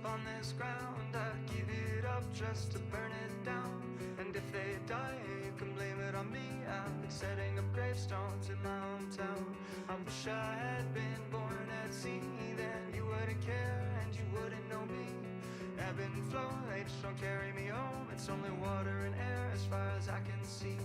Upon this ground, I'd give it up just to burn it down. And if they die, you can blame it on me. I've been setting up gravestones in my hometown. I wish I had been born at sea, then you wouldn't care and you wouldn't know me. Ebb and flow, they just don't carry me home. It's only water and air as far as I can see.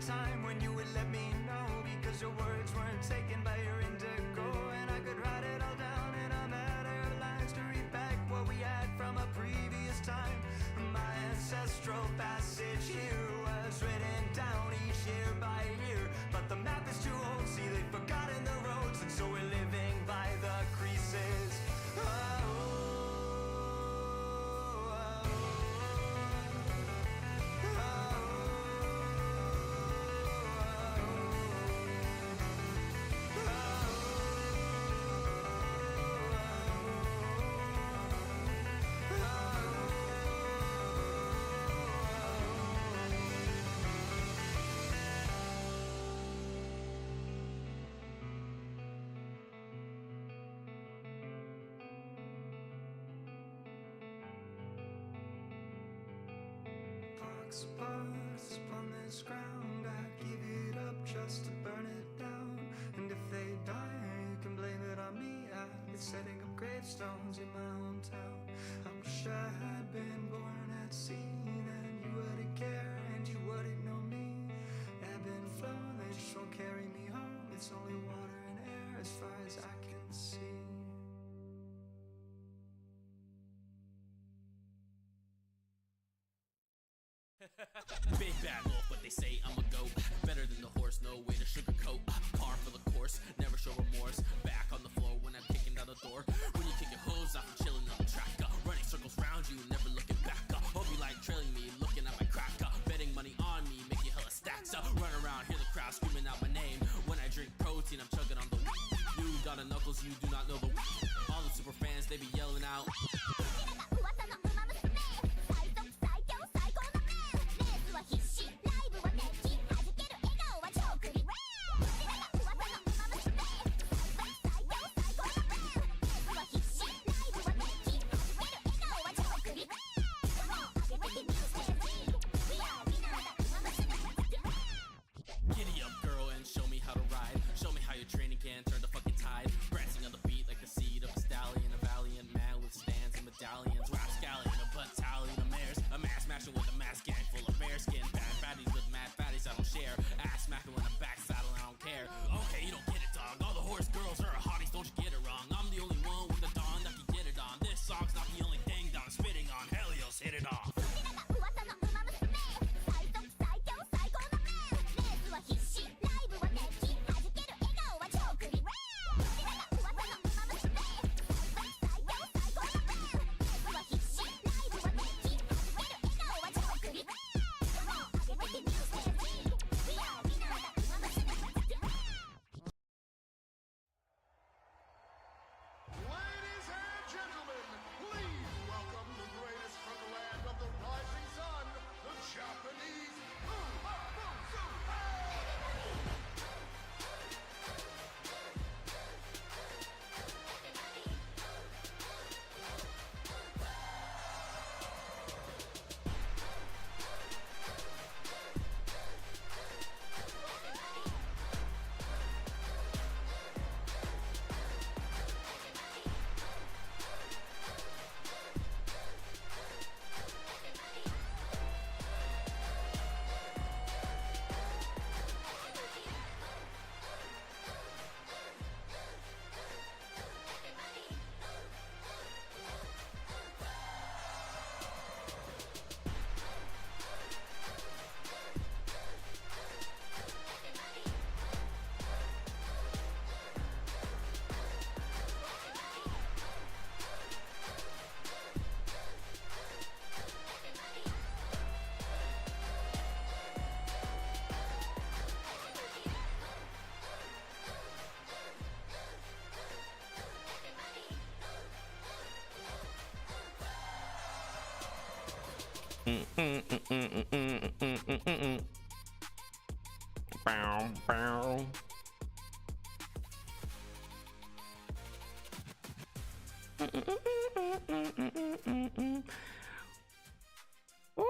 Time when you would let me know, because your words weren't taken by your indigo, and I could write it all down in a matter of lines to read back what we had from a previous time. My ancestral passage here was written down each year by year, but the map is too old, see they've forgotten the roads, and so we're living by the creases. Sparks upon this ground, I give it up just to burn it down. And if they die, you can blame it on me. I've been setting up gravestones in my hometown. I wish I had been born at sea, then you wouldn't care and you wouldn't know me. Ebb and flow, they just won't carry me home. It's only water and air as far as I can see. Big bad wolf, but they say I'm a goat. Better than the horse, no way to sugarcoat. Par for the course, never show remorse. Back on the floor when I'm kicking out the door. When you kick your hose off, I'm chilling on the track. Running circles round you, never looking back. Hope you like trailing me, looking at my crack. Betting money on me, making hella stacks. Run around, hear the crowd screaming out my name. When I drink protein, I'm chugging on the weed. You got a knuckles, you do not know the weed. All the super fans, they be yelling out. Giddy up, girl, and show me how to ride. Show me how your training can turn the fucking tide. Prancing on the beat like the seed of a stallion. A valiant man withstands Bow, bow. Wow!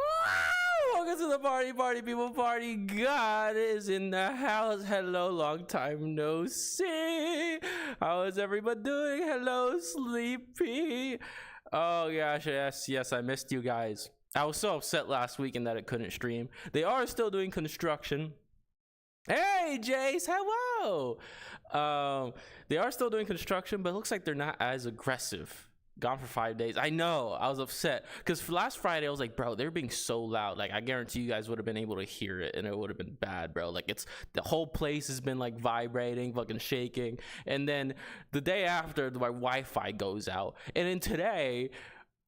Welcome to the party, people, party. God is in the house. Hello, long time no see. How is everybody doing? Hello, Sleepy. Oh gosh, yes, I missed you guys. I was so upset last weekend that it couldn't stream. They are still doing construction. Hey, Jace, hello. They are still doing construction, but it looks like they're not as aggressive. Gone for 5 days. I know, I was upset because for last Friday I was like, bro, they're being so loud. Like, I guarantee you guys would have been able to hear it and it would have been bad, bro. Like, it's the whole place has been like vibrating, fucking shaking. And then the day after, my Wi-Fi goes out, and then today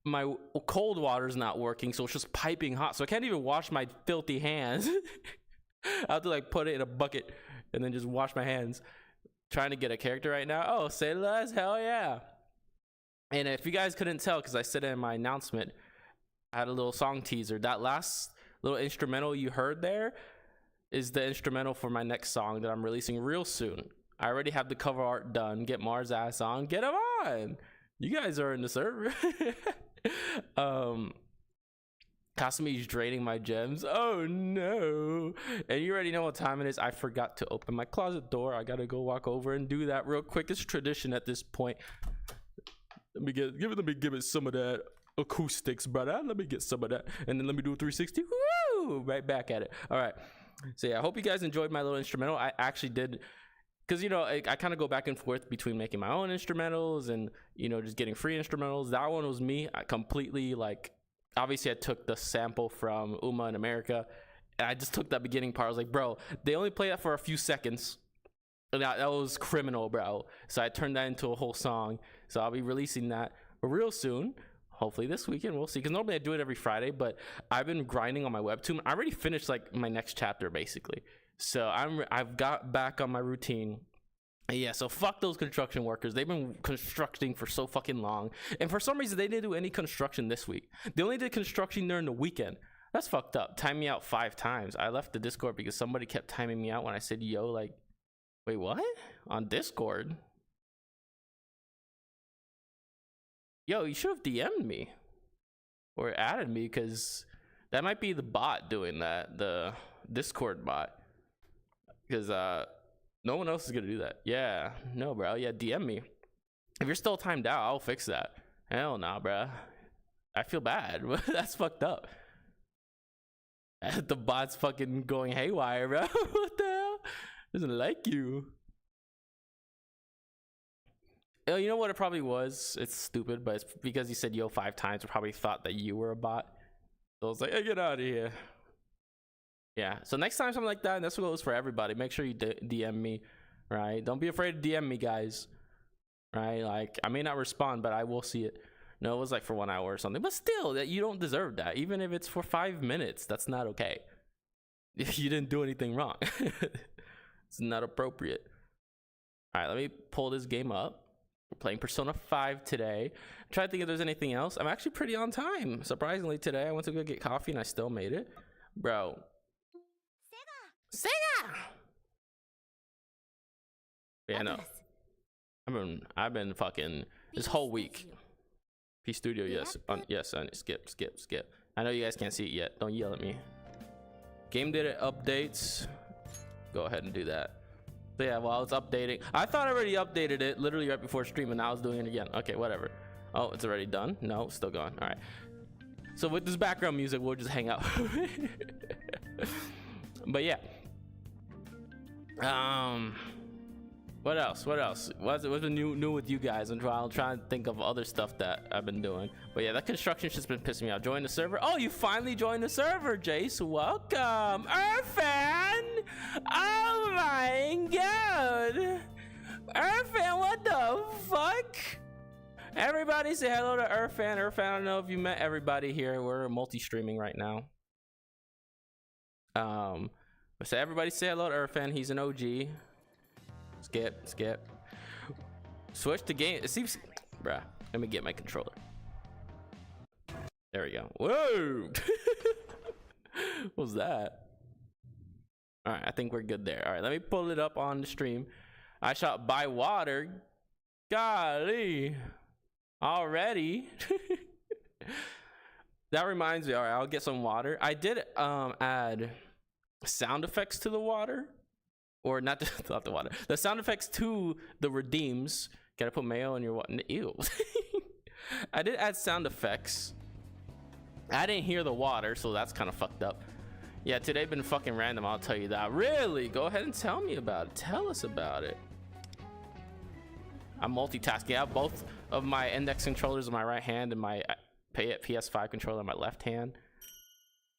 my cold water's not working, so it's just piping hot, so I can't even wash my filthy hands. I have to like put it in a bucket and then just wash my hands. Trying to get a character right now. Oh, say less, hell yeah. And if you guys couldn't tell, because I said it in my announcement, I had a little song teaser. That last little instrumental you heard there is the instrumental for my next song that I'm releasing real soon. I already have the cover art done. Get Mars ass on. Get him on. You guys are in the server. Kasumi draining my gems. Oh no. And you already know what time it is. I forgot to open my closet door. I gotta go walk over and do that real quick. It's tradition at this point. Let me give it some of that acoustics, brother. Let me get some of that, and then let me do a 360. Woo! Right back at it. All right. So yeah, I hope you guys enjoyed my little instrumental. I actually did, because you know I kind of go back and forth between making my own instrumentals and just getting free instrumentals. That one was me. I completely obviously I took the sample from Uma in America, and I just took that beginning part. I was like, bro, they only play that for a few seconds. And that was criminal, bro. So I turned that into a whole song. So I'll be releasing that real soon. Hopefully this weekend, we'll see. Because normally I do it every Friday, but I've been grinding on my webtoon. I already finished my next chapter basically. So I've got back on my routine. And yeah, so fuck those construction workers. They've been constructing for so fucking long. And for some reason, they didn't do any construction this week. They only did construction during the weekend. That's fucked up. Time me out 5 times. I left the Discord because somebody kept timing me out when I said, yo, wait, what? On Discord? Yo, you should have DM'd me or added me, because that might be the bot doing that, the Discord bot, because no one else is gonna do that. Yeah, no, bro. Yeah, DM me if you're still timed out. I'll fix that. Hell nah, bro. I feel bad. That's fucked up. The bot's fucking going haywire, bro. What the hell? Doesn't like you. You know what it probably was? It's stupid, but it's because you said yo 5 times. I probably thought that you were a bot. So I was like, hey, get out of here. Yeah, so next time something like that, and that's what goes for everybody. Make sure you DM me, right? Don't be afraid to DM me, guys. Right? Like, I may not respond, but I will see it. No, it was like for 1 hour or something. But still, that you don't deserve that. Even if it's for 5 minutes, that's not okay. You didn't do anything wrong. It's not appropriate. All right, let me pull this game up. We're playing Persona 5 today. I'm trying to think if there's anything else. I'm actually pretty on time. Surprisingly, today I went to go get coffee and I still made it. Bro. Sega! Yeah, no. I've been fucking this whole week. P Studio, yes. Yes, skip. I know you guys can't see it yet. Don't yell at me. Game data updates. Go ahead and do that. So yeah, while it's updating, I thought I already updated it literally right before stream, and now I was doing it again. Okay, whatever. Oh, it's already done. No, still going. All right. So with this background music, we'll just hang out. But yeah. What else? What's been new with you guys? And I'll try to think of other stuff that I've been doing. But yeah, that construction's just been pissing me off. Join the server. Oh, you finally joined the server, Jace. Welcome, Irfan. Oh my god, Irfan, what the fuck? Everybody say hello to Irfan. Irfan, I don't know if you met everybody here. We're multi-streaming right now. So everybody say hello to Irfan. He's an OG. Skip. Switch to game. It seems, bruh. Let me get my controller. There we go. Whoa. What was that? All right, I think we're good there. All right, let me pull it up on the stream. I shot by water. Golly. Already. That reminds me. All right, I'll get some water. I did add sound effects to the water. Or not the water. The sound effects to the redeems. Gotta put mayo in your water. Ew. I did add sound effects. I didn't hear the water, so that's kind of fucked up. Yeah, today been fucking random, I'll tell you that. Really? Go ahead and tell me about it. Tell us about it. I'm multitasking. I have both of my index controllers in my right hand and my PS5 controller in my left hand.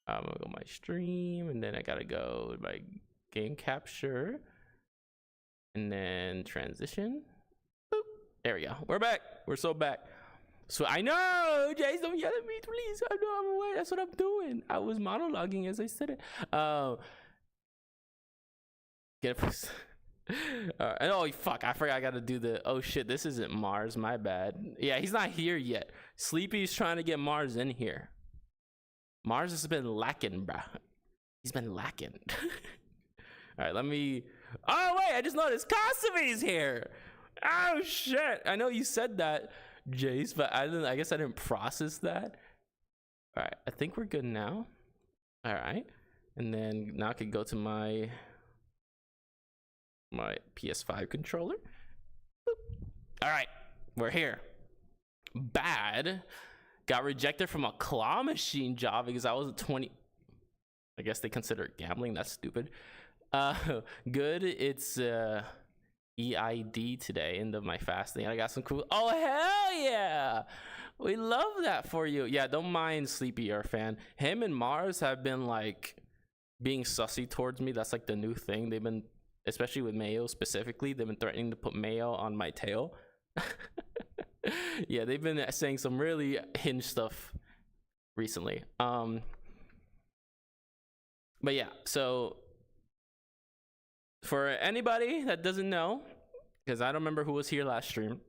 I'm gonna go my stream, and then I gotta go to my game capture, and then transition. Boop. There we go. We're back. We're so back. So I know, Jace, don't yell at me, please. I know I'm aware. That's what I'm doing. I was monologuing as I said it. Get it. Oh fuck! I forgot I gotta do the. Oh shit! This isn't Mars. My bad. Yeah, he's not here yet. Sleepy's trying to get Mars in here. Mars has been lacking, bruh. He's been lacking. All right, let me. Oh wait! I just noticed Kasavi's here. Oh shit! I know you said that, Jace, but I didn't. I guess I didn't process that. All right, I think we're good now. All right, and then now I can go to my PS5 controller. Boop. All right, we're here. Bad. Got rejected from a claw machine job because I was 20. I guess they consider it gambling. That's stupid. Good. It's EID today, end of my fasting. I got some cool. Oh hell yeah! We love that for you. Yeah, don't mind Sleepy, our fan. Him and Mars have been like being sussy towards me. That's like the new thing. They've been, especially with mayo specifically, they've been threatening to put mayo on my tail. Yeah, they've been saying some really hinge stuff recently. But yeah, so for anybody that doesn't know, because I don't remember who was here last stream,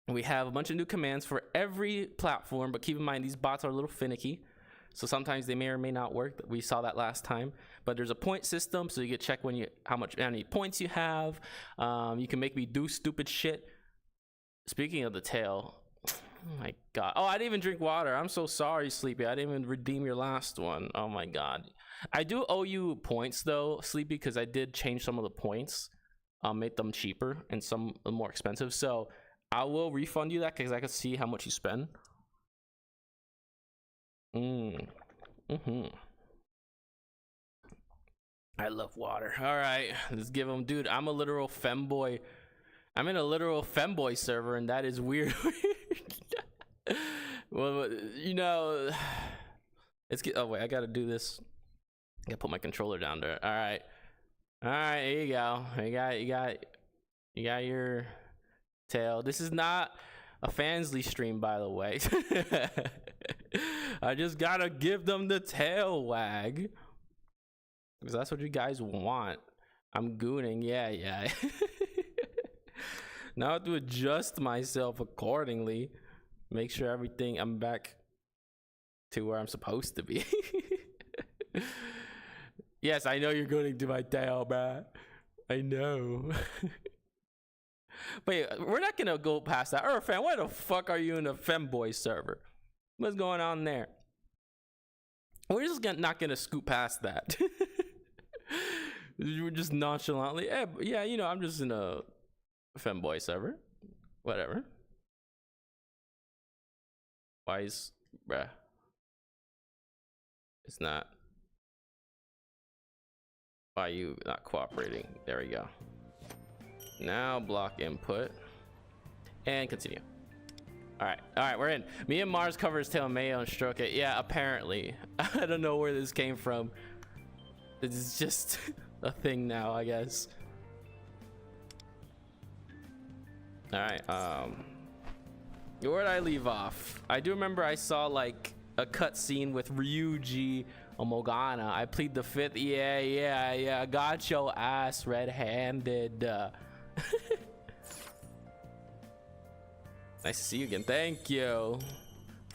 we have a bunch of new commands for every platform, but keep in mind these bots are a little finicky, so sometimes they may or may not work. We saw that last time. But there's a point system, so you can check when how many points you have. You can make me do stupid shit. Speaking of the tail, oh my god. Oh, I didn't even drink water. I'm so sorry, Sleepy. I didn't even redeem your last one. Oh my god. I do owe you points though, Sleepy, because I did change some of the points, make them cheaper and some more expensive. So I will refund you that because I can see how much you spend. I love water. All right, let's give them, dude. I'm a literal femboy. I'm in a literal femboy server, and that is weird. Well, you know, let's get. Oh wait, I gotta do this. I gotta put my controller down there. All right, here you go. You got your tail. This is not a Fansly stream, by the way. I just gotta give them the tail wag because that's what you guys want. I'm gooning. Yeah. Now I have to adjust myself accordingly. Make sure everything, I'm back to where I'm supposed to be. Yes, I know you're going to my tail, bruh. I know. But yeah, we're not gonna go past that. Fan, why the fuck are you in a femboy server? What's going on there? We're just not gonna scoot past that. We're just nonchalantly, yeah, you know, I'm just in a femboy server. Whatever. Why is, bruh? It's not. Why are you not cooperating? There we go. Now block input and continue. All right, we're in. Me and Mars cover his tail mayo and stroke it. Yeah, apparently. I don't know where this came from. This is just a thing now, I guess. All right, where did I leave off? I do remember I saw like a cutscene with Ryuji Omogana. I plead the fifth. Yeah. Got your ass red-handed. Nice to see you again. Thank you,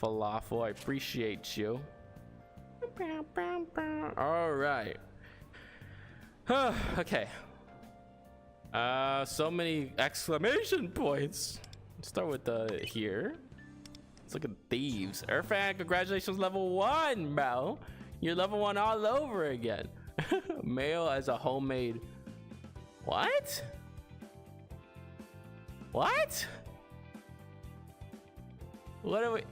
Falafel. I appreciate you. All right. Okay. So many exclamation points. Let's start with here. Let's look at thieves. Irfan, congratulations, level 1, bro. You're level 1 all over again. Mail as a homemade. What? What? What are we?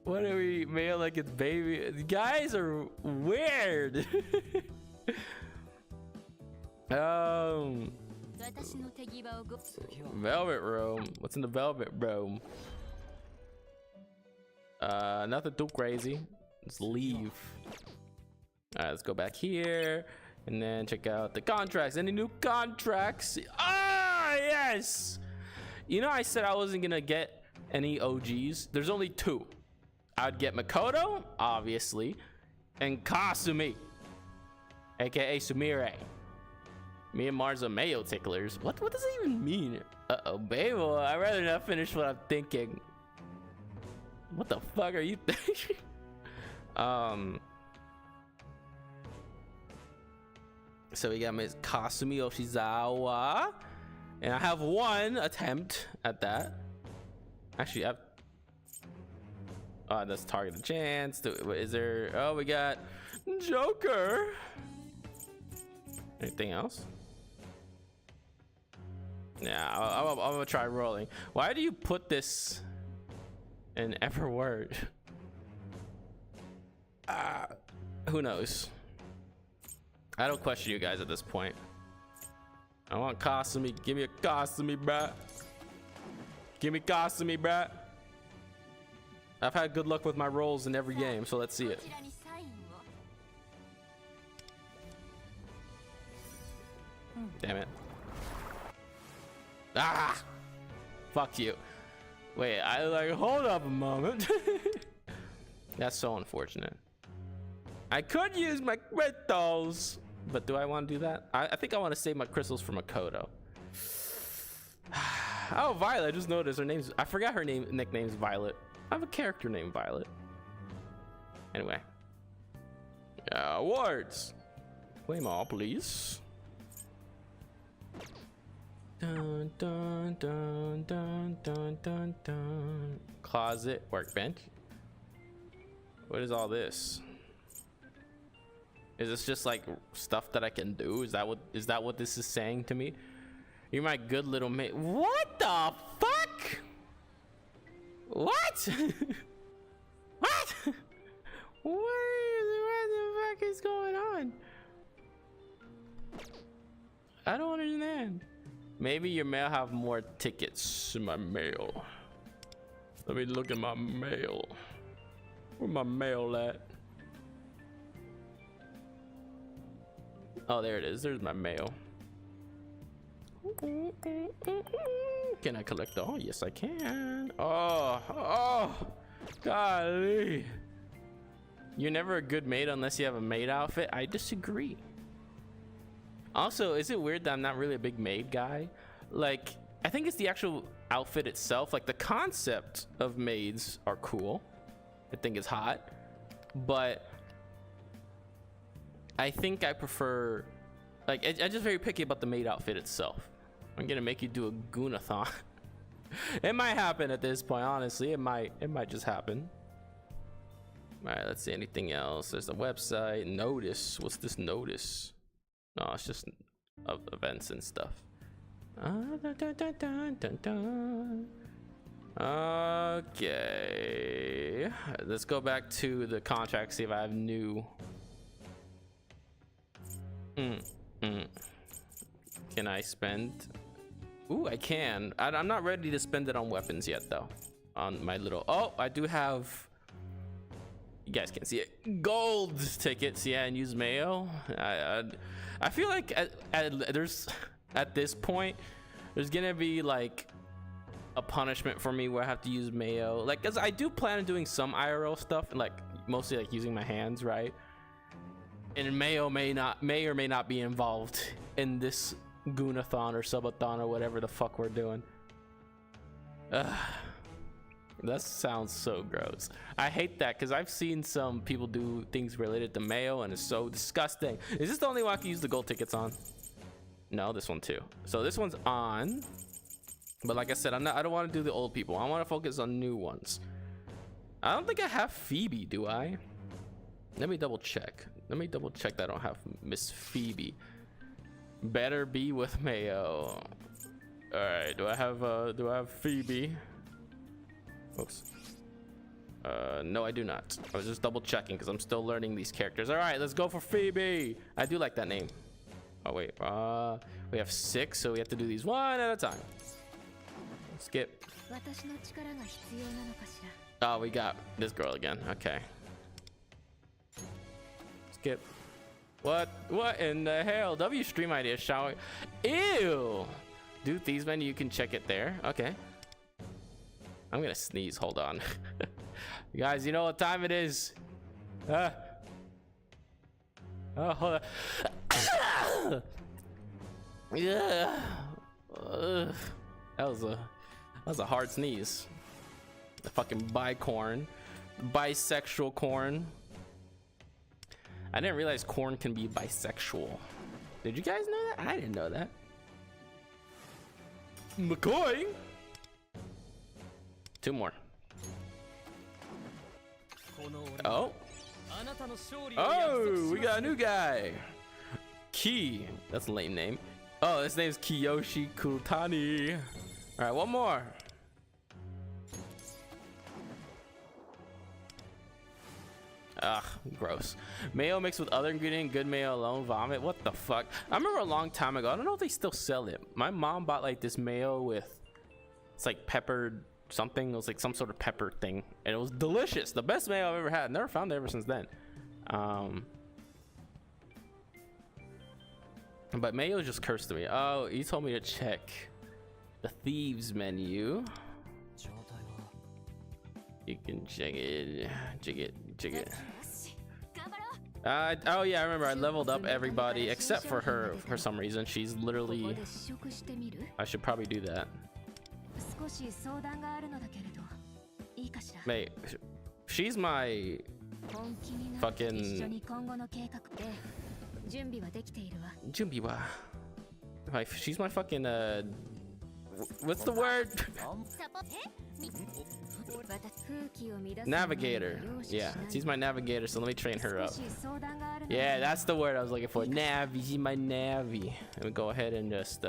What are we? Mail like it's baby. You guys are weird. Velvet room. What's in the velvet room? Nothing too crazy. Let's leave. All right, let's go back here and then check out the contracts. Any new contracts? Ah, yes. You know, I said I wasn't gonna get any OGs. There's only 2. I'd get Makoto, obviously, and Kasumi, aka Sumire. Me and Mars are Mayo ticklers. What does it even mean? Uh-oh, Babel. I'd rather not finish what I'm thinking. What the fuck are you thinking? So we got Miss Kasumi Oshizawa, and I have 1 attempt at that. Actually, that's targeted chance. Is there? Oh, we got Joker. Anything else? Yeah, I'm gonna try rolling. Why do you put this in every word? Who knows? I don't question you guys at this point. I want Kasumi. Give me a Kasumi, bruh. Give me Kasumi, bruh. I've had good luck with my rolls in every game, so let's see it. Damn it. Ah! Fuck you. Wait, hold up a moment. That's so unfortunate. I could use my crystals, but do I want to do that? I think I want to save my crystals for Makoto. Oh, Violet, I just noticed her name's, I forgot her nickname's Violet. I have a character named Violet. Anyway. Awards. Play them all, please. Dun, dun, dun, dun, dun, dun, dun. Closet, workbench. What is all this? Is this just like stuff that I can do? Is that what this is saying to me? You're my good little mate. What the fuck? What? What? What the fuck is going on? I don't understand. Maybe your mail have more tickets in my mail. Let me look at my mail. Where my mail at? Oh, there it is. There's my mail. Can I collect all? Yes, I can. Oh, golly. You're never a good maid unless you have a maid outfit. I disagree. Also, is it weird that I'm not really a big maid guy? Like, I think it's the actual outfit itself. Like, the concept of maids are cool. I think it's hot. But I think I prefer, like, I'm just very picky about the maid outfit itself. I'm gonna make you do a Goonathon. It might happen at this point, honestly. It might just happen. All right, let's see anything else. There's the website. Notice. What's this notice? No, it's just events and stuff. Okay. Let's go back to the contract, see if I have new. Can I spend? Ooh, I can. I'm not ready to spend it on weapons yet, though. On my little. Oh, I do have. You guys can't see it. Gold tickets, yeah, and use mayo. I feel like at this point, there's gonna be like a punishment for me where I have to use mayo. Like, cause I do plan on doing some IRL stuff, and like mostly like using my hands, right? And mayo may or may not be involved in this Goonathon or subathon or whatever the fuck we're doing. That sounds so gross. I hate that because I've seen some people do things related to mayo and it's so disgusting. Is this the only one I can use the gold tickets on? No, this one too. So this one's on. But like I said, I don't want to do the old people. I want to focus on new ones. I don't think I have Phoebe, do I? Let me double check. Let me double check that I don't have Miss Phoebe. Better be with mayo. All right, do I have Phoebe? Oops. No, I do not. I was just double checking because I'm still learning these characters. All right, let's go for Phoebe. I do like that name. Oh wait, we have 6, so we have to do these one at a time. Skip. Oh, we got this girl again. Okay. Skip. What in the hell? W stream idea, shall we? Ew. Do thieves menu, you can check it there. Okay. I'm gonna sneeze, hold on. You guys, you know what time it is. Oh, hold on. Yeah. That was a hard sneeze. The fucking bicorn. Bisexual corn. I didn't realize corn can be bisexual. Did you guys know that? I didn't know that. McCoy. 2 more. Oh. Oh, we got a new guy. Ki. That's a lame name. Oh, his name's Kiyoshi Kutani. All right, one more. Ugh, gross. Mayo mixed with other ingredient, good mayo alone, vomit. What the fuck? I remember a long time ago, I don't know if they still sell it. My mom bought like this mayo with, it's like peppered something. It was like some sort of pepper thing. And it was delicious. The best mayo I've ever had. Never found it ever since then. But mayo just cursed to me. Oh, he told me to check the thieves menu. You can check it. Check it. Oh yeah, I remember I leveled up everybody except for her for some reason. She's literally, I should probably do that. Mate, she's my fucking she's my fucking what's the word? Navigator. Yeah, she's my navigator, so let me train her up. Yeah, that's the word I was looking for. Navi, she's my Navi. Let me go ahead and just we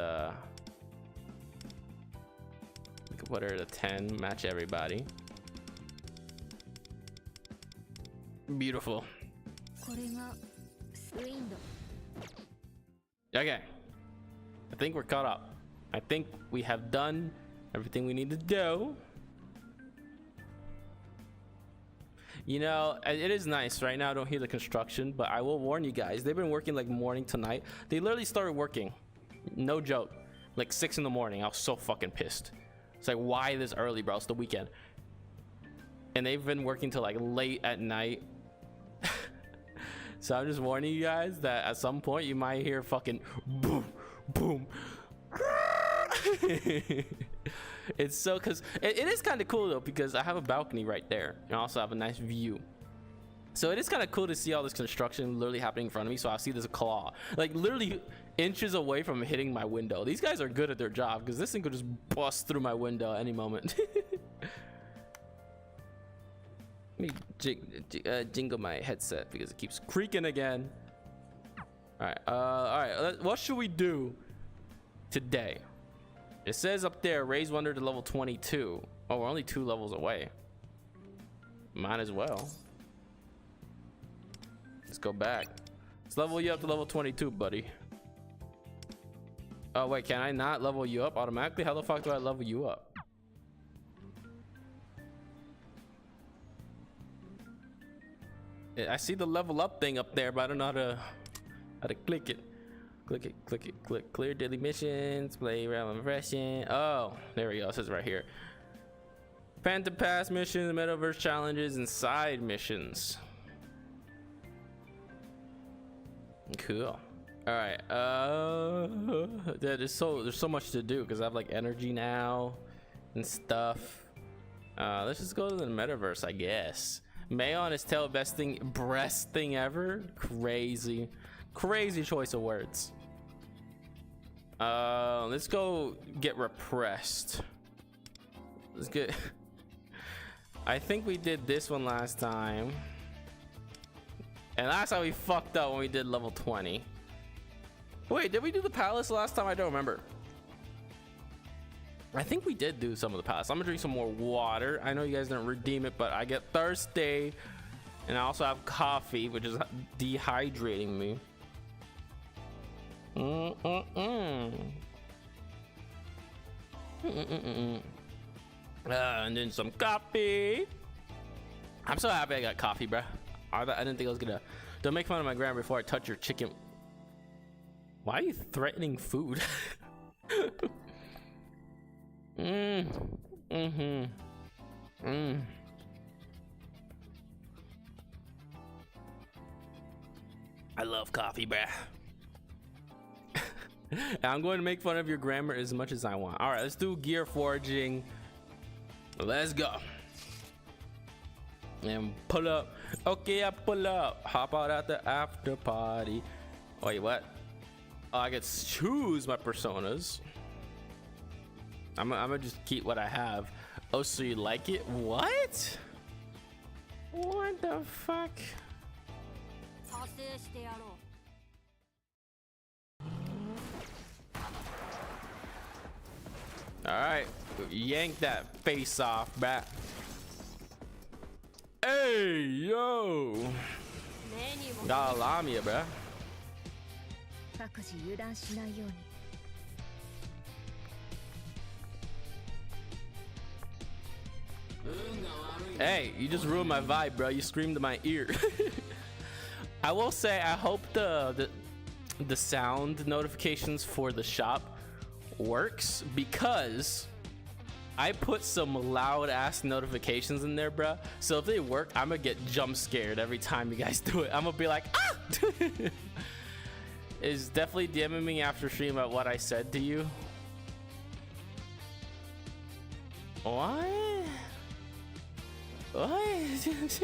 can put her to 10, match everybody. Beautiful. Okay, I think we're caught up. I think we have done everything we need to do. You know, it is nice right now. I don't hear the construction, but I will warn you guys, they've been working like morning to night. They literally started working, no joke, like 6 in the morning. I was so fucking pissed. It's like, why this early, bro? It's the weekend. And they've been working till like late at night. So I'm just warning you guys that at some point you might hear fucking boom, boom. It's so, because it is kind of cool though, because I have a balcony right there and I also have a nice view, so it is kind of cool to see all this construction literally happening in front of me. So I see this claw like literally inches away from hitting my window. These guys are good at their job, because this thing could just bust through my window at any moment. Let me jingle my headset because it keeps creaking again. All right, what should we do today? It says up there, raise wonder to level 22. Oh, we're only 2 levels away. Might as well. Let's go back. Let's level you up to level 22, buddy. Oh, wait, can I not level you up automatically? How the fuck do I level you up? I see the level up thing up there, but I don't know how to click it. Click clear daily missions, play realm impression. Oh, there we go. It says right here. Phantom Pass missions, metaverse challenges, and side missions. Cool. All right. There's so much to do because I have like energy now and stuff. Let's just go to the metaverse, I guess. May on his tail, best thing, breast thing ever. Crazy choice of words. Let's go get repressed. Let's get. I think we did this one last time, and last time we fucked up when we did level 20. Wait, did we do the palace last time? I don't remember. I think we did do some of the palace. I'm gonna drink some more water. I know you guys didn't redeem it, but I get thirsty, and I also have coffee, which is dehydrating me. And then some coffee. I'm so happy I got coffee, bruh. I didn't think I was gonna. Don't make fun of my grandma before I touch your chicken. Why are you threatening food? I love coffee, bruh. I'm going to make fun of your grammar as much as I want. All right, let's do gear foraging. Let's go. And pull up. Okay, I pull up. Hop out at the after party. Wait, what? Oh, I get to choose my personas. I'm gonna just keep what I have. Oh, so you like it? What? What the fuck? All right, yank that face off, bruh. Hey, yo. Gotta allow me, bruh. Hey, you just ruined my vibe, bro. You screamed in my ear. I will say, I hope the sound notifications for the shop works, because I put some loud ass notifications in there, bro. So if they work, I'm gonna get jump scared every time you guys do it. I'm gonna be like, ah! Is definitely DMing me after stream about what I said to you. What? What?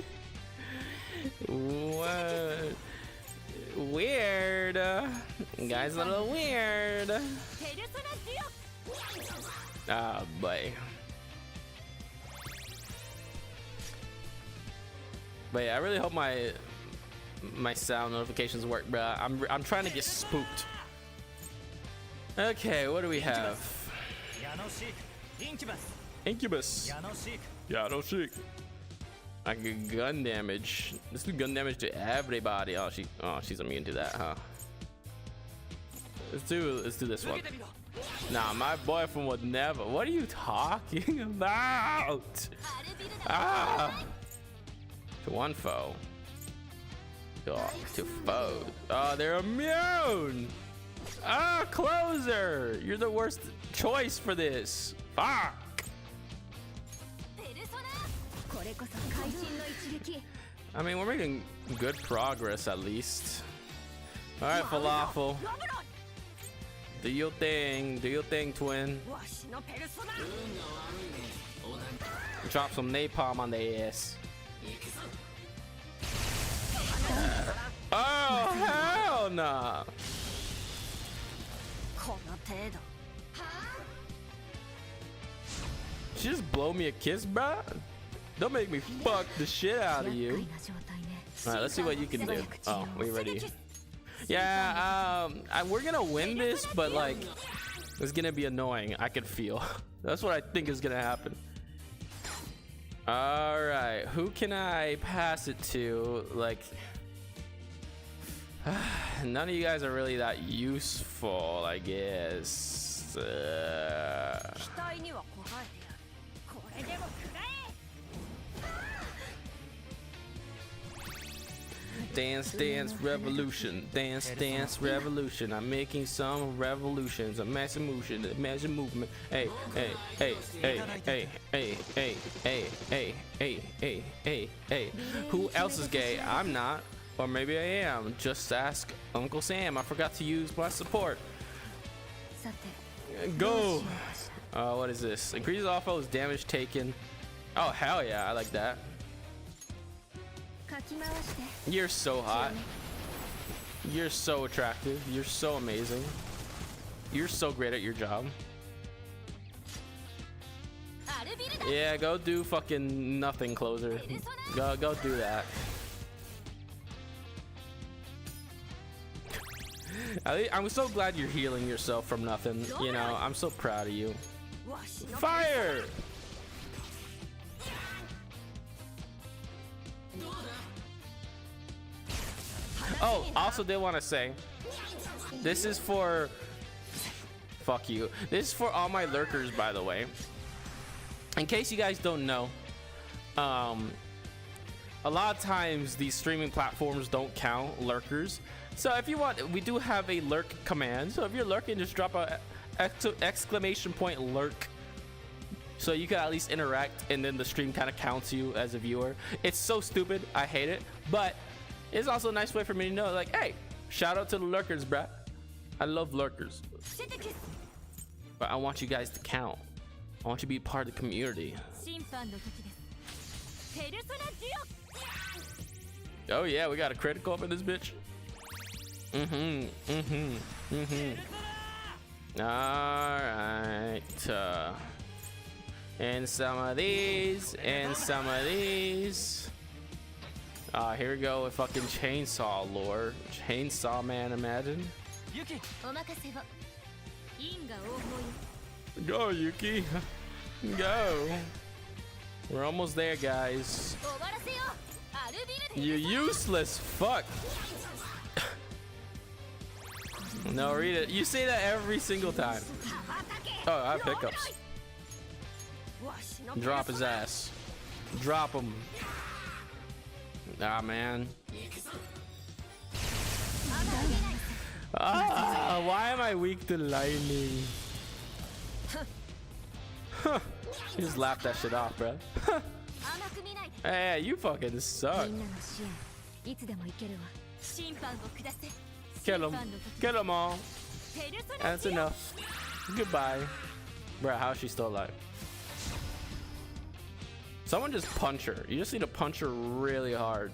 What? Weird. Guys, a little weird. Ah, boy. But yeah, I really hope my sound notifications work, bruh. I'm trying to get spooked. Okay, what do we have? Incubus. Yanoshik. I get gun damage. Let's do gun damage to everybody. Oh, she's immune to that, huh? Let's do this one. Nah, my boyfriend would never. What are you talking about? Ah! To one foe. To foes. Oh, they're immune. Ah, closer. You're the worst choice for this. Fuck. I mean, we're making good progress at least. All right, falafel. Do your thing, twin. Drop some napalm on their ass. Oh, hell nah. She just blow me a kiss, bruh? Don't make me fuck the shit out of you. All right, let's see what you can do. Oh, we ready? Yeah, we're gonna win this, but like, it's gonna be annoying. I can feel. That's what I think is gonna happen. All right, who can I pass it to? Like, none of you guys are really that useful, I guess. Dance, dance, revolution. Dance, dance, revolution. I'm making some revolutions. A massive motion, a massive movement. Hey, hey, hey, hey, hey, hey, hey, hey, hey, hey, hey, hey, hey. Who else is gay? I'm not. Or maybe I am. Just ask Uncle Sam. I forgot to use my support. Go. What is this? Increases off foes damage taken. Oh, hell yeah, I like that. You're so hot. You're so attractive. You're so amazing. You're so great at your job. Yeah, go do fucking nothing, closer. Go do that. I'm so glad you're healing yourself from nothing. You know, I'm so proud of you. Fire! Oh, also did want to say, this is for... Fuck you. This is for all my lurkers, by the way. In case you guys don't know, a lot of times these streaming platforms don't count lurkers. So if you want, we do have a lurk command. So if you're lurking, just drop a exclamation point lurk, so you can at least interact, and then the stream kind of counts you as a viewer. It's so stupid, I hate it, but it's also a nice way for me to know, like, hey, shout out to the lurkers, bruh. I love lurkers, but I want you guys to count. I want you to be part of the community. Oh yeah, we got a critical up in this bitch. All right. And some of these, and some of these. Here we go with fucking chainsaw lore. Chainsaw man, imagine. Go, Yuki. Go. We're almost there, guys. You useless fuck. No, read it. You say that every single time. Oh, I have hiccups. Drop his ass. Drop him. Ah, man. Why am I weak to lightning? Huh. You just laughed that shit off, bro. Hey, you fucking suck. Kill him. Kill them all. That's enough. Goodbye. Bro, how is she still alive? Someone just punch her. You just need to punch her really hard.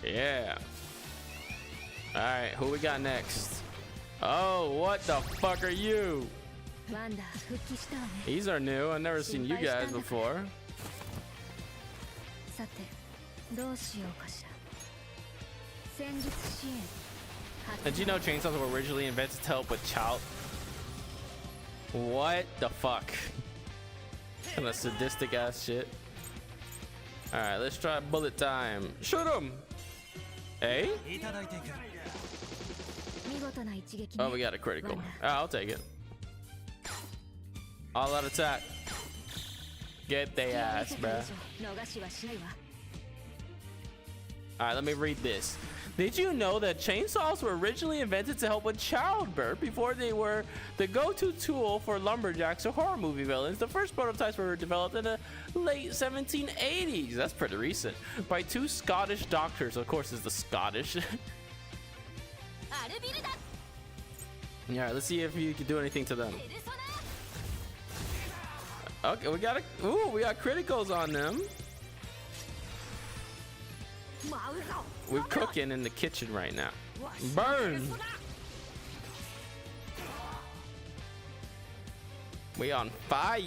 Yeah. Alright, who we got next? Oh, what the fuck are you? These are new. I've never seen you guys before. Did you know chainsaws were originally invented to help with child? What the fuck? Kind of sadistic ass shit. Alright, let's try bullet time. Shoot him! Hey? Oh, we got a critical. I'll take it. All out attack. Get their ass, bruh. Alright, let me read this. Did you know that chainsaws were originally invented to help with childbirth before they were the go-to tool for lumberjacks or horror movie villains? The first prototypes were developed in the late 1780s. That's pretty recent. By two Scottish doctors. Of course, it's the Scottish. Alright, let's see if you can do anything to them. Okay, we got criticals on them. We're cooking in the kitchen right now. Burn! We on fire!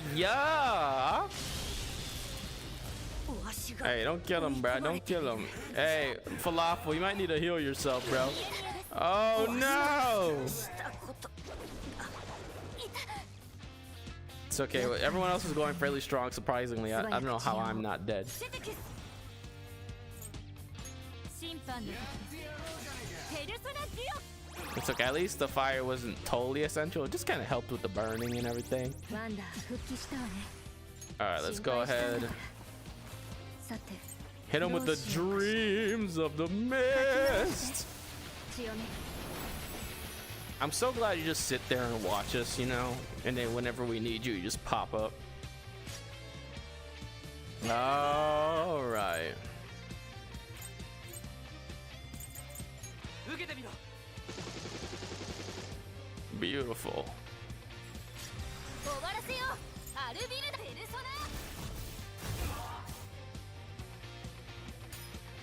Hey, don't kill him, bro. Don't kill him. Hey, Falafel, you might need to heal yourself, bro. Oh no! It's okay. Everyone else is going fairly strong, surprisingly. I don't know how I'm not dead. It's okay. At least the fire wasn't totally essential. It just kind of helped with the burning and everything. Alright, let's go ahead. Hit him with the dreams of the mist. I'm so glad you just sit there and watch us, you know, and then whenever we need you, you just pop up. All right. Beautiful.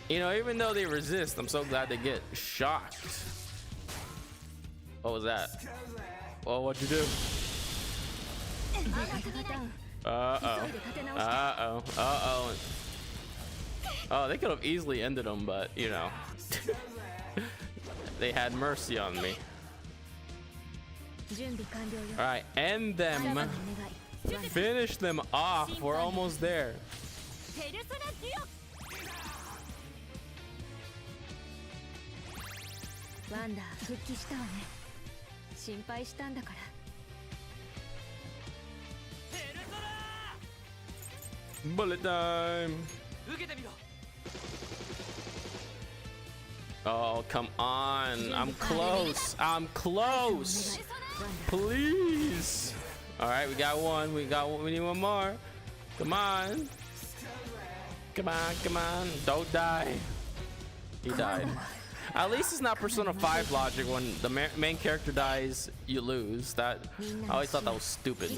You know, even though they resist, I'm so glad they get shocked. What was that? Oh, what'd you do? Uh-oh. Oh, they could have easily ended them, but, you know. They had mercy on me. Alright, end them. Finish them off. We're almost there. Bullet time. Oh, come on. I'm close. I'm close. Please. All right, we got one. We need one more. Come on. Come on. Don't die. He died. At least it's not Persona 5 logic. When the main character dies, you lose. That I always thought that was stupid.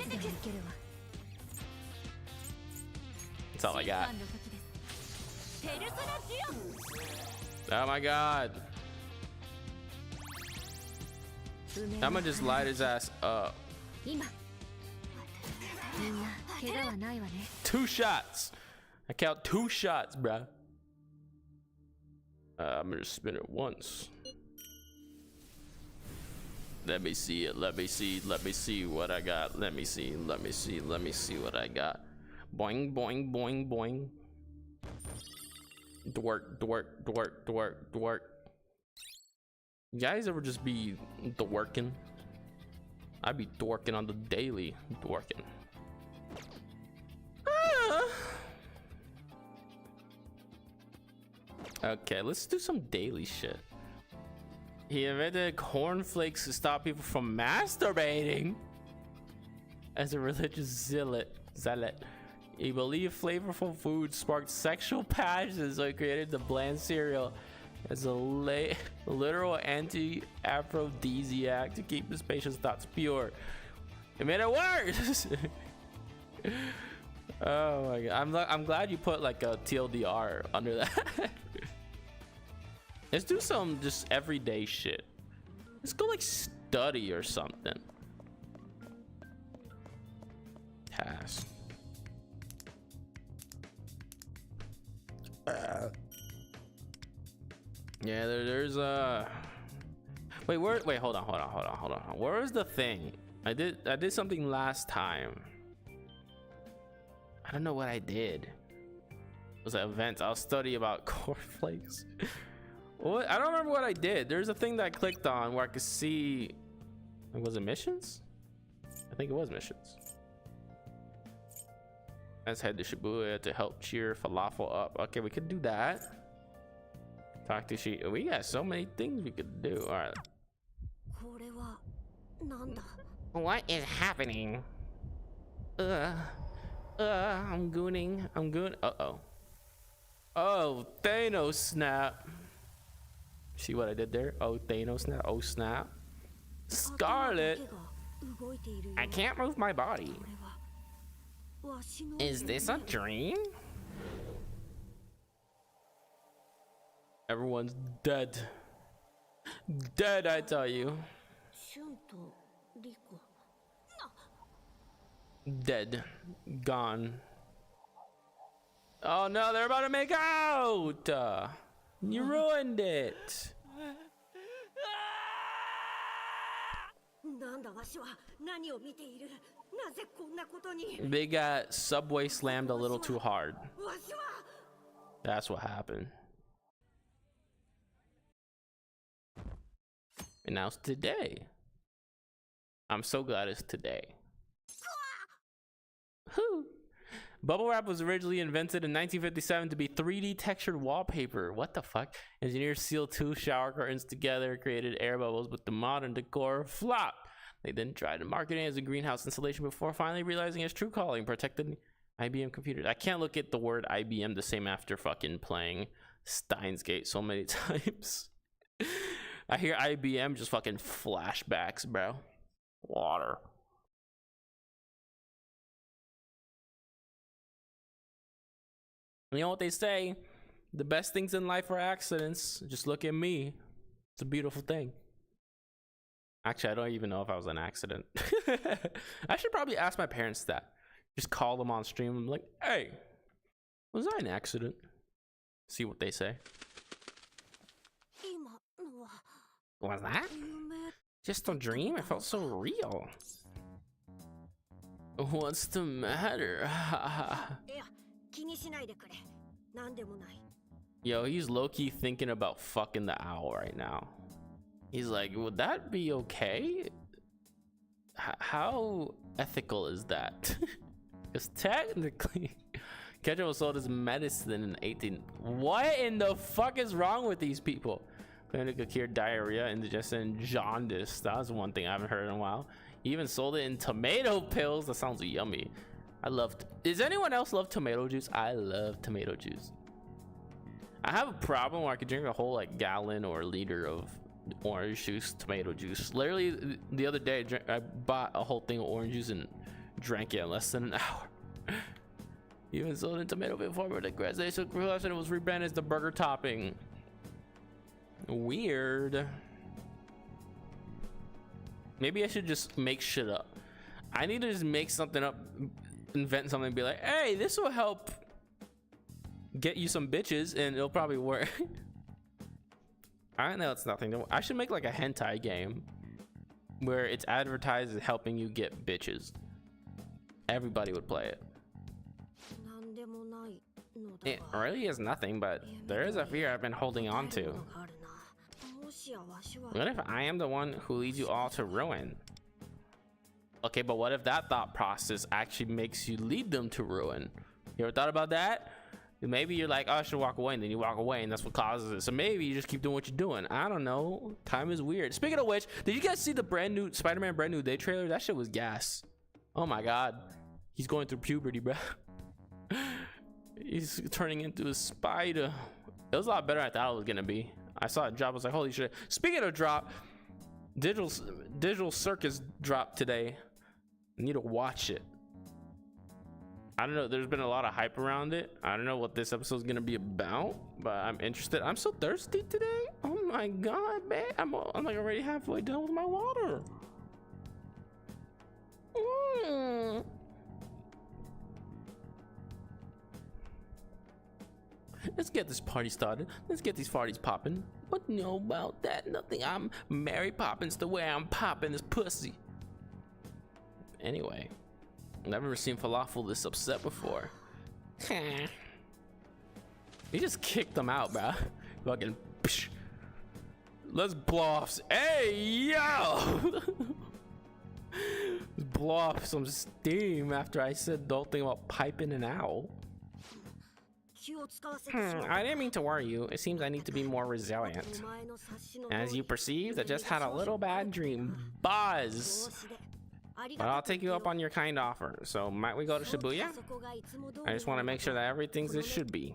That's all I got. Oh my god. I'm gonna just light his ass up. 2 shots. I count 2 shots, bruh. I'm gonna spin it once. Let me see it. Let me see what I got. Let me see what I got. Boing, boing, boing, boing. Dwork. You guys ever just be dworking? I be dworking on the daily. Dworking. Okay, let's do some daily shit. He invented cornflakes to stop people from masturbating. As a religious zealot. He believed flavorful food sparked sexual passions, so he created the bland cereal as a literal anti-aphrodisiac to keep his patients' thoughts pure. It made it worse. Oh my god, I'm glad you put like a TLDR under that. Let's do some just everyday shit. Let's go like study or something. Task. Yeah, there's wait, hold on. Where was the thing? I did something last time. I don't know what I did. It was an event. I'll study about cornflakes. What? I don't remember what I did. There's a thing that I clicked on where I could see. Was it missions? I think it was missions. Let's head to Shibuya to help cheer Falafel up. Okay, we could do that. Talk to she. We got so many things we could do. All right. What is happening? I'm gooning. Uh-oh. Oh, Thanos snap. See what I did there? Oh, Thanos snap. Oh, snap. Scarlet. I can't move my body. Is this a dream? Everyone's dead. Dead, I tell you. Dead. Gone. Oh no, they're about to make out! You ruined it. They got Subway slammed a little too hard. That's what happened. And now it's today. I'm so glad it's today. Whew. Bubble wrap was originally invented in 1957 to be 3D textured wallpaper. What the fuck? Engineers sealed 2 shower curtains together, created air bubbles, but the modern decor flopped. They then tried to market it as a greenhouse installation before finally realizing its true calling, protecting IBM computers. I can't look at the word IBM the same after fucking playing Steins Gate so many times. I hear IBM, just fucking flashbacks, bro. Water. You know what they say? The best things in life are accidents. Just look at me. It's a beautiful thing. Actually, I don't even know if I was an accident. I should probably ask my parents that. Just call them on stream. I'm like, hey, was I an accident? See what they say. Was that just a dream? It felt so real. What's the matter? Yo, he's low-key thinking about fucking the owl right now. He's like, would that be okay? How ethical is that? Because technically, ketchup was sold as medicine in 18. What in the fuck is wrong with these people? Claimed to cure diarrhea, indigestion, and jaundice. That was one thing I haven't heard in a while. He even sold it in tomato pills. That sounds yummy. I loved. Does anyone else love tomato juice? I love tomato juice. I have a problem where I could drink a whole like gallon or liter of orange juice, tomato juice. Literally the other day, I bought a whole thing of orange juice and drank it in less than an hour. Even sold in tomato before, but the graduation it was rebranded as the burger topping. Weird. Maybe I should just make shit up. I need to just make something up, invent something, and be like, hey, this will help get you some bitches, and it'll probably work. I know it's nothing. I should make like a hentai game where it's advertised as helping you get bitches. Everybody would play it. It really is nothing, but there is a fear I've been holding on to. What if I am the one who leads you all to ruin? Okay, but what if that thought process actually makes you lead them to ruin? You ever thought about that? Maybe you're like, oh, I should walk away, and then you walk away, and that's what causes it. So maybe you just keep doing what you're doing. I don't know. Time is weird. Speaking of which, did you guys see the brand new Spider-Man brand new day trailer? That shit was gas. Oh my god. He's going through puberty, bro. He's turning into a spider. It was a lot better than I thought it was gonna be. I saw it drop. I was like, holy shit. Speaking of drop, Digital Circus dropped today. I need to watch it. I don't know. There's been a lot of hype around it. I don't know what this episode is gonna be about, but I'm interested. I'm so thirsty today. Oh my god, man! I'm like already halfway done with my water. Let's get this party started. Let's get these parties popping. What you know about that? Nothing. I'm Mary Poppins the way I'm popping this pussy. Anyway, never seen falafel this upset before. He just kicked them out, bro. Fucking. Psh. Let's blow off. Hey, yo! Blow off some steam after I said the whole thing about piping an owl. I didn't mean to worry you. It seems I need to be more resilient. As you perceived, I just had a little bad dream. Buzz! But I'll take you up on your kind offer. So might we go to Shibuya? I just want to make sure that everything's as it should be.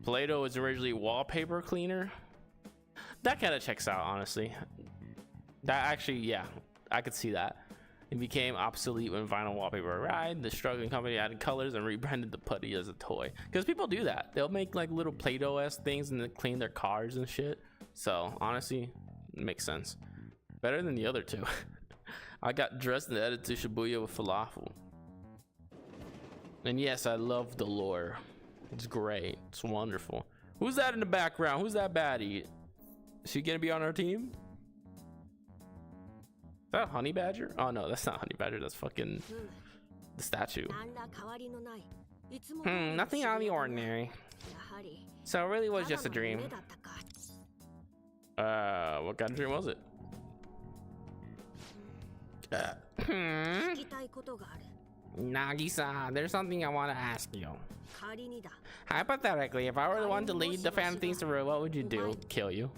Play-Doh was originally wallpaper cleaner. That kind of checks out, honestly. That actually, yeah, I could see that. It became obsolete when vinyl wallpaper arrived. The struggling company added colors and rebranded the putty as a toy. Because people do that. They'll make like little Play-Doh-esque things and then clean their cars and shit. So honestly, it makes sense. Better than the other two. I got dressed and headed to Shibuya with falafel. And yes, I love the lore. It's great. It's wonderful. Who's that in the background? Who's that baddie? Is she gonna be on our team? Is that a honey badger? Oh no, that's not honey badger. That's fucking the statue. Nothing out of the ordinary. So it really was just a dream. What kind of dream was it? Nagisa, there's something I want to ask you. Hypothetically, if I were the one to lead the Phantom through, what would you do? Kill you?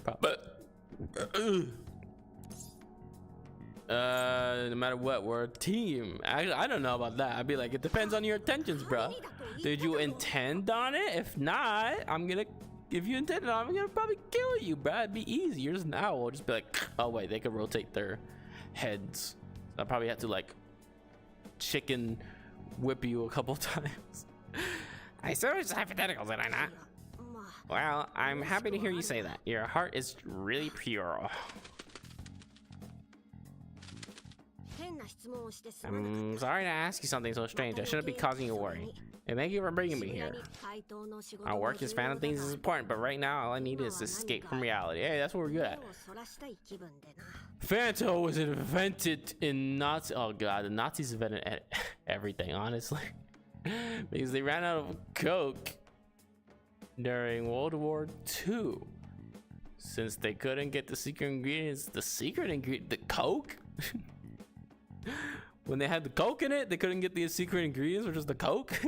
No matter what, we're a team. I don't know about that. I'd be like, it depends on your intentions, bro. Did you intend on it? If not, if you intended on it, I'm gonna probably kill you, bro. It'd be easy. You're just an owl. I'll just be like, oh wait, they could rotate their heads. I probably have to like chicken whip you a couple times. I said it's hypothetical, did I not? Well, I'm happy to hear you say that. Your heart is really pure. I'm sorry to ask you something so strange. I shouldn't be causing you worry. And thank you for bringing me here. Our work as fan of things is important, but right now all I need is to escape from reality. Hey, that's what we're good at. Fanto was invented in Nazi. Oh god, the Nazis invented everything, honestly, because they ran out of coke during World War II. Since they couldn't get the secret ingredients, the coke. When they had the coke in it, they couldn't get the secret ingredients, which is the coke.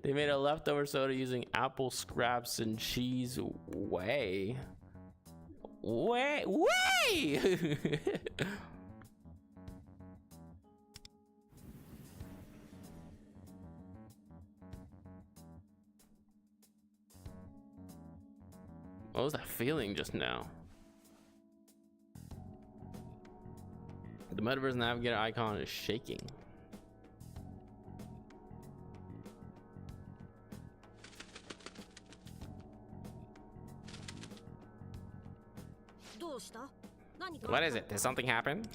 They made a leftover soda using apple scraps and cheese. Way. What was that feeling just now? The metaverse navigator icon is shaking. What is it? Did something happen?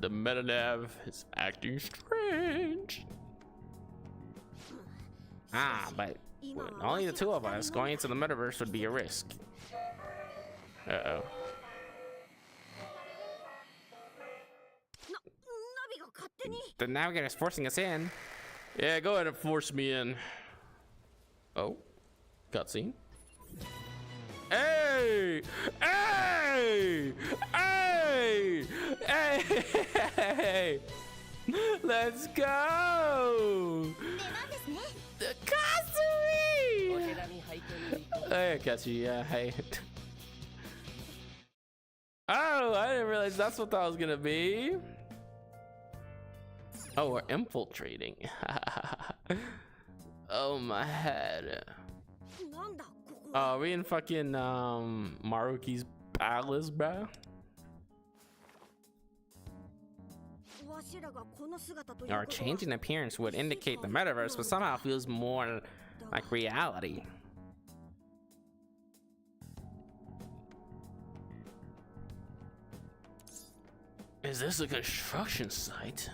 The metanav is acting strange. But only the two of us going into the metaverse would be a risk. Uh-oh. The navigator's forcing us in. Yeah, go ahead and force me in. Oh, cutscene. Hey! Hey! Hey! Hey! Let's go! The Katsui! Hey, Katsui, yeah, hey. Oh, I didn't realize that's what that was gonna be. Oh, we're infiltrating. Oh, my head. Oh, are we in fucking Maruki's palace, bro? Our change in appearance would indicate the metaverse, but somehow feels more like reality. Is this a construction site?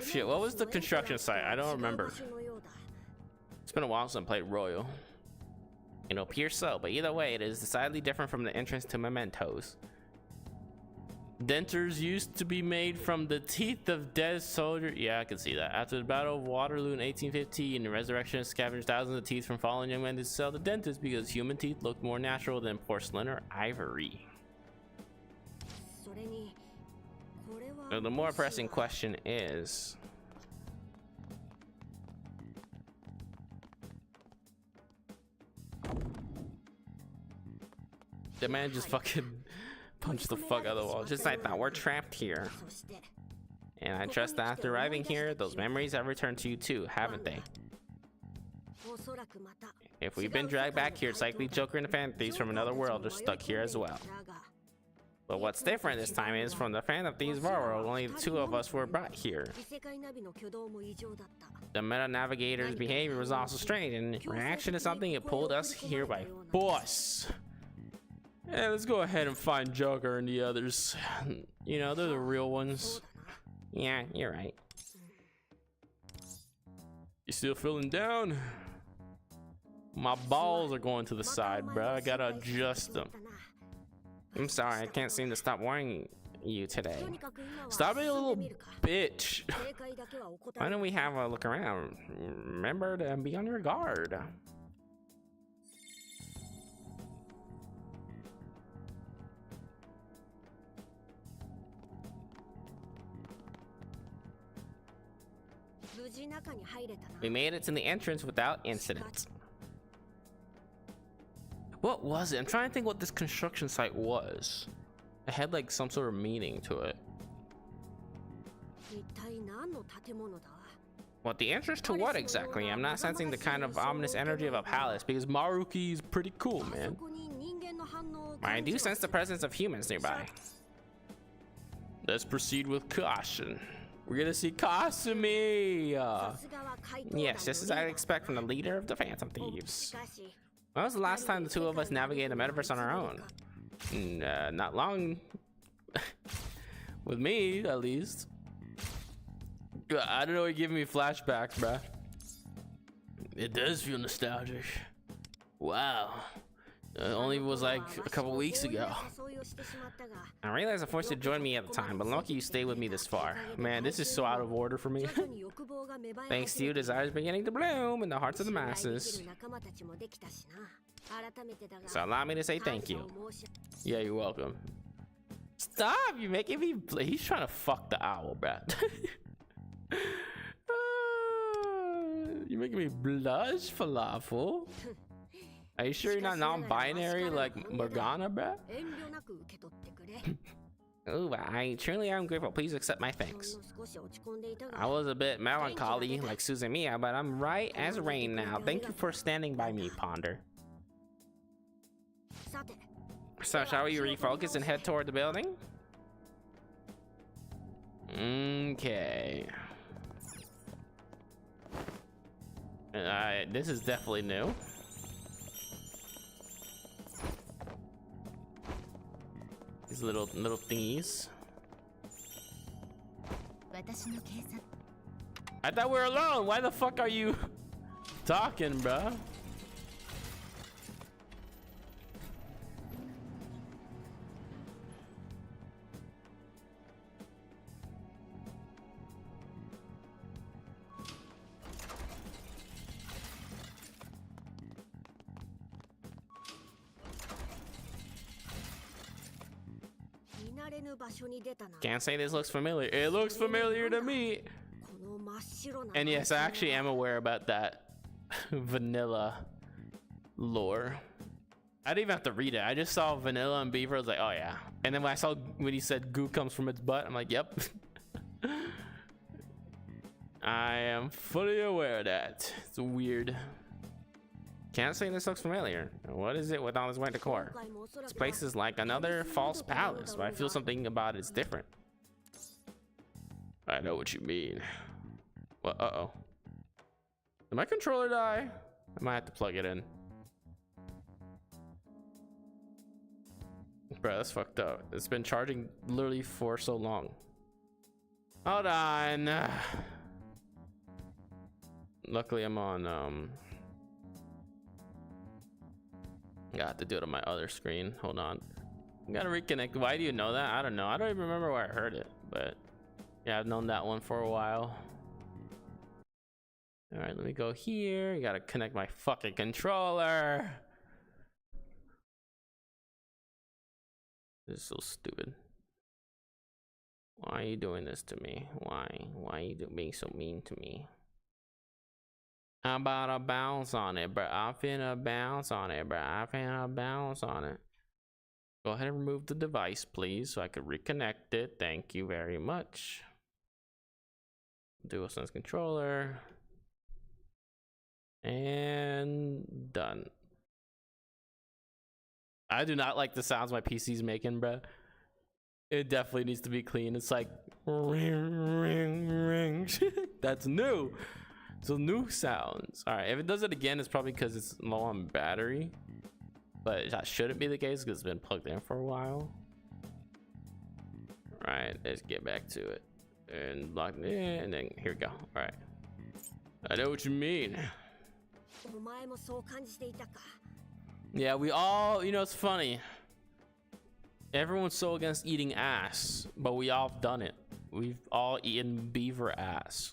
Shit, what was the construction site? I don't remember. It's been a while since I played Royal. It appears so, but either way, it is decidedly different from the entrance to Mementos. Dentures used to be made from the teeth of dead soldiers. Yeah, I can see that. After the Battle of Waterloo in 1815, the resurrection scavenged thousands of teeth from fallen young men to sell to dentists because human teeth looked more natural than porcelain or ivory. Now, the more pressing question is, the man just fucking punched the fuck out of the wall. Just like that, we're trapped here. And I trust that after arriving here, those memories have returned to you too, haven't they? If we've been dragged back here, it's likely Joker and the Phantom Thieves from another world are stuck here as well. But what's different this time is from the Phantom Thieves of our world, only the two of us were brought here. The meta navigator's behavior was also strange, and in reaction to something, it pulled us here by force. Yeah, let's go ahead and find Joker and the others. You know, they're the real ones. Yeah, you're right. You still feeling down? My balls are going to the side, bro. I gotta adjust them. I'm sorry, I can't seem to stop worrying you today. Stop being a little bitch. Why don't we have a look around? Remember to be on your guard. We made it to the entrance without incident. What was it? I'm trying to think what this construction site was. It had like some sort of meaning to it. What, the entrance to what exactly? I'm not sensing the kind of ominous energy of a palace because Maruki is pretty cool, man. I do sense the presence of humans nearby. Let's proceed with caution. We're gonna see Kasumi. Yes, just as I'd expect from the leader of the Phantom Thieves. When was the last time the two of us navigated the metaverse on our own? Not long. With me, at least. I don't know, you're giving me flashbacks, bruh. It does feel nostalgic. Wow. It only was like a couple weeks ago. I realized I forced you to join me at the time, but lucky you stayed with me this far. Man, this is so out of order for me. Thanks to you, desire is beginning to bloom in the hearts of the masses. So allow me to say thank you. Yeah, you're welcome. Stop! You're making me. He's trying to fuck the owl, bruh. You're making me blush, Falafel. Are you sure you're not non-binary like Morgana, bruh? Oh, I truly am grateful. Please accept my thanks. I was a bit melancholy like Suzumiya, but I'm right as rain now. Thank you for standing by me, Ponder. So shall we refocus and head toward the building? Okay. This is definitely new. These little thingies. I thought we were alone. Why the fuck are you talking, bruh? Can't say this looks familiar. It looks familiar to me. And yes, I actually am aware about that vanilla lore. I didn't even have to read it. I just saw vanilla and beaver. I was like, oh yeah. And then when he said goo comes from its butt, I'm like, yep. I am fully aware of that. It's weird. Can't say this looks familiar. What is it with all this white decor? This place is like another false palace, but I feel something about it's different. I know what you mean. Well, uh-oh. Did my controller die? I might have to plug it in. Bro, that's fucked up. It's been charging literally for so long. Hold on. Luckily I'm on I have to do it on my other screen. Hold on. I gotta reconnect. Why do you know that? I don't know. I don't even remember where I heard it, but yeah, I've known that one for a while. All right, let me go here. You gotta connect my fucking controller. This is so stupid. Why are you doing this to me? Why are you being so mean to me? I'm about to bounce on it, bro. I'm finna bounce on it, bro. I'm finna bounce on it. Go ahead and remove the device, please, so I can reconnect it. Thank you very much. DualSense controller. And done. I do not like the sounds my PC's making, bro. It definitely needs to be clean. It's like ring, ring, ring. That's new. So new sounds. All right, if it does it again, it's probably because it's low on battery, but that shouldn't be the case because it's been plugged in for a while. All right, let's get back to it and lock it in, and then here we go. All right, I know what you mean. Yeah, we all, you know, it's funny. Everyone's so against eating ass, but we all have done it. We've all eaten beaver ass.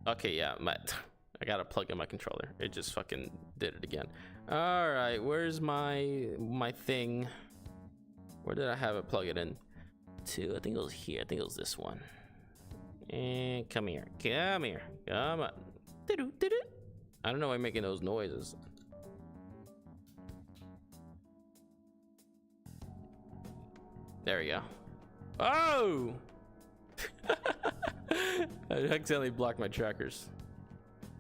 Okay, yeah, I gotta plug in my controller. It just fucking did it again. All right, where's my thing? Where did I have it plug it in to? I think it was here. I think it was this one. And come here, come here, come on. I don't know why I'm making those noises. There we go. Oh! I accidentally blocked my trackers.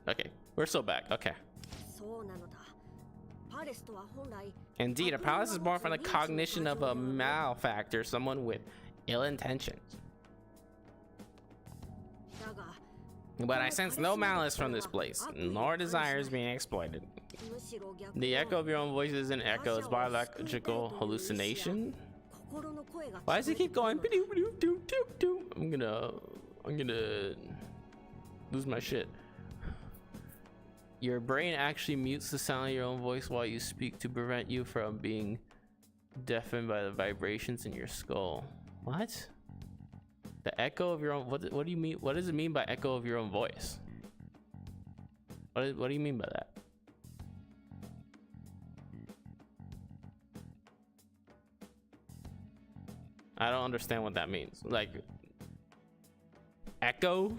Okay, we're still back. Okay. Indeed, a palace is born from the cognition of a malefactor, someone with ill intentions. But I sense no malice from this place, nor desires being exploited. The echo of your own voice isn't echo, it's biological hallucination. Why does he keep going? I'm gonna lose my shit. Your brain actually mutes the sound of your own voice while you speak to prevent you from being deafened by the vibrations in your skull. What? The echo of your own, what do you mean? What does it mean by echo of your own voice? What do you mean by that? I don't understand what that means. Like, echo?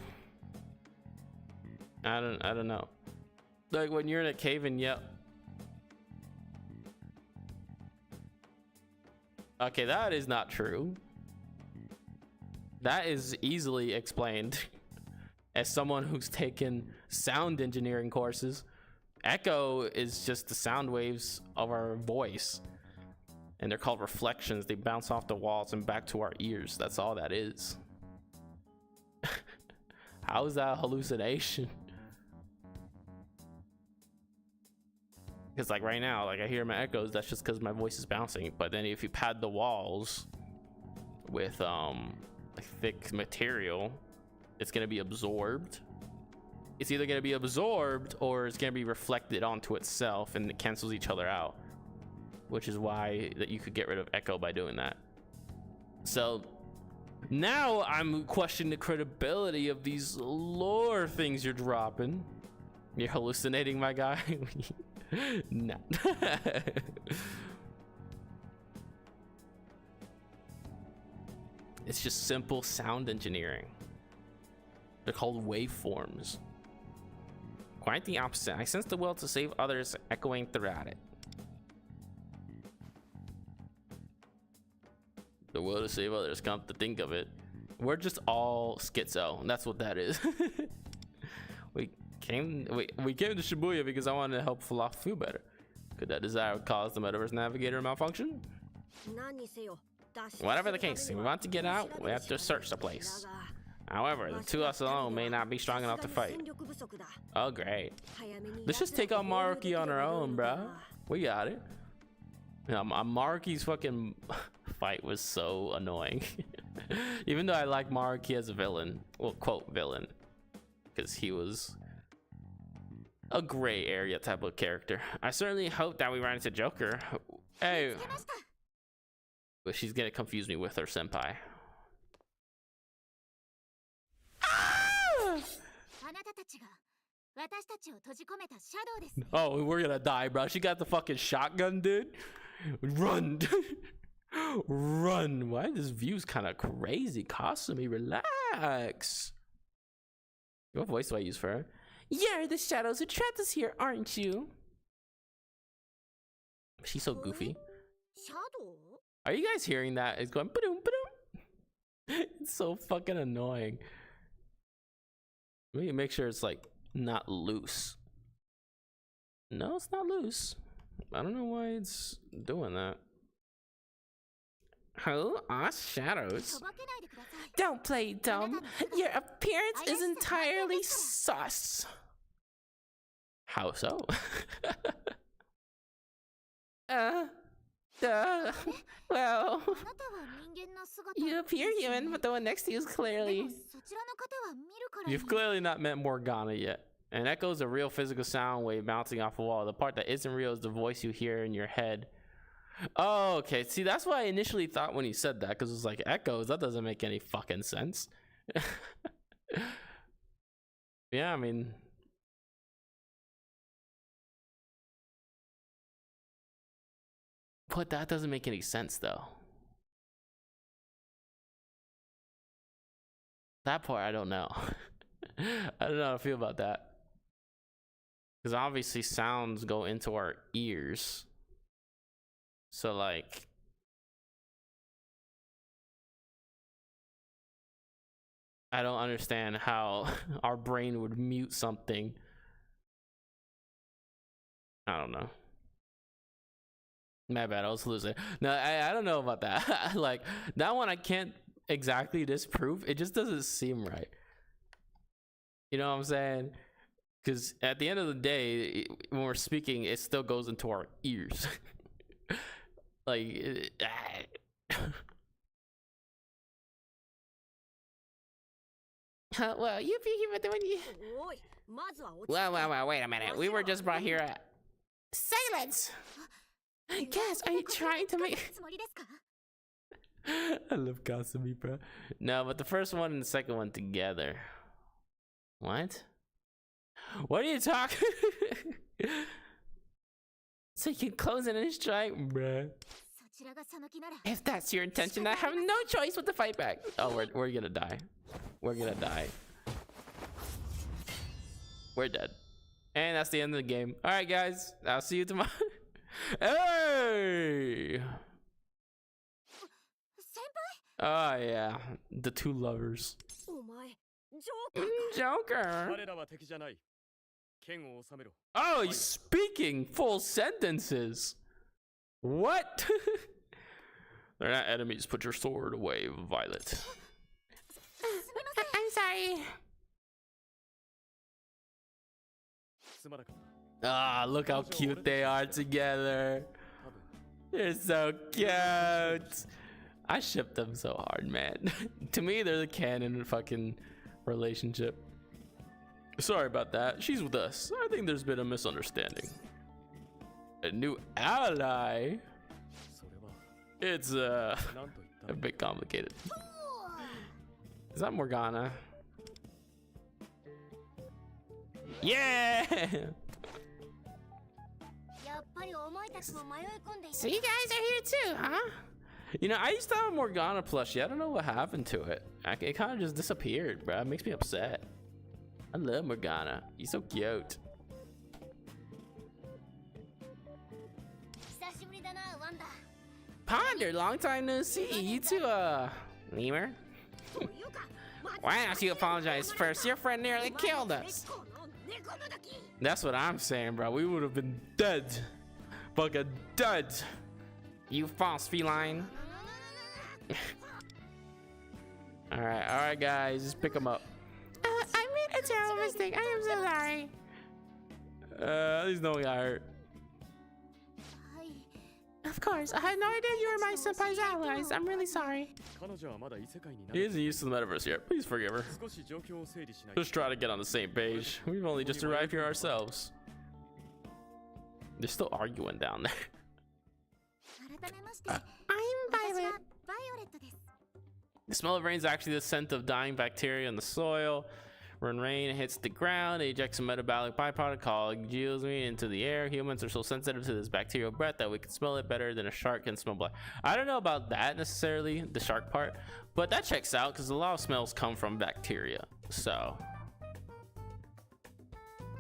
I don't know. Like when you're in a cave and yell. Okay, that is not true. That is easily explained as someone who's taken sound engineering courses. Echo is just the sound waves of our voice, and they're called reflections. They bounce off the walls and back to our ears. That's all that is. How is that a hallucination? Because like right now, like I hear my echoes, that's just because my voice is bouncing. But then if you pad the walls with like thick material, it's gonna be absorbed. It's either gonna be absorbed or it's gonna be reflected onto itself, and it cancels each other out, which is why that you could get rid of echo by doing that. So now I'm questioning the credibility of these lore things you're dropping. You're hallucinating, my guy. No. It's just simple sound engineering. They're called waveforms. Quite the opposite. I sense the will to save others echoing throughout it. The will to save others, come to think of it. We're just all schizo. That's what that is. We came to Shibuya because I wanted to help Falafel feel better. Could that desire cause the metaverse navigator malfunction? Whatever the case, if we want to get out, we have to search the place. However, the two of us alone may not be strong enough to fight. Oh great. Let's just take on Maruki on our own, bruh. We got it. Maruki's fucking fight was so annoying. Even though I like Maruki as a villain. Well, quote villain. Because he was a gray area type of character. I certainly hope that we run into Joker. Hey. But she's gonna confuse me with her senpai. Ah! Oh, we're gonna die, bro. She got the fucking shotgun, dude. Run. Run. Why this view's kind of crazy? Kasumi, relax. What voice do I use for her? You're the shadows who trapped us here, aren't you? She's so goofy. Are you guys hearing that? It's going ba-doom, ba-doom. It's so fucking annoying. Let me make sure it's like not loose. No, it's not loose. I don't know why it's doing that. Who are shadows? Don't play dumb. Your appearance is entirely sus. How so? Well, you appear human, but the one next to you is clearly... You've clearly not met Morgana yet. An echo is a real physical sound wave bouncing off a wall. The part that isn't real is the voice you hear in your head. Oh, okay. See, that's what I initially thought when you said that, because it was like echoes. That doesn't make any fucking sense. Yeah, I mean... But that doesn't make any sense, though. That part, I don't know. I don't know how to feel about that. Because obviously sounds go into our ears. So, like... I don't understand how our brain would mute something. I don't know. My bad, I was losing. No, I don't know about that. Like, that one I can't exactly disprove, it just doesn't seem right. You know what I'm saying? Because at the end of the day, when we're speaking, it still goes into our ears. Like, well, you be here when you. Well, wait a minute. We were just brought here at silence. Guess, are you trying to make? I love Kasumi, bro. No, but the first one and the second one together. What? What are you talking? So you can close it and strike, bruh. If that's your intention, I have no choice but to fight back. Oh, we're gonna die. We're gonna die. We're dead. And that's the end of the game. All right, guys. I'll see you tomorrow. Hey! Oh, yeah. The two lovers. Joker. Oh, he's speaking full sentences. What? They're not enemies. Put your sword away, Violet. I'm sorry. Ah, look how cute they are together. They're so cute. I ship them so hard, man. To me, they're the canon fucking relationship. Sorry about that. She's with us. I think there's been a misunderstanding. A new ally? It's a bit complicated. Is that Morgana? Yeah! So you guys are here too, huh? You know, I used to have a Morgana plushie. I don't know what happened to it. It kind of just disappeared, bro. It makes me upset. I love Morgana. He's so cute. Ponder, long time no see. You too, Lemur. Why don't you apologize first? Your friend nearly killed us. That's what I'm saying, bro. We would have been dead. Fucking dead. You false feline. Alright, guys. Just pick him up. I made a terrible mistake. I am so sorry. At least no one got hurt. Of course. I had no idea you were my senpai's allies. I'm really sorry. He isn't used to the metaverse yet. Please forgive her. Just try to get on the same page. We've only just arrived here ourselves. They're still arguing down there. I'm Violet. The smell of rain is actually the scent of dying bacteria in the soil. When rain hits the ground, it ejects a metabolic byproduct called geosmin into the air. Humans are so sensitive to this bacterial breath that we can smell it better than a shark can smell blood. I don't know about that necessarily, the shark part, but that checks out because a lot of smells come from bacteria. So,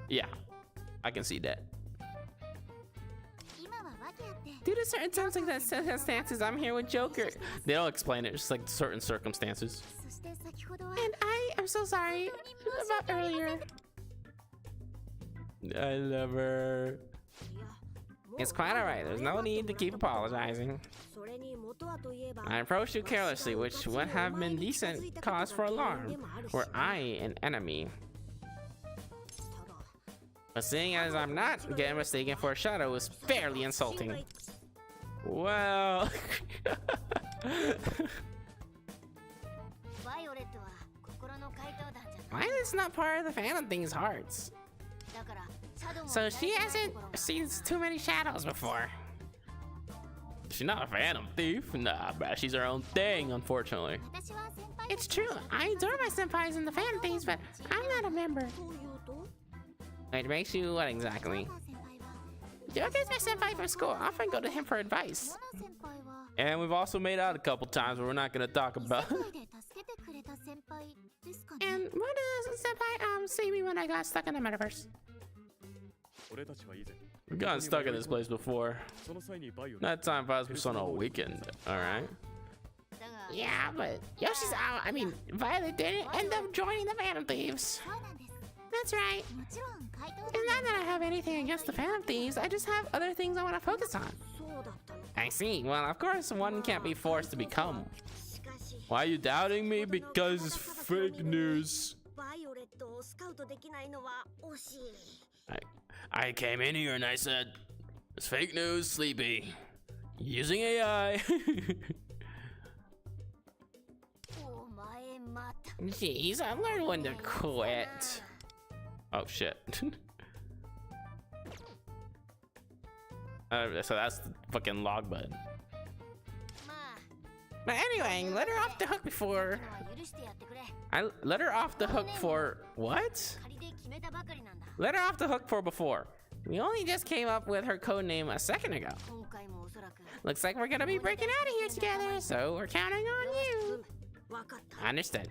yeah, I can see that. Due to certain circumstances, I'm here with Joker. They don't explain it, just like certain circumstances. And I am so sorry about earlier. I love her. It's quite alright. There's no need to keep apologizing. I approached you carelessly, which would have been decent cause for alarm. Were I an enemy? But seeing as I'm not getting mistaken for a shadow was fairly insulting. Well. Why is this not part of the Phantom Thing's hearts? So she hasn't seen too many shadows before. She's not a Phantom Thief. Nah, bruh, she's her own thing, unfortunately. It's true. I adore my senpais in the Phantom Thieves, but I'm not a member. It makes you what exactly? Joker's my senpai from school. I often go to him for advice. And we've also made out a couple times, but we're not gonna talk about. And what does senpai see me when I got stuck in the metaverse? We've gotten stuck in this place before. That time Violet's Persona weakened, alright? Yeah, but Yoshi's out. I mean, Violet didn't end up joining the Phantom Thieves. That's right. It's not that I have anything against the Phantom Thieves, I just have other things I want to focus on. I see. Well, of course, one can't be forced to become Why are you doubting me? Because it's fake news. I came in here and I said, it's fake news, Sleepy. Using AI. Jeez, I learned when to quit. Oh shit. So that's the fucking log button. But anyway, let her off the hook before. I let her off the hook for what? Let her off the hook for before. We only just came up with her code name a second ago. Looks like we're gonna be breaking out of here together, so we're counting on you. Understood.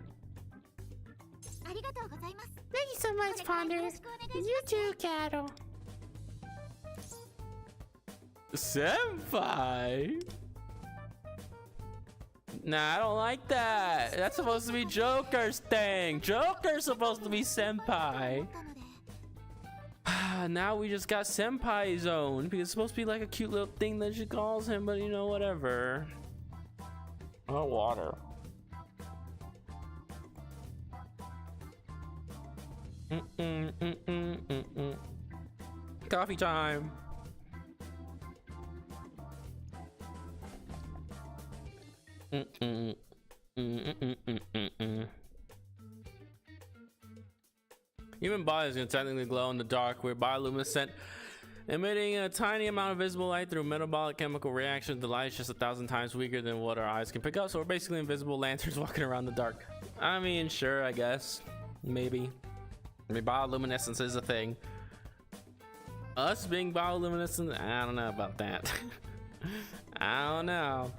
Thank you so much, Ponder. You too, Cattle. Senpai? Nah, I don't like that. That's supposed to be Joker's thing. Joker's supposed to be Senpai. Now we just got Senpai Zone because it's supposed to be like a cute little thing that she calls him, but you know, whatever. Oh, water. Coffee time. Human bodies can technically glow in the dark. We're bioluminescent, emitting a tiny amount of visible light through metabolic chemical reactions. The light is just 1,000 times weaker than what our eyes can pick up, so we're basically invisible lanterns walking around the dark. I mean, sure, I guess. Maybe. I mean, bioluminescence is a thing. Us being bioluminescent, I don't know about that. I don't know.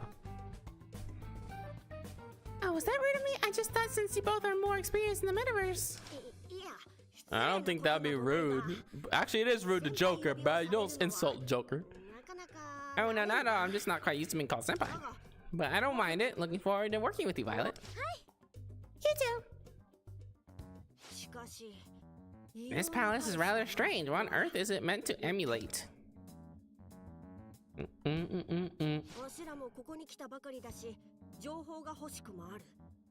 Oh, was that rude of me? I just thought since you both are more experienced in the metaverse. I don't think that'd be rude. Actually, it is rude to Joker, but you don't insult Joker. Oh, no, not at all. I'm just not quite used to being called senpai. But I don't mind it. Looking forward to working with you, Violet. You too. This palace is rather strange. What on earth is it meant to emulate?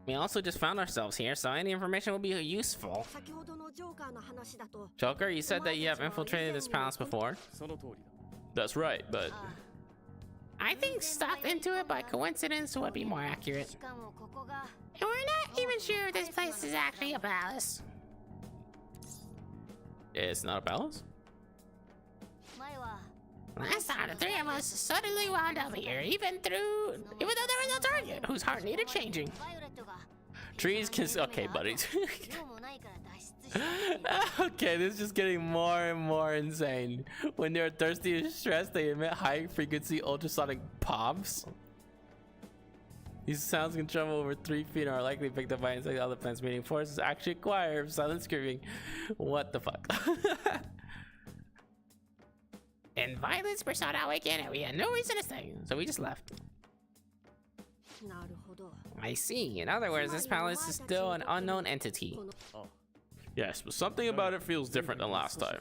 We also just found ourselves here, so any information will be useful. Joker, you said that you have infiltrated this palace before. That's right, but I think stuck into it by coincidence would be more accurate. And we're not even sure if this place is actually a palace. It's not a palace? Last time the three of us suddenly wound up here, even though there was no target whose heart needed changing. Trees can... Okay, buddy. Okay, this is just getting more and more insane. When they're thirsty and stressed, they emit high-frequency ultrasonic pops. These sounds can travel over 3 feet and are likely picked up by insect elephants, meaning forces actually acquire silent screaming. What the fuck? And Violet's persona awakened and we had no reason to stay, so we just left. I see. In other words, this palace is still an unknown entity. Yes, but something about it feels different than last time.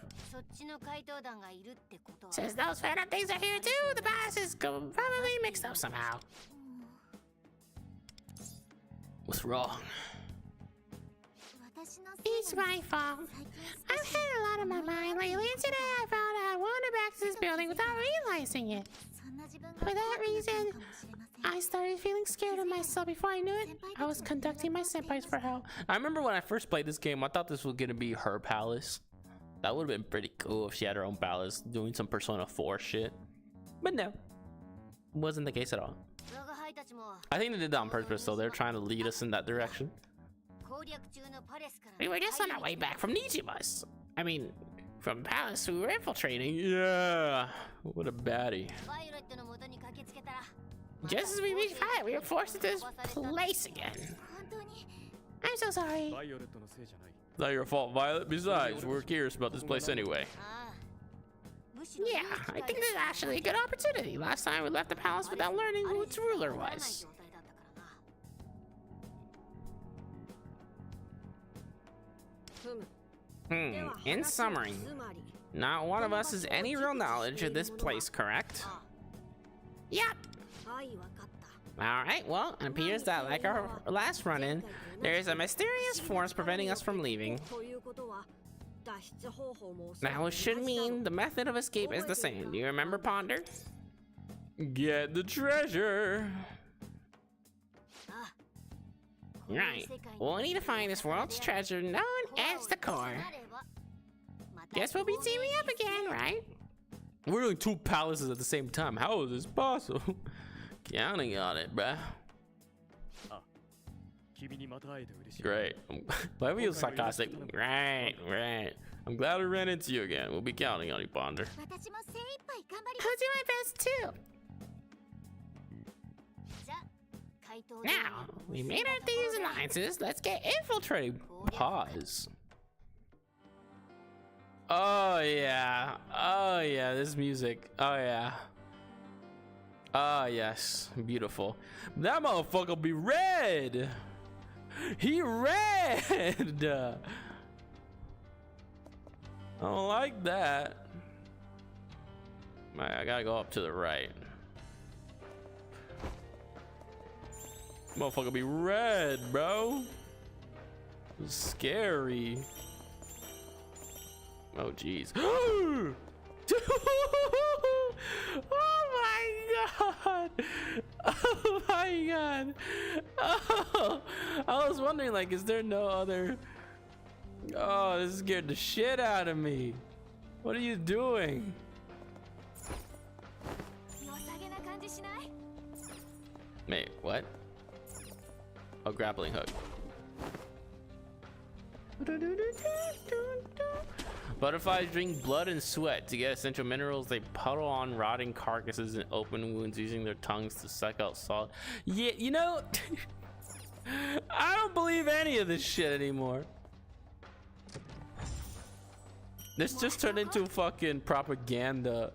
Since those phantom things are here too, the palace is probably mixed up somehow. What's wrong? It's my fault. I've had a lot on my mind lately, and today I found out I wandered back to this building without realizing it. For that reason, I started feeling scared of myself. Before I knew it, I was conducting my senpais for help. I remember when I first played this game, I thought this was gonna be her palace. That would have been pretty cool if she had her own palace, doing some Persona 4 shit. But no, wasn't the case at all. I think they did that on purpose, so they're trying to lead us in that direction. We were just on our way back from Nijima's. I mean, from Palace we were infiltrating. Yeah, what a baddie. Just as we reached Violet, we were forced into this place again. I'm so sorry. It's not your fault, Violet. Besides, we're curious about this place anyway. Yeah, I think this is actually a good opportunity. Last time we left the palace without learning who its ruler was. In summary, not one of us has any real knowledge of this place, correct? Yep. Alright, well, it appears that like our last run-in, there is a mysterious force preventing us from leaving. Now it should mean the method of escape is the same. Do you remember, Ponder? Get the treasure! Right. Well, we need to find this world's treasure known as the core. Guess we'll be teaming up again, right? We're doing 2 palaces at the same time. How is this possible? Counting on it, bruh. Great. Why were you sarcastic? Right, right. I'm glad we ran into you again. We'll be counting on you, Ponder. I'll do my best too. Now, we made our thieves alliances. Let's get infiltrating. Pause. Oh yeah. Oh yeah, this music. Oh yeah. Ah, yes. Beautiful. That motherfucker be red. He red. I don't like that. I gotta go up to the right. Motherfucker be red, bro. Scary. Oh, jeez. Oh my god! Oh my god! Oh, I was wondering, like, is there no other? Oh, this scared the shit out of me. What are you doing? Wait, what? Oh, grappling hook. Butterflies drink blood and sweat. To get essential minerals, they puddle on rotting carcasses and open wounds using their tongues to suck out salt. Yeah, you know, I don't believe any of this shit anymore. This just turned into fucking propaganda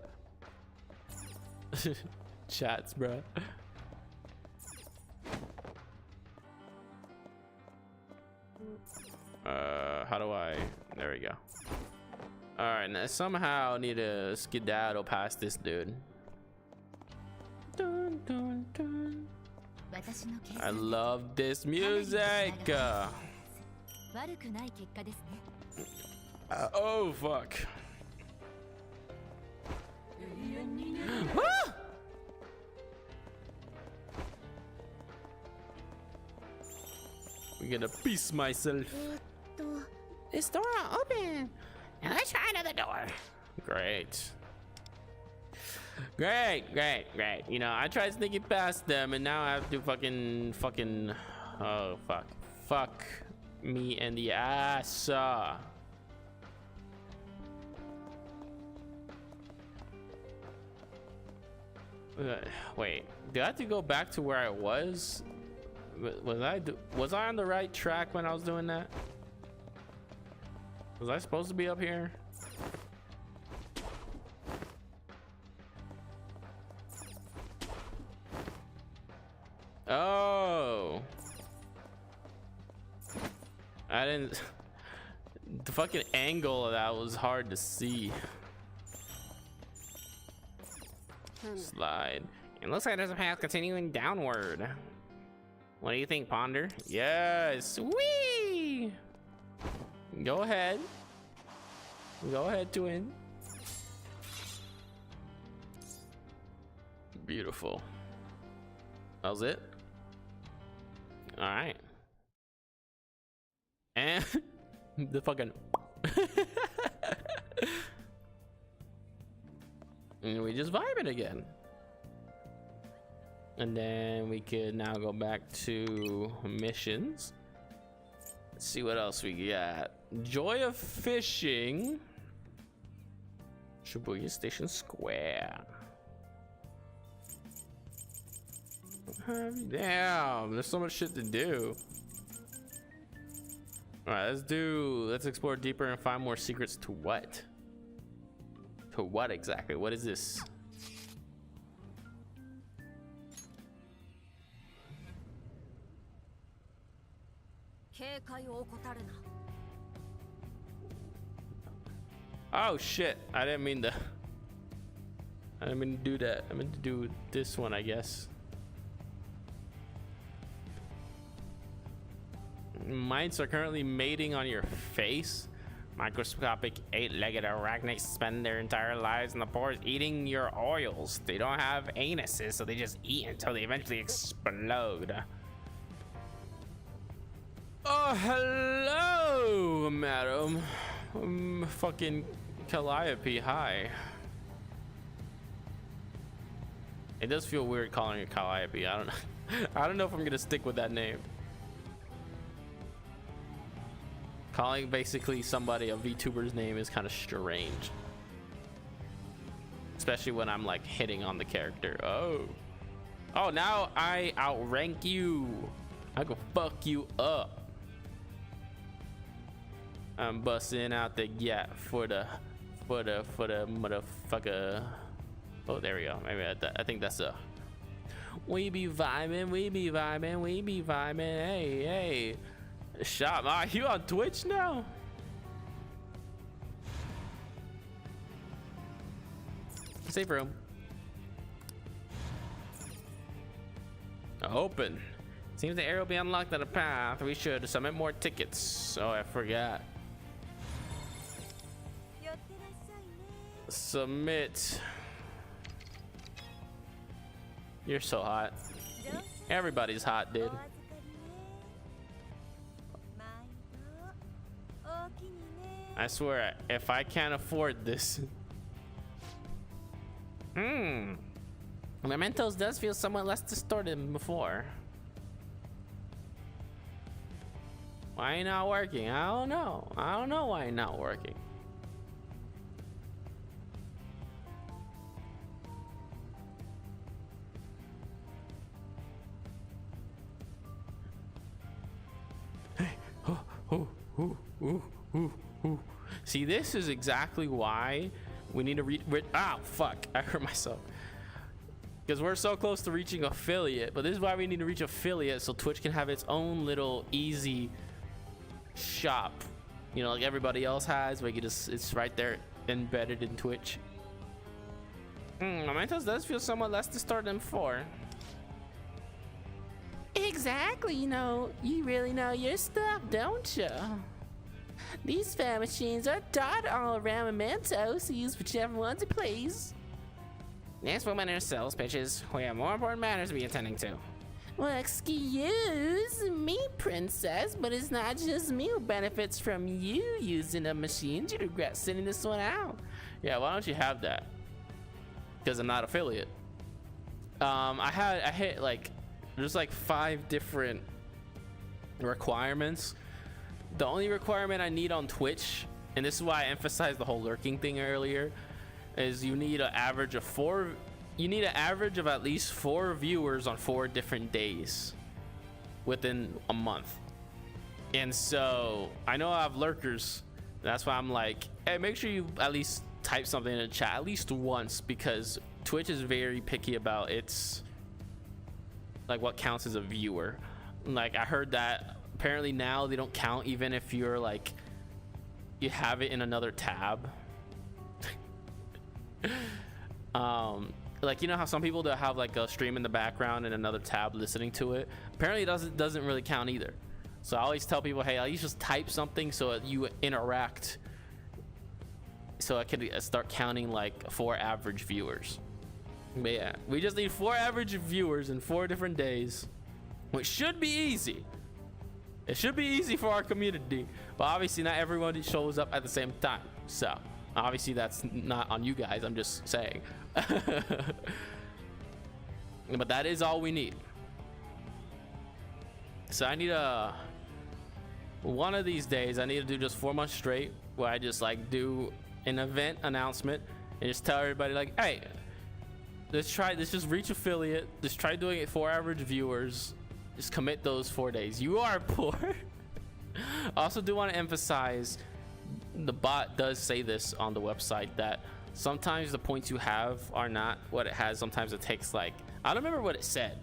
chats, bro. How do I? There we go. All right, now somehow I need to skedaddle past this dude. Dun, dun, dun. I love this music. Oh fuck. Ah! I'm gonna piece myself. This door will open. And let's try another door. Great. Great. You know, I tried sneaking past them and now I have to fucking, oh fuck. Fuck me in the ass. Wait, do I have to go back to where I was? Was I on the right track when I was doing that? Was I supposed to be up here? Oh, I didn't. The fucking angle of that was hard to see. Slide. It looks like there's a path continuing downward. What do you think, Ponder? Yes. Whee! Go ahead. Go ahead, twin. Beautiful. That was it? Alright. And the fucking and we just vibe it again. And then we could now go back to missions. Let's see what else we got. Joy of fishing. Shibuya Station Square. Damn, there's so much shit to do. All right, let's explore deeper and find more secrets. To what? To what exactly? What is this? Oh shit, I didn't mean to do that. I meant to do this one, I guess. Mites are currently mating on your face. Microscopic 8-legged arachnids spend their entire lives in the pores eating your oils. They don't have anuses, so they just eat until they eventually explode. Oh, hello, madam. Fucking Calliope, hi. It does feel weird calling her Calliope. I don't know. I don't know if I'm gonna stick with that name. Calling basically somebody a VTuber's name is kind of strange. Especially when I'm like hitting on the character. Oh, now I outrank you. I can fuck you up. I'm busting out the gap for the motherfucker. Oh, there we go. Maybe I think that's a. We be vibing, we be vibing, we be vibing. Hey. Shop, you on Twitch now? Safe room. Open. Seems the area will be unlocked at a path. We should submit more tickets. Oh, I forgot. Submit. You're so hot. Everybody's hot, dude. I swear, if I can't afford this. Mementos does feel somewhat less distorted than before. Why ain't not working? I don't know. I don't know why ain't not working. See, this is exactly why we need to reach. Oh, fuck. I hurt myself. Because we're so close to reaching affiliate. But this is why we need to reach affiliate so Twitch can have its own little easy shop. You know, like everybody else has. Where you just, it's right there embedded in Twitch. Mementos does feel somewhat less distorted than before. Exactly. You know, you really know your stuff, don't you? These fan machines are dotted all around Mementos, so use whichever ones you please. Next woman in our sales pitches, we have more important matters to be attending to. Well, excuse me, princess, but it's not just me who benefits from you using the machines. You'd regret sending this one out. Yeah, why don't you have that? Because I'm not affiliate. I hit like, there's like 5 different requirements. The only requirement I need on Twitch, and this is why I emphasized the whole lurking thing earlier, is you need an average of 4. You need an average of at least 4 viewers on 4 different days within a month. And so I know I have lurkers. That's why I'm like, hey, make sure you at least type something in the chat at least once, because Twitch is very picky about its like what counts as a viewer. Like I heard that apparently now they don't count even if you're like you have it in another tab. Like, you know how some people that have like a stream in the background and another tab listening to it, apparently it doesn't really count either. So I always tell people, hey, at least just type something so that you interact, so I can start counting like 4 average viewers. But yeah, we just need 4 average viewers in 4 different days, which should be easy. It should be easy for our community, but obviously not everyone shows up at the same time. So obviously that's not on you guys, I'm just saying. But that is all we need. So I need one of these days I need to do just 4 months straight where I just like do an event announcement and just tell everybody like, hey, let's just reach affiliate, just try doing it 4 average viewers, just commit those 4 days. You are poor. Also do want to emphasize, the bot does say this on the website, that sometimes the points you have are not what it has. Sometimes it takes like, I don't remember what it said,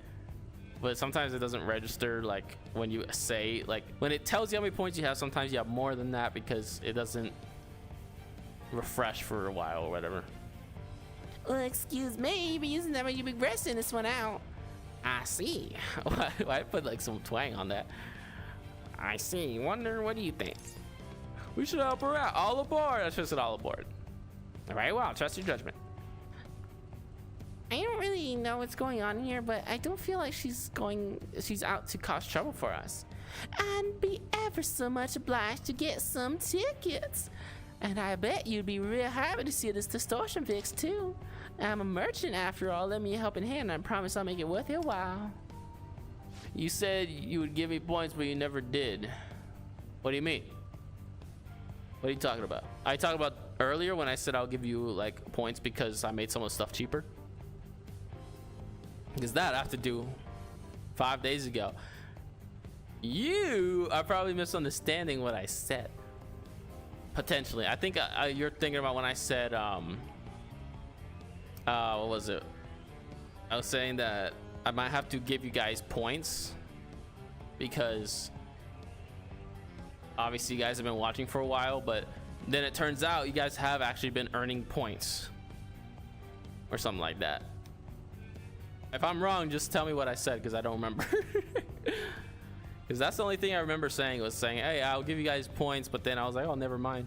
but sometimes it doesn't register like when you say, like when it tells you how many points you have, sometimes you have more than that because it doesn't refresh for a while or whatever. Well, excuse me, but using that when you be resting this one out. I see. Why put like some twang on that? I see. Wonder, what do you think? We should help her out. All aboard. I should said all aboard. All right, well, trust your judgment. I don't really know what's going on here, but I don't feel like she's out to cause trouble for us. I'd be ever so much obliged to get some tickets. And I bet you'd be real happy to see this distortion fix too. I'm a merchant after all. Let me a helping hand. I promise I'll make it worth your while. You said you would give me points, but you never did. What do you mean? What are you talking about? I talked about earlier when I said I'll give you like points because I made some of the stuff cheaper. Because that I have to do 5 days ago. You are probably misunderstanding what I said. Potentially. I think you're thinking about when I said, what was it? I was saying that I might have to give you guys points because obviously you guys have been watching for a while, but then it turns out you guys have actually been earning points or something like that. If I'm wrong, just tell me what I said because I don't remember. Because that's the only thing I remember saying was saying, hey, I'll give you guys points, but then I was like, oh, never mind.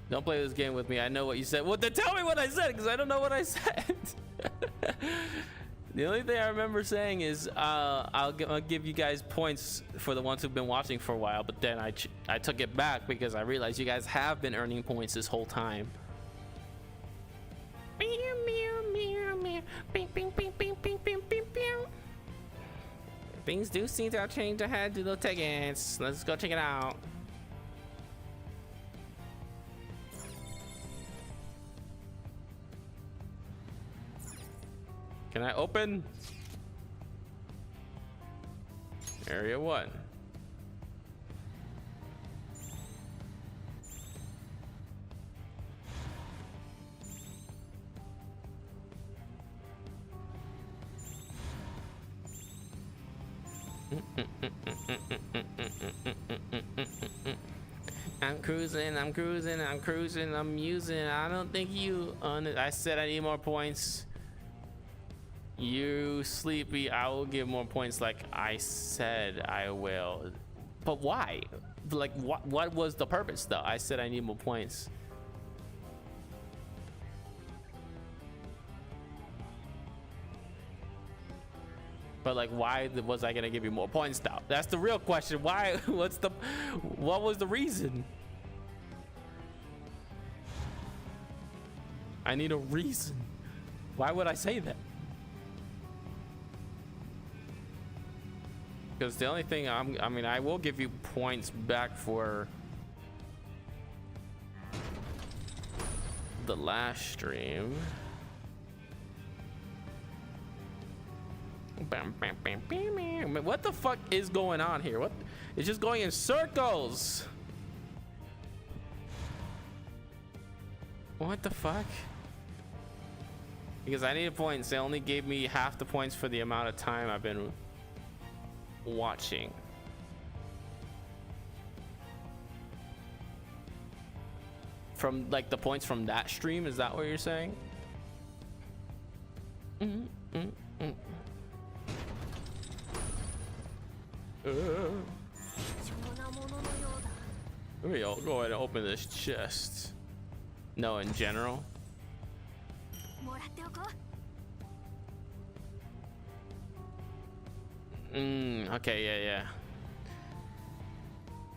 Don't play this game with me. I know what you said. Well, then tell me what I said because I don't know what I said. The only thing I remember saying is I'll give you guys points for the ones who've been watching for a while, but then I took it back because I realized you guys have been earning points this whole time. Things do seem to have changed ahead to the tickets. Let's go check it out. Can I open? Area 1. I'm cruising, I'm using. I don't think you I said I need more points. You sleepy, I will give more points like I said I will. But why? Like what was the purpose though? I said I need more points. But like, why was I gonna give you more points though? That's the real question. Why? What was the reason? I need a reason. Why would I say that? Because the only thing I mean, I will give you points back for the last stream. What the fuck is going on here? What? It's just going in circles. What the fuck? Because I need points. They only gave me half the points for the amount of time I've been watching. From like the points from that stream, is that what you're saying? Let me go ahead and open this chest. No, in general. Okay,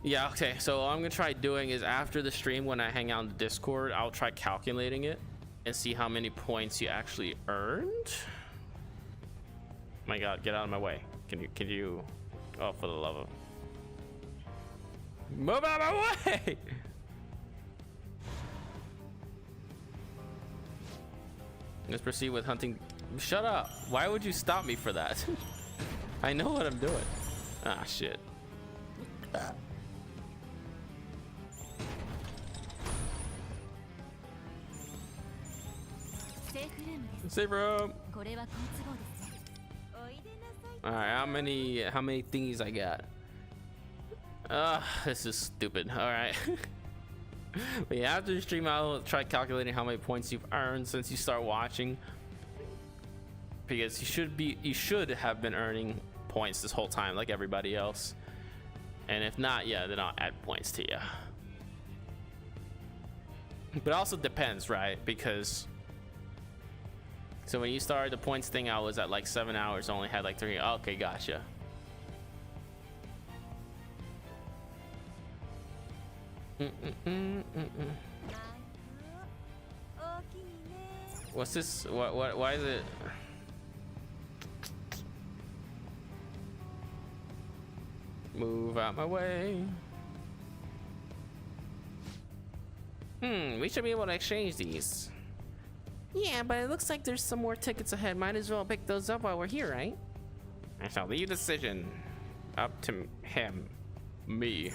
yeah, okay, so all I'm gonna try doing is after the stream, when I hang out in the Discord, I'll try calculating it and see how many points you actually earned. My god, get out of my way. Can you oh, for the love of, move out of my way. Let's proceed with hunting. Shut up. Why would you stop me for that? I know what I'm doing. Ah, shit. Safe room. All right, how many thingies I got? This is stupid. All right. But yeah, after the stream, I'll try calculating how many points you've earned since you start watching, because you should have been earning points this whole time like everybody else. And if not, yeah, then I'll add points to you. But it also depends, right? Because so when you started the points thing, I was at like 7 hours, only had like 3. Okay, gotcha. What's this? What? Why is it? Move out my way. We should be able to exchange these. Yeah, but it looks like there's some more tickets ahead. Might as well pick those up while we're here, right? I shall leave the decision up to him. Me.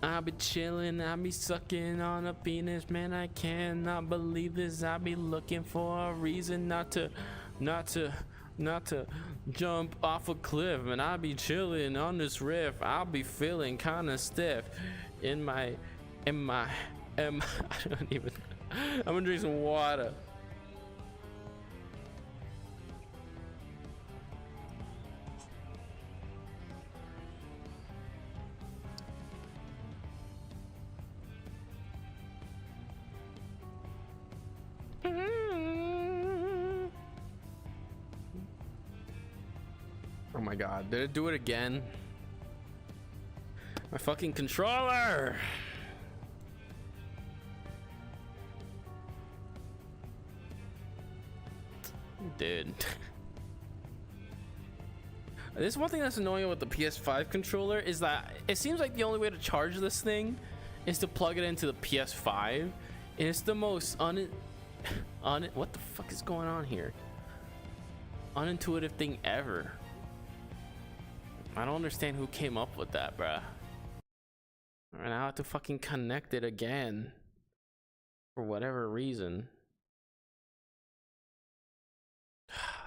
I'll be chilling, I'll be sucking on a penis, man. I cannot believe this. I'll be looking for a reason not to jump off a cliff, and I'll be chilling on this riff. I'll be feeling kind of stiff in my I don't even. I'm gonna drink some water. Oh my god, did it do it again? My fucking controller! Dude. This is one thing that's annoying with the PS5 controller is that it seems like the only way to charge this thing is to plug it into the PS5. And it's the most what the fuck is going on here? Unintuitive thing ever. I don't understand who came up with that, bruh. And now I have to fucking connect it again for whatever reason.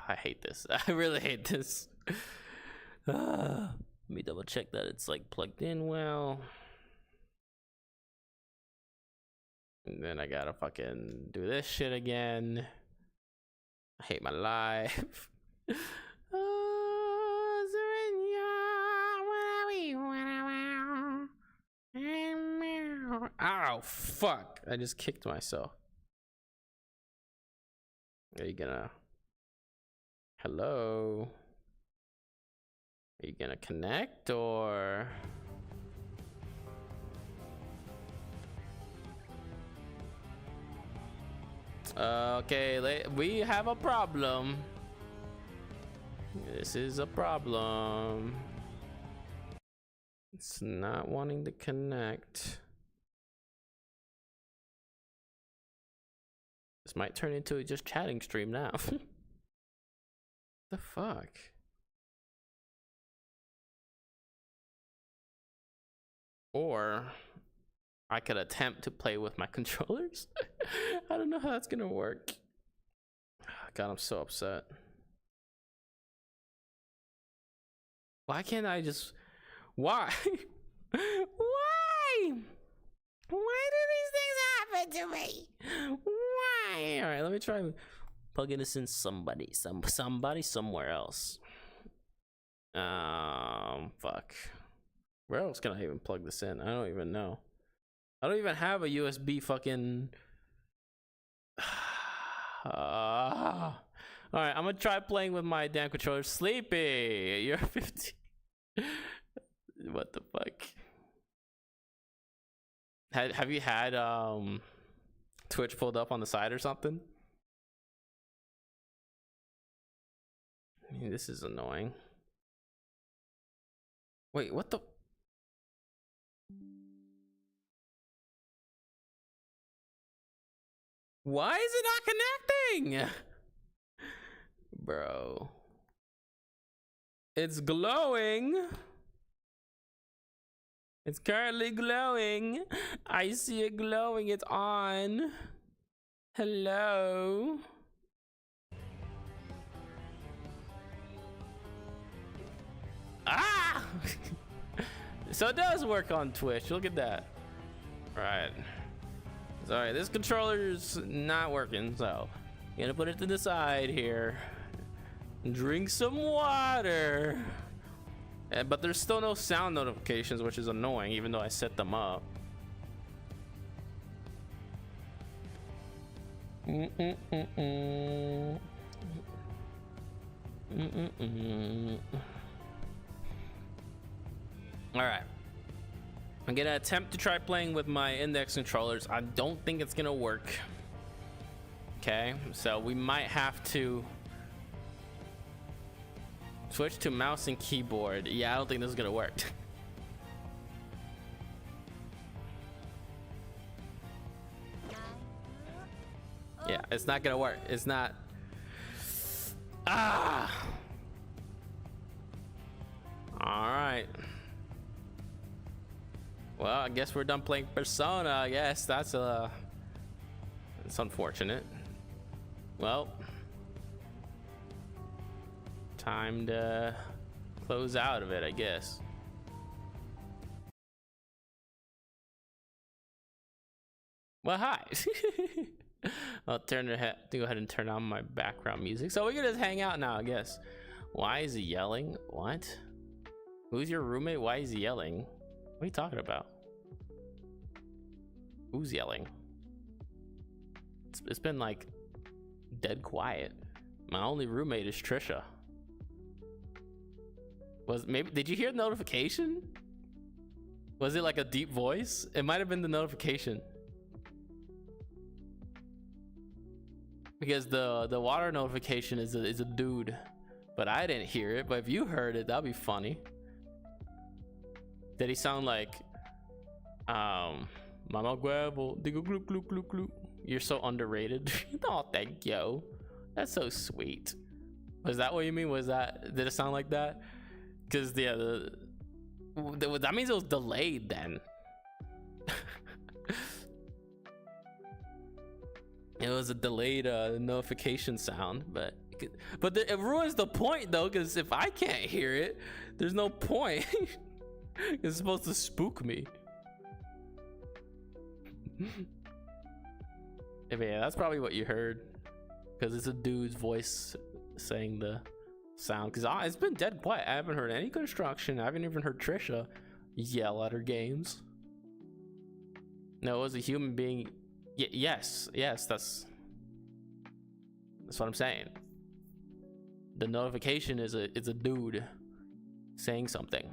I hate this. I really hate this. Let me double check that it's like plugged in well. And then I gotta fucking do this shit again. I hate my life. Ow, fuck. I just kicked myself. Are you gonna... Hello? Are you gonna connect or... Okay, we have a problem. This is a problem. It's not wanting to connect. This might turn into a just chatting stream now. The fuck? Or I could attempt to play with my controllers. I don't know how that's gonna work. God, I'm so upset. Why can't I just... Why? Why? Why do these things happen to me? Why? All right, let me try plugging this in somebody somewhere else. Fuck. Where else can I even plug this in? I don't even know. I don't even have a USB fucking... All right, I'm gonna try playing with my damn controller. Sleepy, you're 50. What the fuck? Have you had Twitch pulled up on the side or something? I mean, this is annoying. Wait, what the? Why is it not connecting? Bro. It's glowing. It's currently glowing. I see it glowing. It's on. Hello. Ah! So it does work on Twitch. Look at that. Right. Sorry, this controller's not working, so I'm gonna put it to the side here. Drink some water. But there's still no sound notifications, which is annoying, even though I set them up. All right. I'm gonna attempt to try playing with my index controllers. I don't think it's gonna work. Okay, so we might have to switch to mouse and keyboard. Yeah, I don't think this is gonna work. Yeah, it's not gonna work. It's not. Ah. All right. Well, I guess we're done playing Persona. I guess that's it's unfortunate. Well, time to close out of it, I guess. Well, hi. I'll go ahead and turn on my background music. So we can just hang out now, I guess. Why is he yelling? What? Who's your roommate? Why is he yelling? What are you talking about? Who's yelling? It's been like dead quiet. My only roommate is Trisha. Did you hear the notification? Was it like a deep voice? It might have been the notification. Because the water notification is a dude, but I didn't hear it. But if you heard it, that'd be funny. Did he sound like Mama Guavo? You're so underrated. Oh, thank you. That's so sweet. Was that what you mean? Did it sound like that? Because yeah, that means it was delayed then. It was a delayed notification sound, but it ruins the point though, because if I can't hear it, there's no point. It's supposed to spook me. Yeah, that's probably what you heard, because it's a dude's voice saying the sound. Because it's been dead quiet. I haven't heard any construction. I haven't even heard Trisha yell at her games. No, it was a human being. Yes, that's what I'm saying. The notification is a dude saying something.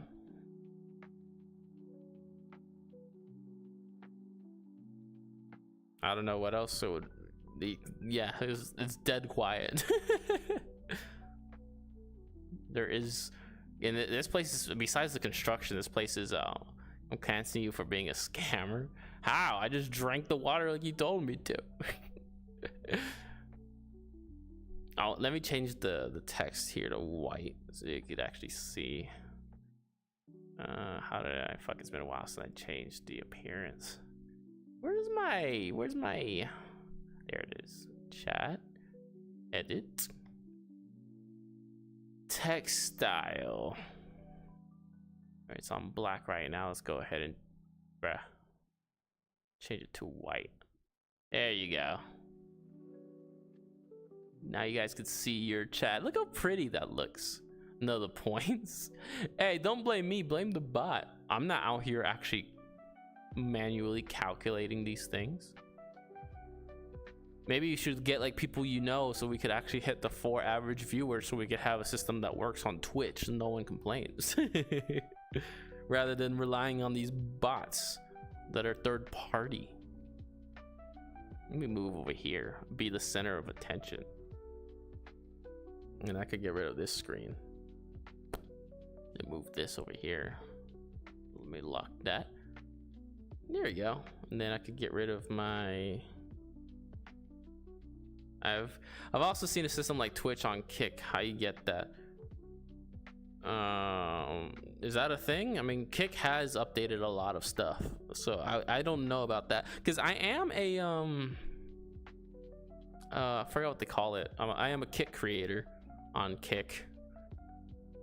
I don't know what else it would be. Yeah, it's dead quiet. There is, in this place is, besides the construction, this place is I'm canceling you for being a scammer. How? I just drank the water like you told me to. Oh, let me change the text here to white so you could actually see. How did I? Fuck, it's been a while since I changed the appearance. Where's my? There it is. Chat. Edit. Text style. Alright, it's on black right now. Let's go ahead and change it to white. There you go. Now you guys can see your chat. Look how pretty that looks. No, the points. Hey, don't blame me. Blame the bot. I'm not out here actually manually calculating these things. Maybe you should get like people you know, so we could actually hit the 4 average viewers, so we could have a system that works on Twitch and no one complains. Rather than relying on these bots that are third party. Let me move over here, be the center of attention. And I could get rid of this screen. Then move this over here. Let me lock that. There you go. And then I could get rid of my... I've also seen a system like Twitch on Kick, how you get that. Is that a thing? I mean, Kick has updated a lot of stuff, so I don't know about that, because I am a I forgot what they call it. I am a Kick creator on Kick,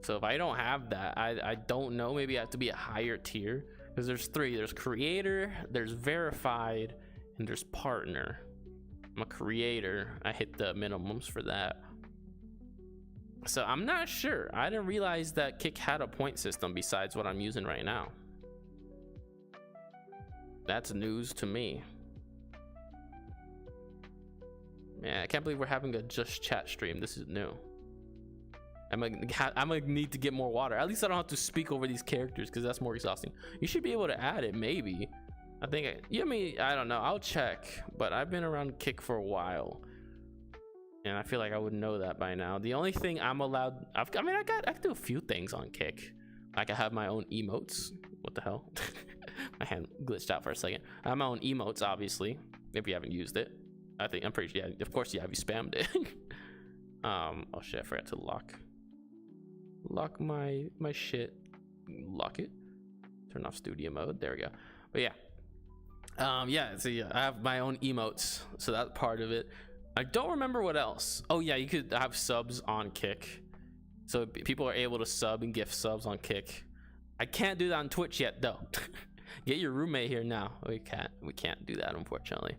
so if I don't have that, I don't know. Maybe I have to be a higher tier, because there's 3. There's creator, there's verified, And there's partner. I'm a creator. I hit the minimums for that. So I'm not sure. I didn't realize that Kick had a point system besides what I'm using right now. That's news to me. Man, I can't believe we're having a just chat stream. This is new. I'm gonna need to get more water. At least I don't have to speak over these characters because that's more exhausting. You should be able to add it, maybe. I think, I don't know. I'll check, but I've been around Kick for a while. And I feel like I would know that by now. The only thing I'm allowed, I can do a few things on Kick. I can have my own emotes. What the hell? My hand glitched out for a second. I have my own emotes, obviously, if you haven't used it. I'm pretty sure, yeah, of course you have, you spammed it. Oh shit, I forgot to lock my shit. Lock it. Turn off studio mode. There we go. But yeah. Yeah, so yeah, I have my own emotes, so that's part of it. I don't remember what else. Oh yeah, you could have subs on Kick. So people are able to sub and gift subs on Kick. I can't do that on Twitch yet though. Get your roommate here now. We can't do that, unfortunately.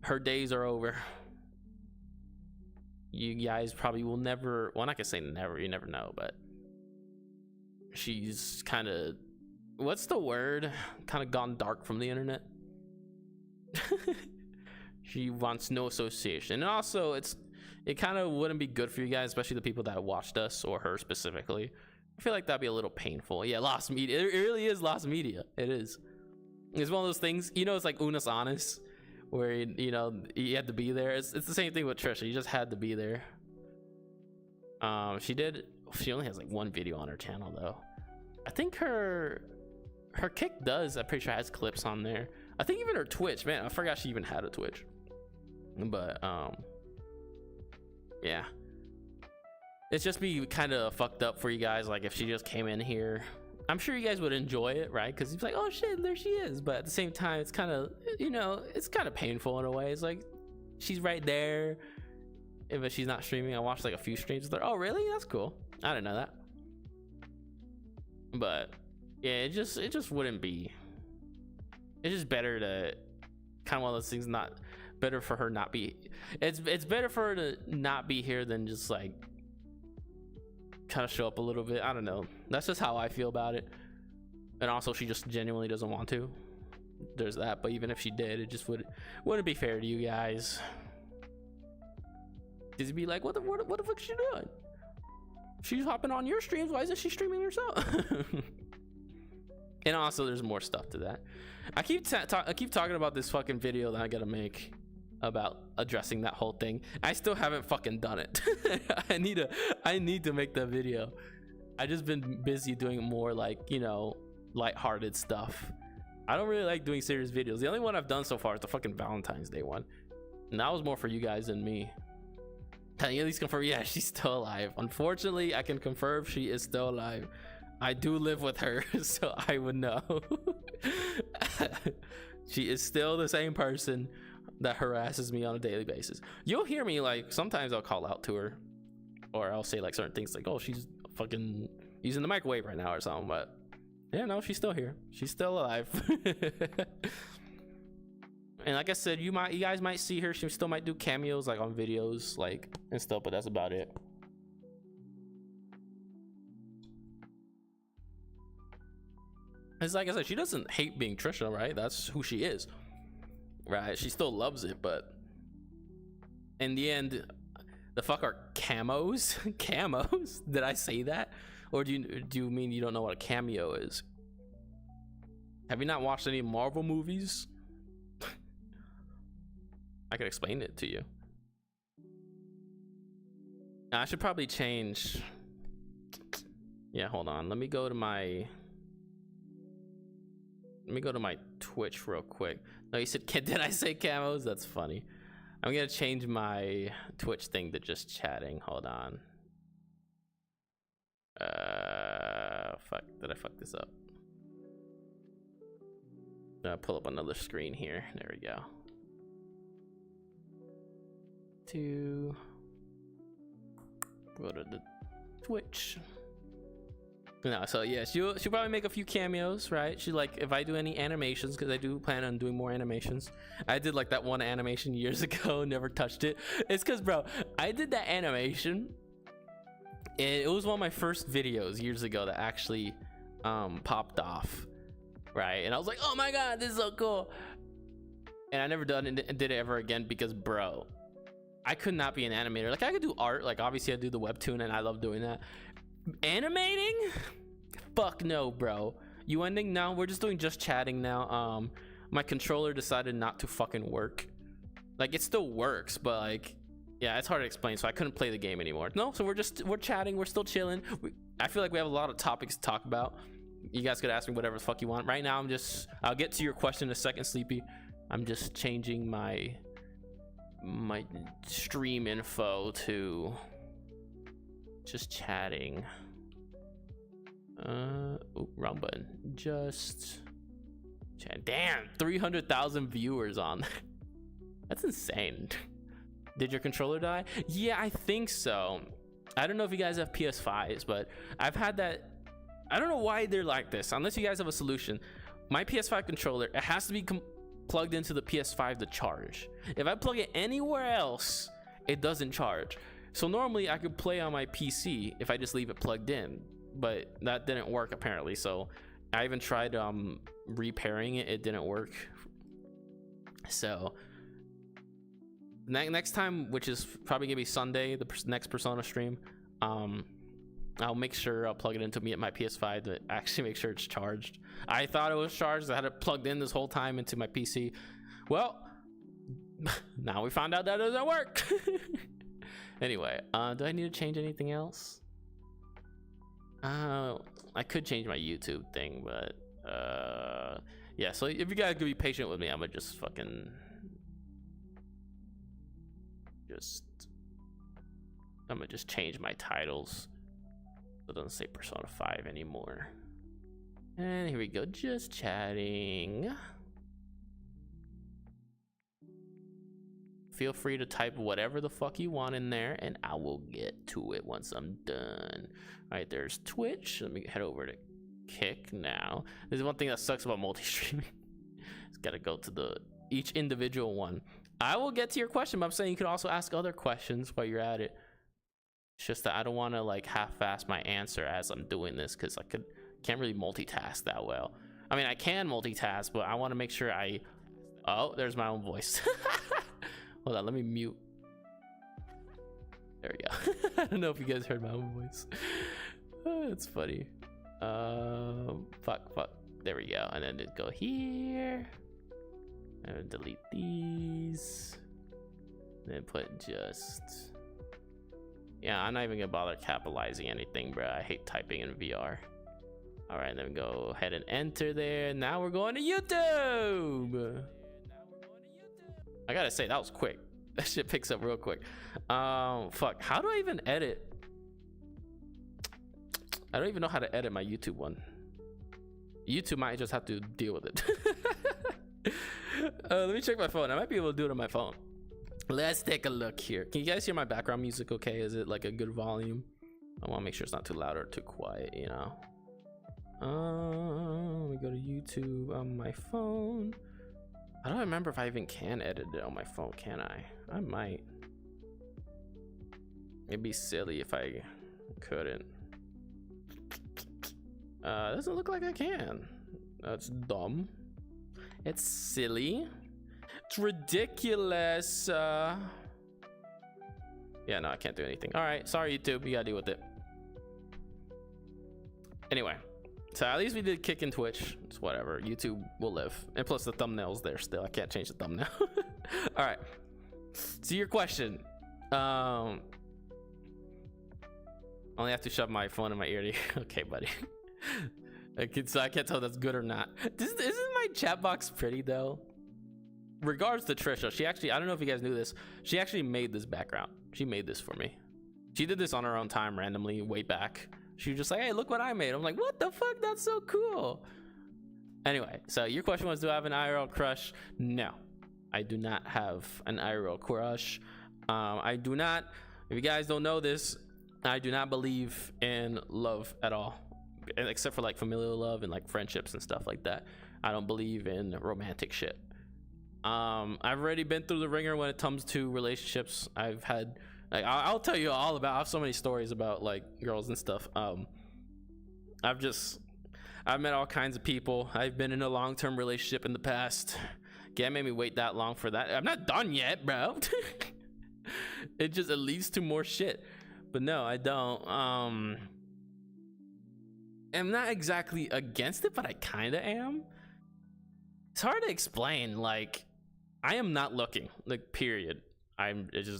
Her days are over. You guys probably will never, well, I'm not gonna say never, you never know, but she's kind of, what's the word? Kind of gone dark from the internet. She wants no association. And also it kind of wouldn't be good for you guys, especially the people that watched us or her specifically. I feel like that'd be a little painful. Yeah, lost media. It really is lost media. It is. It's one of those things, you know, it's like Unas Honest, where you know you had to be there. It's the same thing with Trisha. You just had to be there. She only has like one video on her channel though. I think her Kick does, I'm pretty sure, has clips on there. I think even her Twitch, man, I forgot she even had a Twitch. But yeah, it's just be kind of fucked up for you guys, like if she just came in here. I'm sure you guys would enjoy it, right? Because it's like, oh shit, there she is. But at the same time, it's kind of, you know, it's kind of painful in a way. It's like she's right there. If she's not streaming, I watched like a few streams with her. Oh really? That's cool. I didn't know that. But yeah, it just wouldn't be. It's just better to kind of one of those things. Not better for her not be. It's better for her to not be here than just like kind of show up a little bit. I don't know. That's just how I feel about it. And also, she just genuinely doesn't want to. There's that. But even if she did, it just wouldn't be fair to you guys. Because you'd be like, what the fuck is she doing? She's hopping on your streams. Why isn't she streaming herself? And also, there's more stuff to that. I keep talking about this fucking video that I gotta make about addressing that whole thing. I still haven't fucking done it. I need to make that video. I just been busy doing more like, you know, lighthearted stuff. I don't really like doing serious videos. The only one I've done so far is the fucking Valentine's Day one, and that was more for you guys than me. Can you at least confirm? Yeah, she's still alive. Unfortunately, I can confirm she is still alive. I do live with her, so I would know. She is still the same person that harasses me on a daily basis. You'll hear me, like, sometimes I'll call out to her, or I'll say like certain things like, oh, she's fucking using the microwave right now or something. But yeah, no, she's still here. She's still alive. And like I said, you guys might see her. She still might do cameos like on videos, like, and stuff, but that's about it. It's like I said, she doesn't hate being Trisha, right? That's who she is, right? She still loves it, but in the end, the fuck are camos? Camos? Did I say that? Or do you mean you don't know what a cameo is? Have you not watched any Marvel movies? I could explain it to you. Now, I should probably change. Yeah, hold on. Let me go to my Twitch real quick. No, you said, did I say camos? That's funny. I'm gonna change my Twitch thing to just chatting. Hold on. Fuck, did I fuck this up? I'll pull up another screen here. There we go. To go to the Twitch. No, so yeah, she'll probably make a few cameos, right? She like if I do any animations, because I do plan on doing more animations. I did like that one animation years ago, never touched it. It's because, bro, I did that animation, and it was one of my first videos years ago that actually popped off, right? And I was like, oh my god, this is so cool. And I never did it ever again because, bro, I could not be an animator. Like I could do art, like obviously I do the webtoon and I love doing that. Animating? Fuck no, bro. You ending now? We're just doing just chatting now. My controller decided not to fucking work. Like it still works, but like, yeah, it's hard to explain. So I couldn't play the game anymore. No, so we're chatting. We're still chilling. I feel like we have a lot of topics to talk about. You guys could ask me whatever the fuck you want. Right now, I'll get to your question in a second, Sleepy. I'm just changing my stream info to just chatting. Wrong button. Just chat. Damn, 300,000 viewers on. That's insane. Did your controller die? Yeah, I think so. I don't know if you guys have PS5s, but I've had that. I don't know why they're like this. Unless you guys have a solution. My PS5 controller, it has to be plugged into the PS5 to charge. If I plug it anywhere else, it doesn't charge. So normally I could play on my PC if I just leave it plugged in, but that didn't work apparently. So I even tried repairing it. It didn't work. So next time, which is probably gonna be Sunday, the next Persona stream, I'll make sure I'll plug it into my PS5 to actually make sure it's charged. I thought it was charged. I had it plugged in this whole time into my PC. Well, now we found out that it doesn't work. Anyway, do I need to change anything else? I could change my YouTube thing, but yeah, so if you guys could be patient with me, I'm gonna just fucking change my titles so it doesn't say Persona 5 anymore. And here we go, just chatting. Feel free to type whatever the fuck you want in there and I will get to it once I'm done. All right, there's Twitch. Let me head over to Kick now. There's one thing that sucks about multi-streaming. It's gotta go to each individual one. I will get to your question, but I'm saying you can also ask other questions while you're at it. It's just that I don't want to like half-ass my answer as I'm doing this because I can't really multitask that well. I mean, I can multitask, but I want to make sure oh, there's my own voice. Hold on, let me mute. There we go. I don't know if you guys heard my own voice. Oh, it's funny. Fuck. There we go. And then just go here. And delete these. Then put just. Yeah, I'm not even gonna bother capitalizing anything, bro. I hate typing in VR. All right, then go ahead and enter there. Now we're going to YouTube. I gotta say, that was quick. That shit picks up real quick. Fuck, how do I even edit? I don't even know how to edit my YouTube one. YouTube might just have to deal with it. Let me check my phone. I might be able to do it on my phone. Let's take a look here. Can you guys hear my background music okay? Is it like a good volume? I want to make sure it's not too loud or too quiet, you know? Let me go to YouTube on my phone. I don't remember if I even can edit it on my phone, can I? I might. It'd be silly if I couldn't. Doesn't look like I can. That's dumb. It's silly. It's ridiculous. Yeah, no, I can't do anything. All right, sorry, YouTube. You gotta deal with it. Anyway. So at least we did Kick and Twitch. It's whatever. YouTube will live. And plus the thumbnail's there still. I can't change the thumbnail. All right. So your question. Only have to shove my phone in my ear. Okay, buddy. So I can't tell if that's good or not. Isn't my chat box pretty though? Regards to Trisha, she actually, I don't know if you guys knew this. She actually made this background. She made this for me. She did this on her own time randomly way back. She was just like, hey, look what I made. I'm like, what the fuck? That's so cool. Anyway, so your question was, do I have an IRL crush? No, I do not have an IRL crush. I do not, if you guys don't know this, I do not believe in love at all. except for like familial love and like friendships and stuff like that. I don't believe in romantic shit. I've already been through the ringer when it comes to relationships. I've had like I'll tell you all about. I have so many stories about like girls and stuff. I've met all kinds of people. I've been in a long-term relationship in the past. Can't make me wait that long for that. I'm not done yet, bro. It leads to more shit. But no, I don't. I'm not exactly against it, but I kind of am. It's hard to explain. Like, I am not looking. Like, period. I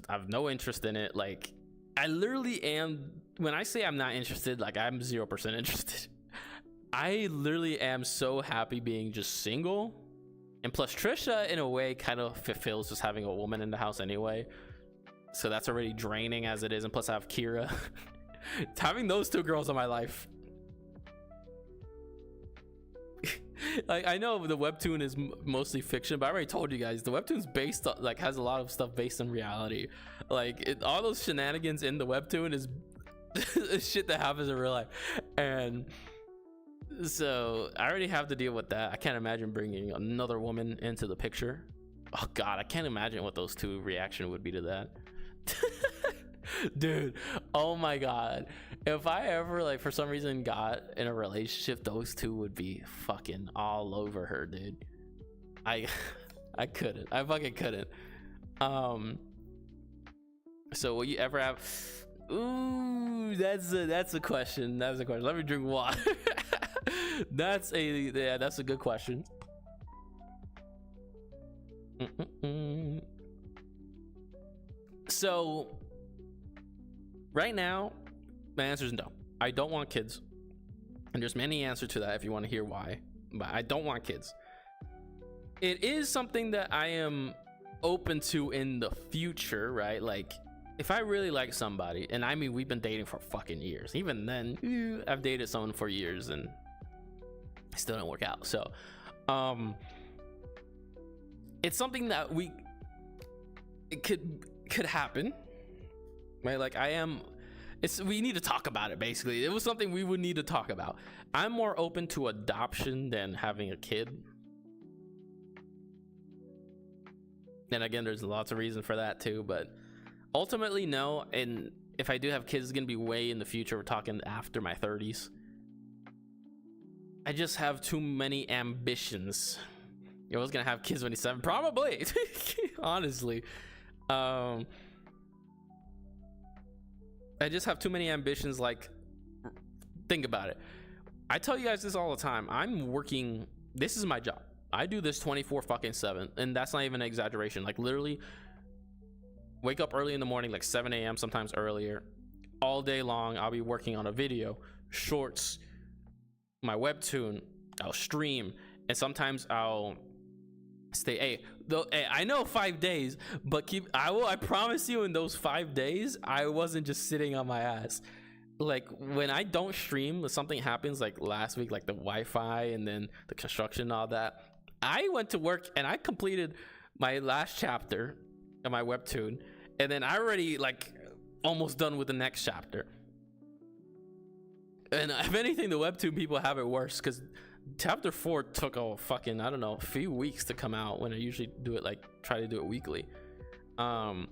have no interest in it. Like, I literally am. When I say I'm not interested, like, I'm 0% interested. I literally am so happy being just single. And plus, Trisha, in a way, kind of fulfills just having a woman in the house anyway. So that's already draining as it is. And plus, I have Kira. Having those two girls in my life. Like, I know the webtoon is mostly fiction, but I already told you guys the webtoon's based on, like, has a lot of stuff based in reality. Like, all those shenanigans in the webtoon is shit that happens in real life. And so I already have to deal with that. I can't imagine bringing another woman into the picture. Oh god, I can't imagine what those two reaction would be to that. Dude, oh my god, if I ever, like, for some reason got in a relationship, those two would be fucking all over her, dude. I couldn't. I fucking couldn't. So will you ever have? Ooh, that's a question. That's a question. Let me drink water. That's a good question. So right now, my answer is no. I don't want kids. And there's many answers to that if you want to hear why. But I don't want kids. It is something that I am open to in the future, right? Like, if I really like somebody, and I mean, we've been dating for fucking years. Even then, I've dated someone for years and it still didn't work out. So, it's something that it could happen, right? Like, we need to talk about it. Basically, it was something we would need to talk about. I'm more open to adoption than having a kid. And again, there's lots of reason for that too, but ultimately no. And if I do have kids, it's gonna be way in the future. We're talking after my 30s. I just have too many ambitions. I was gonna have kids when he's 7, probably. Honestly, I just have too many ambitions. Like, think about it. I tell you guys this all the time. I'm working. This is my job. I do this 24/7, and that's not even an exaggeration. Like, literally, wake up early in the morning, like 7 a.m., sometimes earlier. All day long, I'll be working on a video, shorts, my webtoon. I'll stream, and sometimes I'll stay. I know 5 days, but I promise you, in those 5 days, I wasn't just sitting on my ass. Like, when I don't stream, something happens, like last week, like the Wi-Fi and then the construction and all that. I went to work and I completed my last chapter of my webtoon, and then I already, like, almost done with the next chapter. And if anything, the webtoon people have it worse, because chapter 4 took a fucking, I don't know, a few weeks to come out, when I usually do it, like, try to do it weekly. But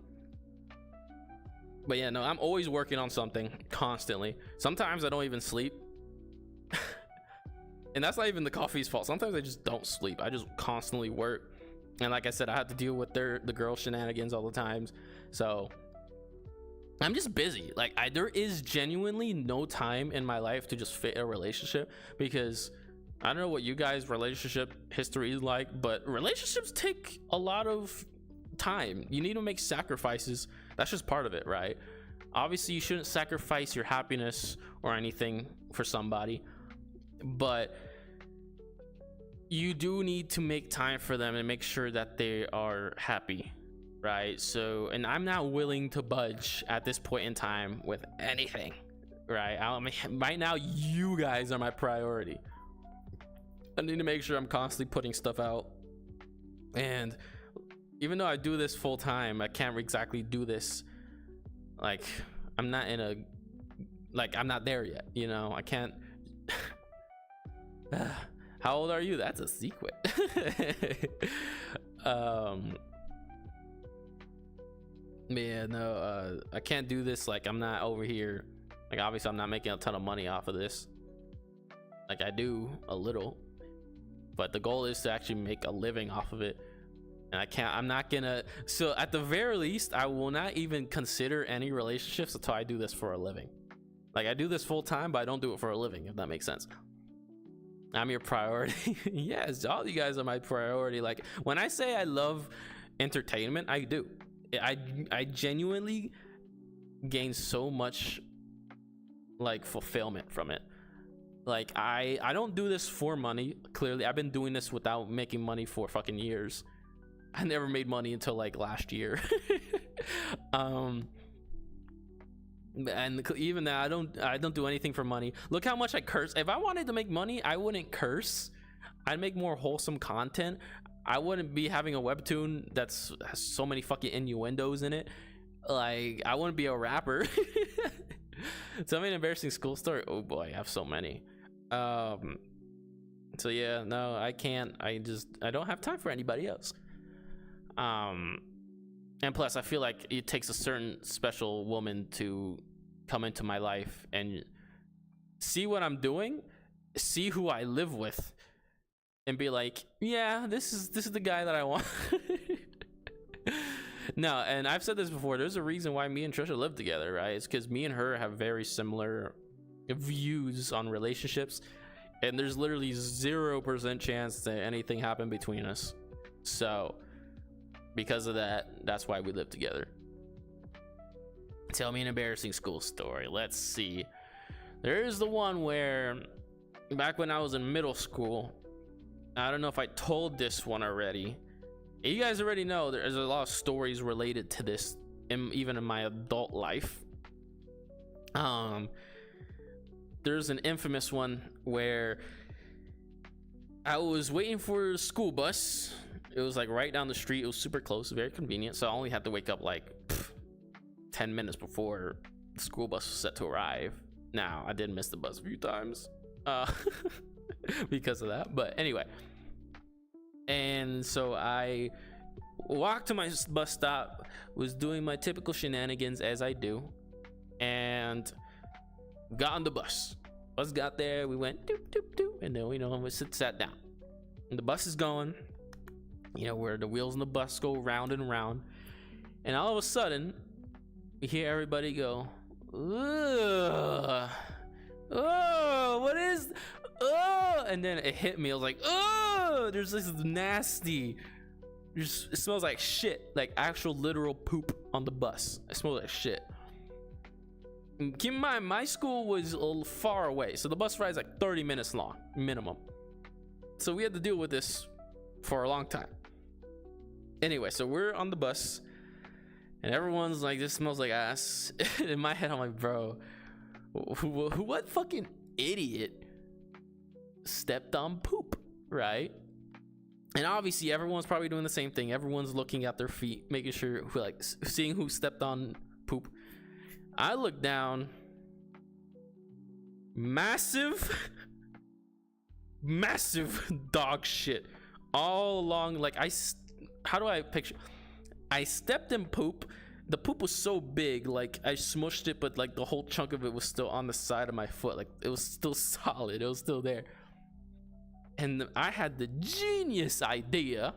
yeah, no, I'm always working on something constantly. Sometimes I don't even sleep. And that's not even the coffee's fault. Sometimes I just don't sleep. I just constantly work. And like I said, I have to deal with the girl shenanigans all the times. So I'm just busy. Like, there is genuinely no time in my life to just fit a relationship, because I don't know what you guys' relationship history is like, but relationships take a lot of time. You need to make sacrifices. That's just part of it, right? Obviously, you shouldn't sacrifice your happiness or anything for somebody, but you do need to make time for them and make sure that they are happy, right? So, and I'm not willing to budge at this point in time with anything, right? I mean, right now, you guys are my priority. I need to make sure I'm constantly putting stuff out. And even though I do this full time, I can't exactly do this. Like, I'm not there yet, you know? I can't How old are you? That's a secret. Yeah, no, I can't do this. Like, I'm not over here. Like, obviously, I'm not making a ton of money off of this. Like, I do a little, but the goal is to actually make a living off of it. And I'm not gonna. So, at the very least, I will not even consider any relationships until I do this for a living. Like, I do this full time, but I don't do it for a living, if that makes sense. I'm your priority. Yes, all you guys are my priority. Like, when I say I love entertainment, I do. I genuinely gain so much like fulfillment from it. Like, I don't do this for money. Clearly, I've been doing this without making money for fucking years. I never made money until like last year. And even that, I don't do anything for money. Look how much I curse. If I wanted to make money, I wouldn't curse. I'd make more wholesome content. I wouldn't be having a webtoon has so many fucking innuendos in it. Like, I wouldn't be a rapper. Tell me an embarrassing school story. Oh boy, I have so many. So yeah, no, I can't. I don't have time for anybody else. And plus, I feel like it takes a certain special woman to come into my life and see what I'm doing, see who I live with, and be like, yeah, this is the guy that I want. No, and I've said this before. There's a reason why me and Trisha live together, right? It's because me and her have very similar views on relationships, and there's literally 0% chance that anything happened between us. So, because of that, that's why we live together. Tell me an embarrassing school story. Let's see. There's the one where back when I was in middle school, I don't know if I told this one already. You guys already know there's a lot of stories related to this, even in my adult life. There's an infamous one where I was waiting for a school bus. It was like right down the street. It was super close, very convenient. So I only had to wake up like 10 minutes before the school bus was set to arrive. Now, I did miss the bus a few times because of that. But anyway. And so I walked to my bus stop, was doing my typical shenanigans as I do, and got on the bus. Bus got there, we went doop, doop, doop, and then, we sat down. And the bus is going, where the wheels on the bus go round and round. And all of a sudden, we hear everybody go, ugh, oh, what is, oh, and then it hit me. I was like, oh, there's this nasty, it smells like shit, like actual literal poop on the bus. It smells like shit. And keep in mind, my school was a little far away, so the bus ride is like 30 minutes long, minimum. So we had to deal with this for a long time. Anyway, so we're on the bus, and everyone's like, this smells like ass. In my head, I'm like, bro, what fucking idiot stepped on poop, right? And obviously everyone's probably doing the same thing. Everyone's looking at their feet, making sure, seeing who stepped on poop. I look down, massive dog shit all along. Like, how do I picture? I stepped in poop. The poop was so big, like I smushed it, but like the whole chunk of it was still on the side of my foot. Like, it was still solid. It was still there. And I had the genius idea.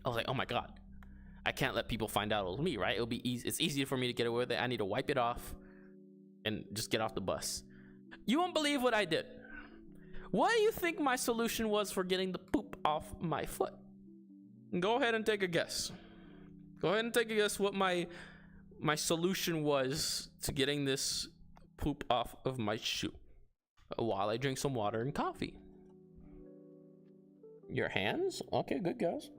I was like, oh my God, I can't let people find out it was me, right? It'll be easy. It's easier for me to get away with it. I need to wipe it off and just get off the bus. You won't believe what I did. What do you think my solution was for getting the poop off my foot? Go ahead and take a guess. Go ahead and take a guess what my solution was to getting this poop off of my shoe while I drink some water and coffee. Your hands? Okay, good guess.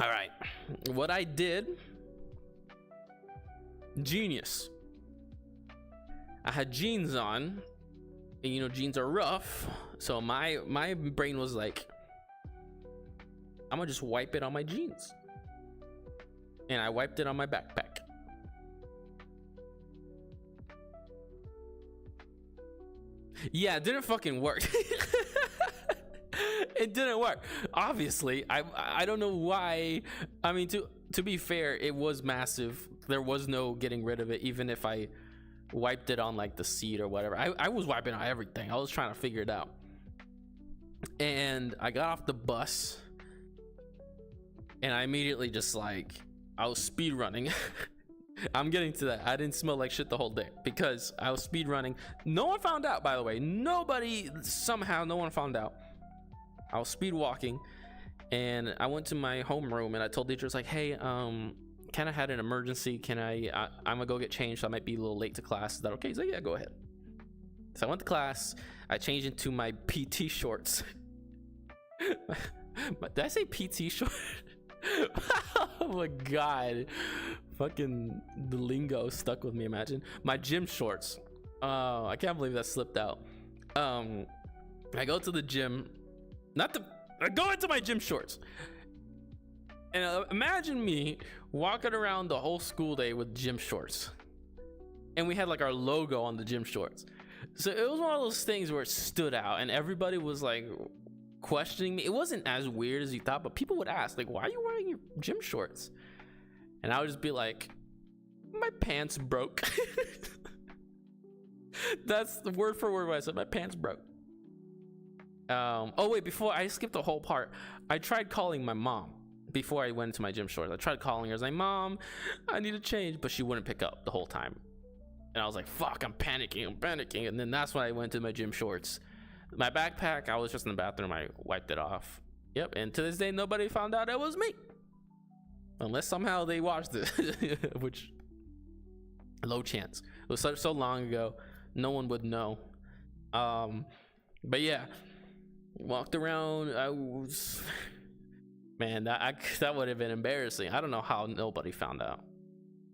All right. What I did, genius. I had jeans on, and jeans are rough, so my brain was like, I'm gonna just wipe it on my jeans. and I wiped it on my backpack. Yeah, it didn't fucking work. It didn't work. Obviously, I don't know why. I mean, to be fair, it was massive. There was no getting rid of it, even if I wiped it on like the seat or whatever. I was wiping on everything. I was trying to figure it out. And I got off the bus, and I immediately just like, I was speed running. I'm getting to that. I didn't smell like shit the whole day because I was speed running. No one found out, by the way. No one found out. I was speed walking, and I went to my homeroom, and I told teachers like, hey, kind of had an emergency. I'm gonna go get changed, so I might be a little late to class. Is that okay? He's like, yeah, go ahead. So I went to class. I changed into my PT shorts. Did I say PT shorts? Oh my god, fucking the lingo stuck with me. Imagine my gym shorts. I can't believe that slipped out. I go to the gym. I go into my gym shorts, and imagine me walking around the whole school day with gym shorts, and we had like our logo on the gym shorts. So it was one of those things where it stood out, and everybody was like questioning me. It wasn't as weird as you thought, but people would ask like, why are you wearing your gym shorts? And I would just be like, my pants broke. That's the word for word what I said. My pants broke. Oh wait, before I skipped the whole part, I tried calling my mom before I went into my gym shorts. I tried calling her. I was like, Mom, I need to change, but she wouldn't pick up the whole time. And I was like, fuck, I'm panicking. And then that's when I went to my gym shorts. My backpack, I was just in the bathroom. I wiped it off. Yep. And to this day, nobody found out it was me, unless somehow they watched it, which low chance. It was so long ago, no one would know. But yeah. Walked around. I was, man, that would have been embarrassing. I don't know how nobody found out.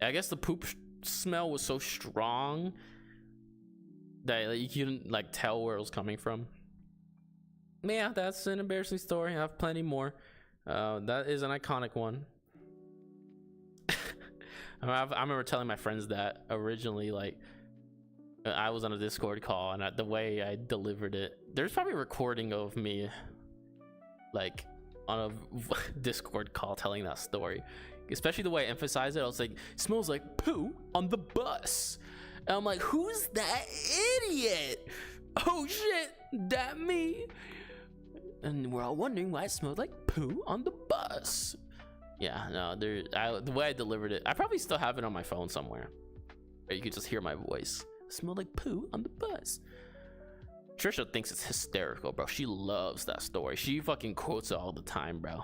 I guess the poop smell was so strong that you couldn't like tell where it was coming from. Yeah, that's an embarrassing story. I have plenty more. That is an iconic one. I remember telling my friends that originally, like, I was on a Discord call, and the way I delivered it, there's probably a recording of me like on a Discord call telling that story, especially the way I emphasized it. I was like, smells like poo on the bus, and I'm like, who's that idiot? Oh shit, that me? And we're all wondering why it smelled like poo on the bus. Yeah, no, the way I delivered it, I probably still have it on my phone somewhere, or you could just hear my voice. Smelled like poo on the bus. Trisha thinks it's hysterical, bro. She loves that story. She fucking quotes it all the time, bro.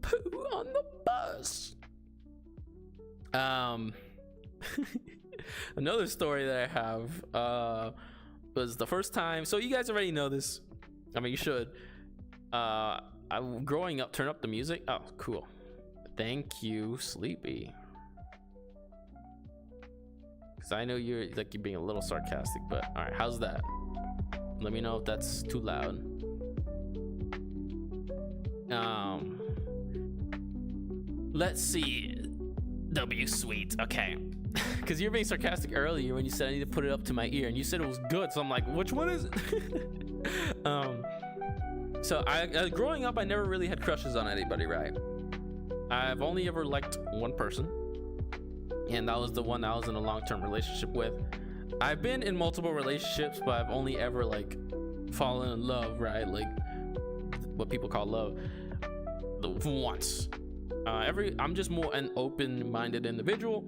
Poo on the bus. Another story that I have was the first time. So you guys already know this. I mean, you should. I'm growing up. Turn up the music. Oh, cool. Thank you, Sleepy. Because I know you're being a little sarcastic, but all right, how's that? Let me know if that's too loud. Let's see. W sweet. Okay. Because you're being sarcastic earlier when you said I need to put it up to my ear, and you said it was good, so I'm like, which one is it? So growing up, I never really had crushes on anybody, right? I've only ever liked one person, and that was the one I was in a long-term relationship with. I've been in multiple relationships, but I've only ever like fallen in love, right? Like what people call love, once. I'm just more an open-minded individual.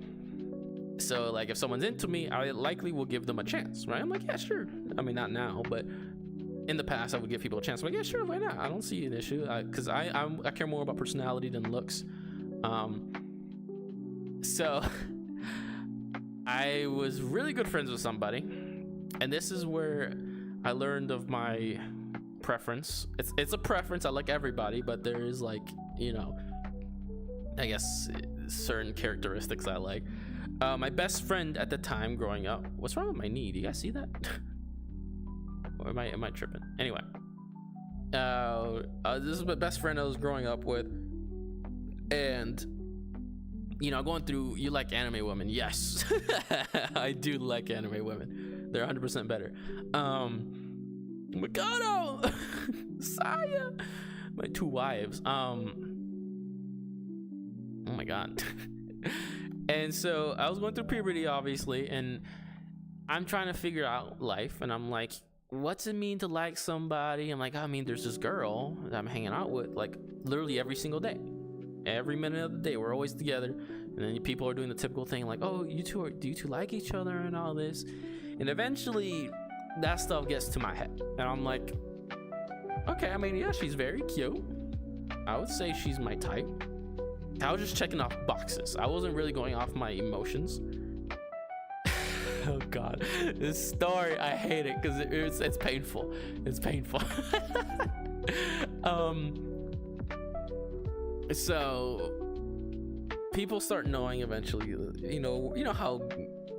So like if someone's into me, I likely will give them a chance, right? I'm like, yeah, sure. I mean, not now, but in the past I would give people a chance. I'm like, yeah, sure, why not? I don't see an issue, because I care more about personality than looks. So I was really good friends with somebody, and this is where I learned of my preference. It's a preference. I like everybody, but there is, like, you know, I guess certain characteristics I like. My best friend at the time growing up, what's wrong with my knee? Do you guys see that? Or am I tripping? Anyway, this is my best friend I was growing up with. And going through, you like anime women? Yes. I do like anime women. They're 100% better. Makoto, Saya, my 2 wives. Oh my god. And so I was going through puberty, obviously, and I'm trying to figure out life, and I'm like, what's it mean to like somebody? I'm like, there's this girl that I'm hanging out with like literally every single day. Every minute of the day, we're always together. And then people are doing the typical thing like, oh, do you two like each other and all this? And eventually that stuff gets to my head, and I'm like, okay, yeah, she's very cute. I would say she's my type. I was just checking off boxes. I wasn't really going off my emotions. Oh god, this story, I hate it because it's painful. It's painful. So people start knowing eventually. You know how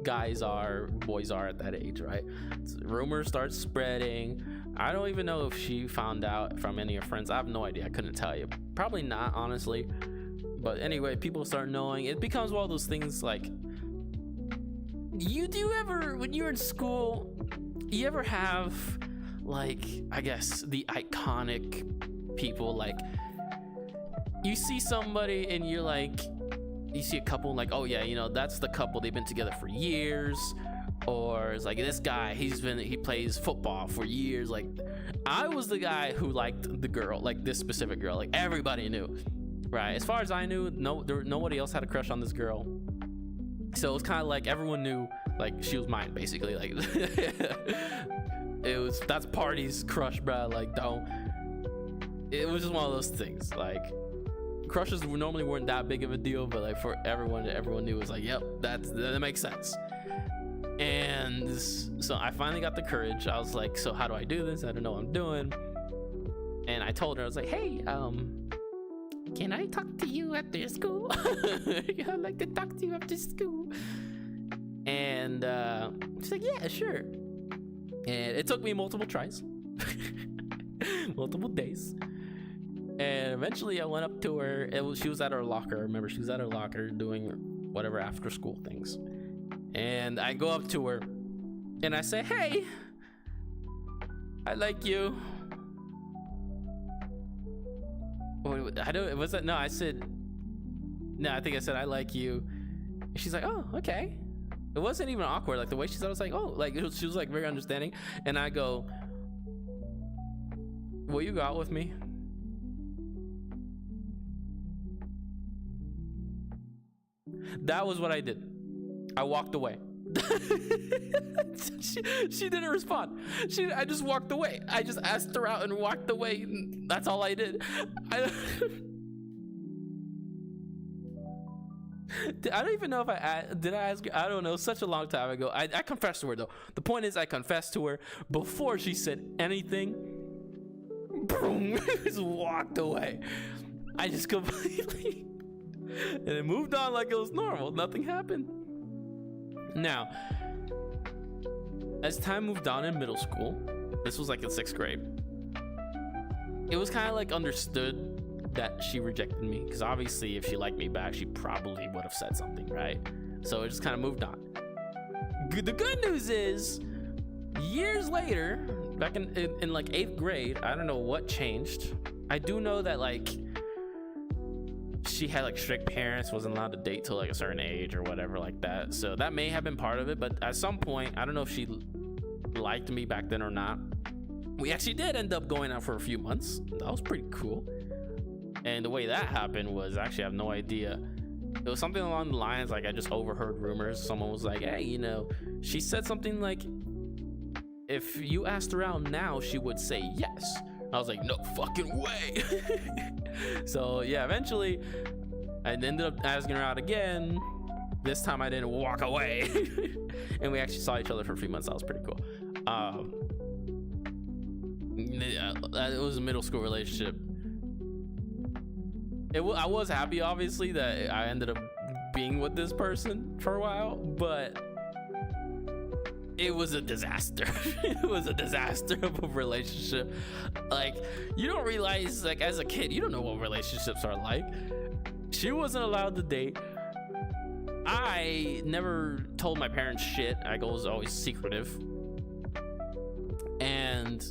boys are at that age, right? Rumors start spreading. I don't even know if she found out from any of her friends. I have no idea. I couldn't tell you. Probably not, honestly. But anyway, people start knowing. It becomes one of those things like, when you're in school, you ever have, like, I guess, the iconic people, like, you see somebody and you're like, you see a couple like, oh yeah, that's the couple, they've been together for years. Or it's like, this guy, he plays football for years. Like, I was the guy who liked the girl, like this specific girl, like everybody knew, right? As far as I knew, nobody else had a crush on this girl. So it was kind of like everyone knew, like, she was mine, basically. Like, that's Party's crush, bro. Like, it was just one of those things. Like, crushes normally weren't that big of a deal, but like for everyone knew, it was like, yep, that makes sense. And so I finally got the courage. I was like, so how do I do this? I don't know what I'm doing. And I told her, I was like, hey, can I talk to you after school? I'd like to talk to you after school. And she's like, yeah, sure. And it took me multiple tries, multiple days. And eventually I went up to her. She was at her locker. Remember, she was at her locker doing whatever after school things. And I go up to her and I say, hey, I like you. I think I said, I like you. And she's like, oh, okay. It wasn't even awkward. Like, the way she said it was like, oh, like, she was like very understanding. And I go, will you go out with me? That was what I did. I walked away. she didn't respond. I just walked away. I just asked her out and walked away. That's all I did. I don't even know if did I ask her? I don't know. Such a long time ago. I confessed to her though. The point is, I confessed to her before she said anything. Boom! Just walked away. I just completely. And it moved on like it was normal. Nothing happened. Now, as time moved on in middle school, this was like in 6th grade, it was kind of like understood that she rejected me, because obviously if she liked me back, she probably would have said something, right? So it just kind of moved on. The good news is, years later, back in like 8th grade, I don't know what changed. I do know that like she had like strict parents, wasn't allowed to date till like a certain age or whatever like that. So that may have been part of it, but at some point, I don't know if she liked me back then or not. We actually did end up going out for a few months. That was pretty cool. And the way that happened was, actually I have no idea. It was something along the lines like, I just overheard rumors. Someone was like, hey, she said something like, if you asked her out now, she would say yes. I was like, no fucking way. So yeah, eventually I ended up asking her out again. This time I didn't walk away. And we actually saw each other for a few months. That was pretty cool. It was a middle school relationship. I was happy, obviously, that I ended up being with this person for a while, but it was a disaster. It was a disaster of a relationship. Like, you don't realize, like, as a kid, you don't know what relationships are like. She wasn't allowed to date. I never told my parents shit. I was always secretive. And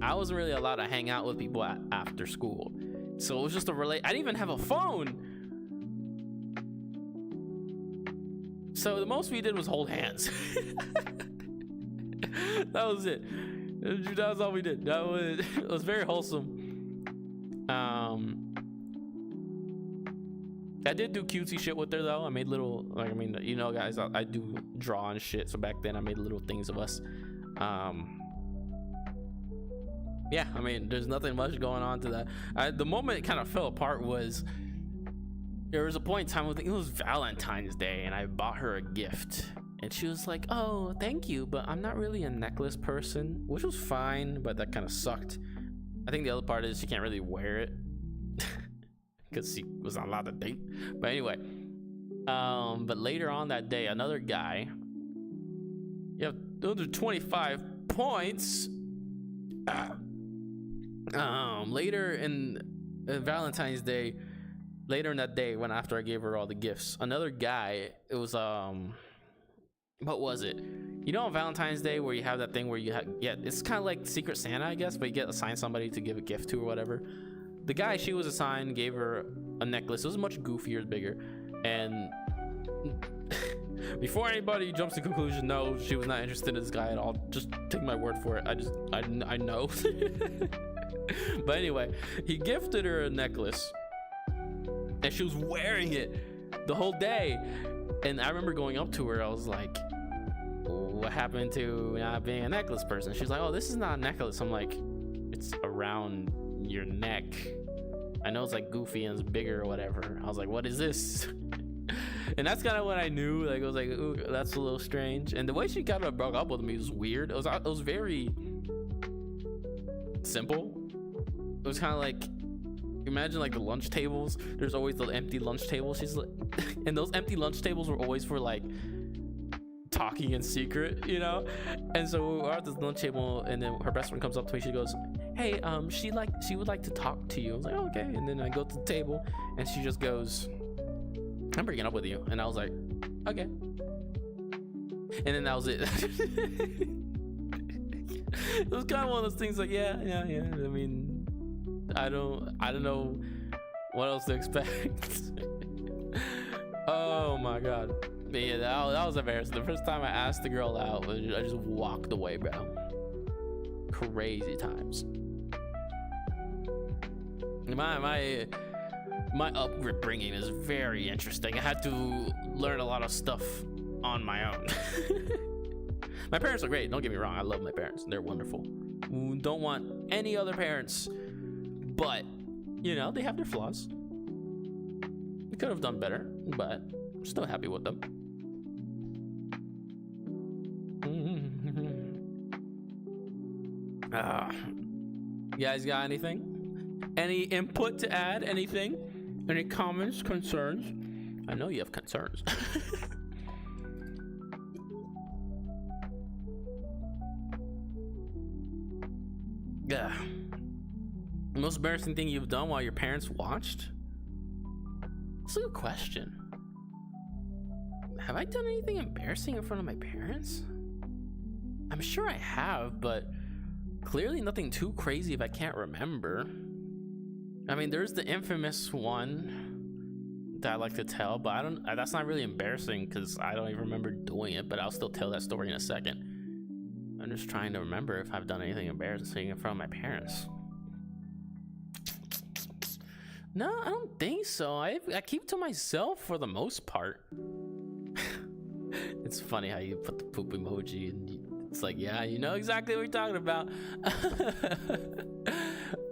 I wasn't really allowed to hang out with people after school. So it was just I didn't even have a phone. So the most we did was hold hands. That was it. That was all we did. It was very wholesome. I did do cutesy shit with her though. I made little, like, I mean, you know, guys, I do draw and shit. So back then I made little things of us. Yeah, I mean, there's nothing much going on to that. The moment it kind of fell apart was there was a point in time, I think it was Valentine's Day, and I bought her a gift. And she was like, oh, thank you, but I'm not really a necklace person, which was fine, but that kind of sucked. I think the other part is she can't really wear it because she was not allowed to date. But anyway, but later on that day, another guy, you have those are 25 points. Later in Valentine's Day, later in that day, when after I gave her all the gifts, another guy, it was what was it? You know, on Valentine's Day where you have that thing where you have, yeah, it's kind of like Secret Santa, I guess, but you get assigned somebody to give a gift to or whatever. The guy she was assigned gave her a necklace. It was much goofier, bigger, and before anybody jumps to conclusion, no, she was not interested in this guy at all. Just take my word for it. I know. But anyway, he gifted her a necklace, and she was wearing it the whole day. And I remember going up to her. I was like, what happened to not being a necklace person? She's like, oh, this is not a necklace. I'm like, it's around your neck. I know it's like goofy and it's bigger or whatever. I was like, what is this? And that's kind of when I knew, like, I was like, ooh, that's a little strange. And the way she kind of broke up with me was weird. It was very simple. It was kind of like, imagine like the lunch tables. There's always the empty lunch tables. She's like, and those empty lunch tables were always for like talking in secret, you know. And so we're at this lunch table, and then her best friend comes up to me. She goes, hey, she would like to talk to you. I was like, oh, okay. And then I go to the table, and she just goes, I'm breaking up with you. And I was like, okay. And then that was it. It was kind of one of those things like, yeah. I mean, I don't know what else to expect. Oh my god. But yeah, that was embarrassing. The first time I asked the girl out, I just walked away, bro. Crazy times. My upbringing is very interesting. I had to learn a lot of stuff on my own. My parents are great, don't get me wrong. I love my parents. They're wonderful. Don't want any other parents, but you know, they have their flaws. We could have done better, but I'm still happy with them. You guys got anything? Any input to add? Anything? Any comments, concerns? I know you have concerns. Yeah. Most embarrassing thing you've done while your parents watched? That's a good question. Have I done anything embarrassing in front of my parents? I'm sure I have, but clearly nothing too crazy if I can't remember. I mean, there's the infamous one that I like to tell, but that's not really embarrassing because I don't even remember doing it, but I'll still tell that story in a second. I'm just trying to remember if I've done anything embarrassing in front of my parents. No, I don't think so. I keep to myself for the most part. It's funny how you put the poop emoji and it's like, yeah, you know exactly what you're talking about.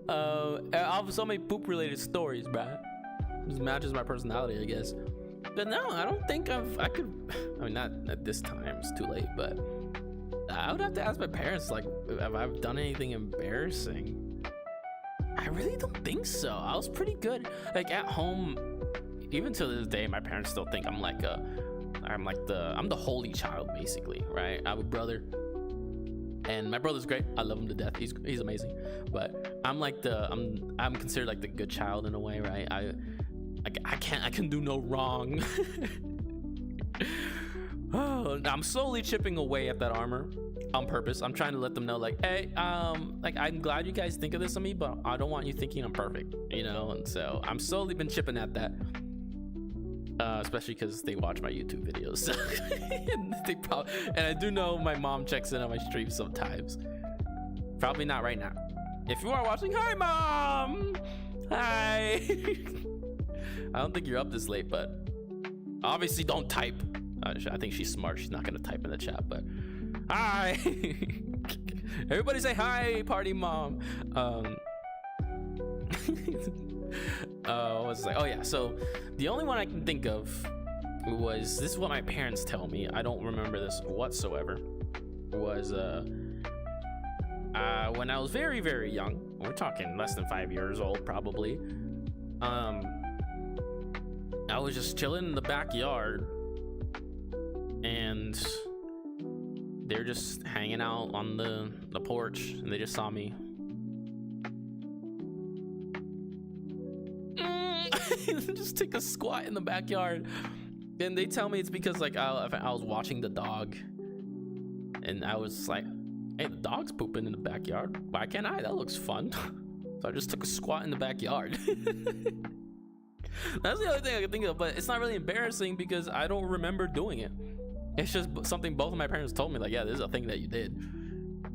I have so many poop related stories, bro. Just matches my personality, I guess. But no, I don't think I mean, not at this time, it's too late, but I would have to ask my parents, like, if I've done anything embarrassing. I really don't think so. I was pretty good. Like, at home, even to this day, my parents still think I'm the holy child, basically, right? I have a brother, and my brother's great. I love him to death. He's amazing. But I'm considered like the good child in a way, right? I can do no wrong. Oh, I'm slowly chipping away at that armor on purpose. I'm trying to let them know, like, hey, like, I'm glad you guys think of this of me, but I don't want you thinking I'm perfect, you know. And so I'm slowly been chipping at that, especially because they watch my YouTube videos. And I do know my mom checks in on my streams sometimes. Probably not right now. If you are watching, hi mom, hi. I don't think you're up this late, but obviously don't type. I think she's smart. She's not gonna type in the chat, but hi. Everybody say hi, party mom. What was I? Oh yeah. So the only one I can think of was, this is what my parents tell me. I don't remember this whatsoever. Was when I was very, very young. We're talking less than 5 years old, probably. I was just chilling in the backyard, and they're just hanging out on the porch, and they just saw me. Just take a squat in the backyard, and they tell me it's because, like, I was watching the dog, and I was like, hey, the dog's pooping in the backyard. Why can't I? That looks fun. So I just took a squat in the backyard. That's the only thing I can think of, but it's not really embarrassing because I don't remember doing it. It's just something both of my parents told me, like, yeah, this is a thing that you did,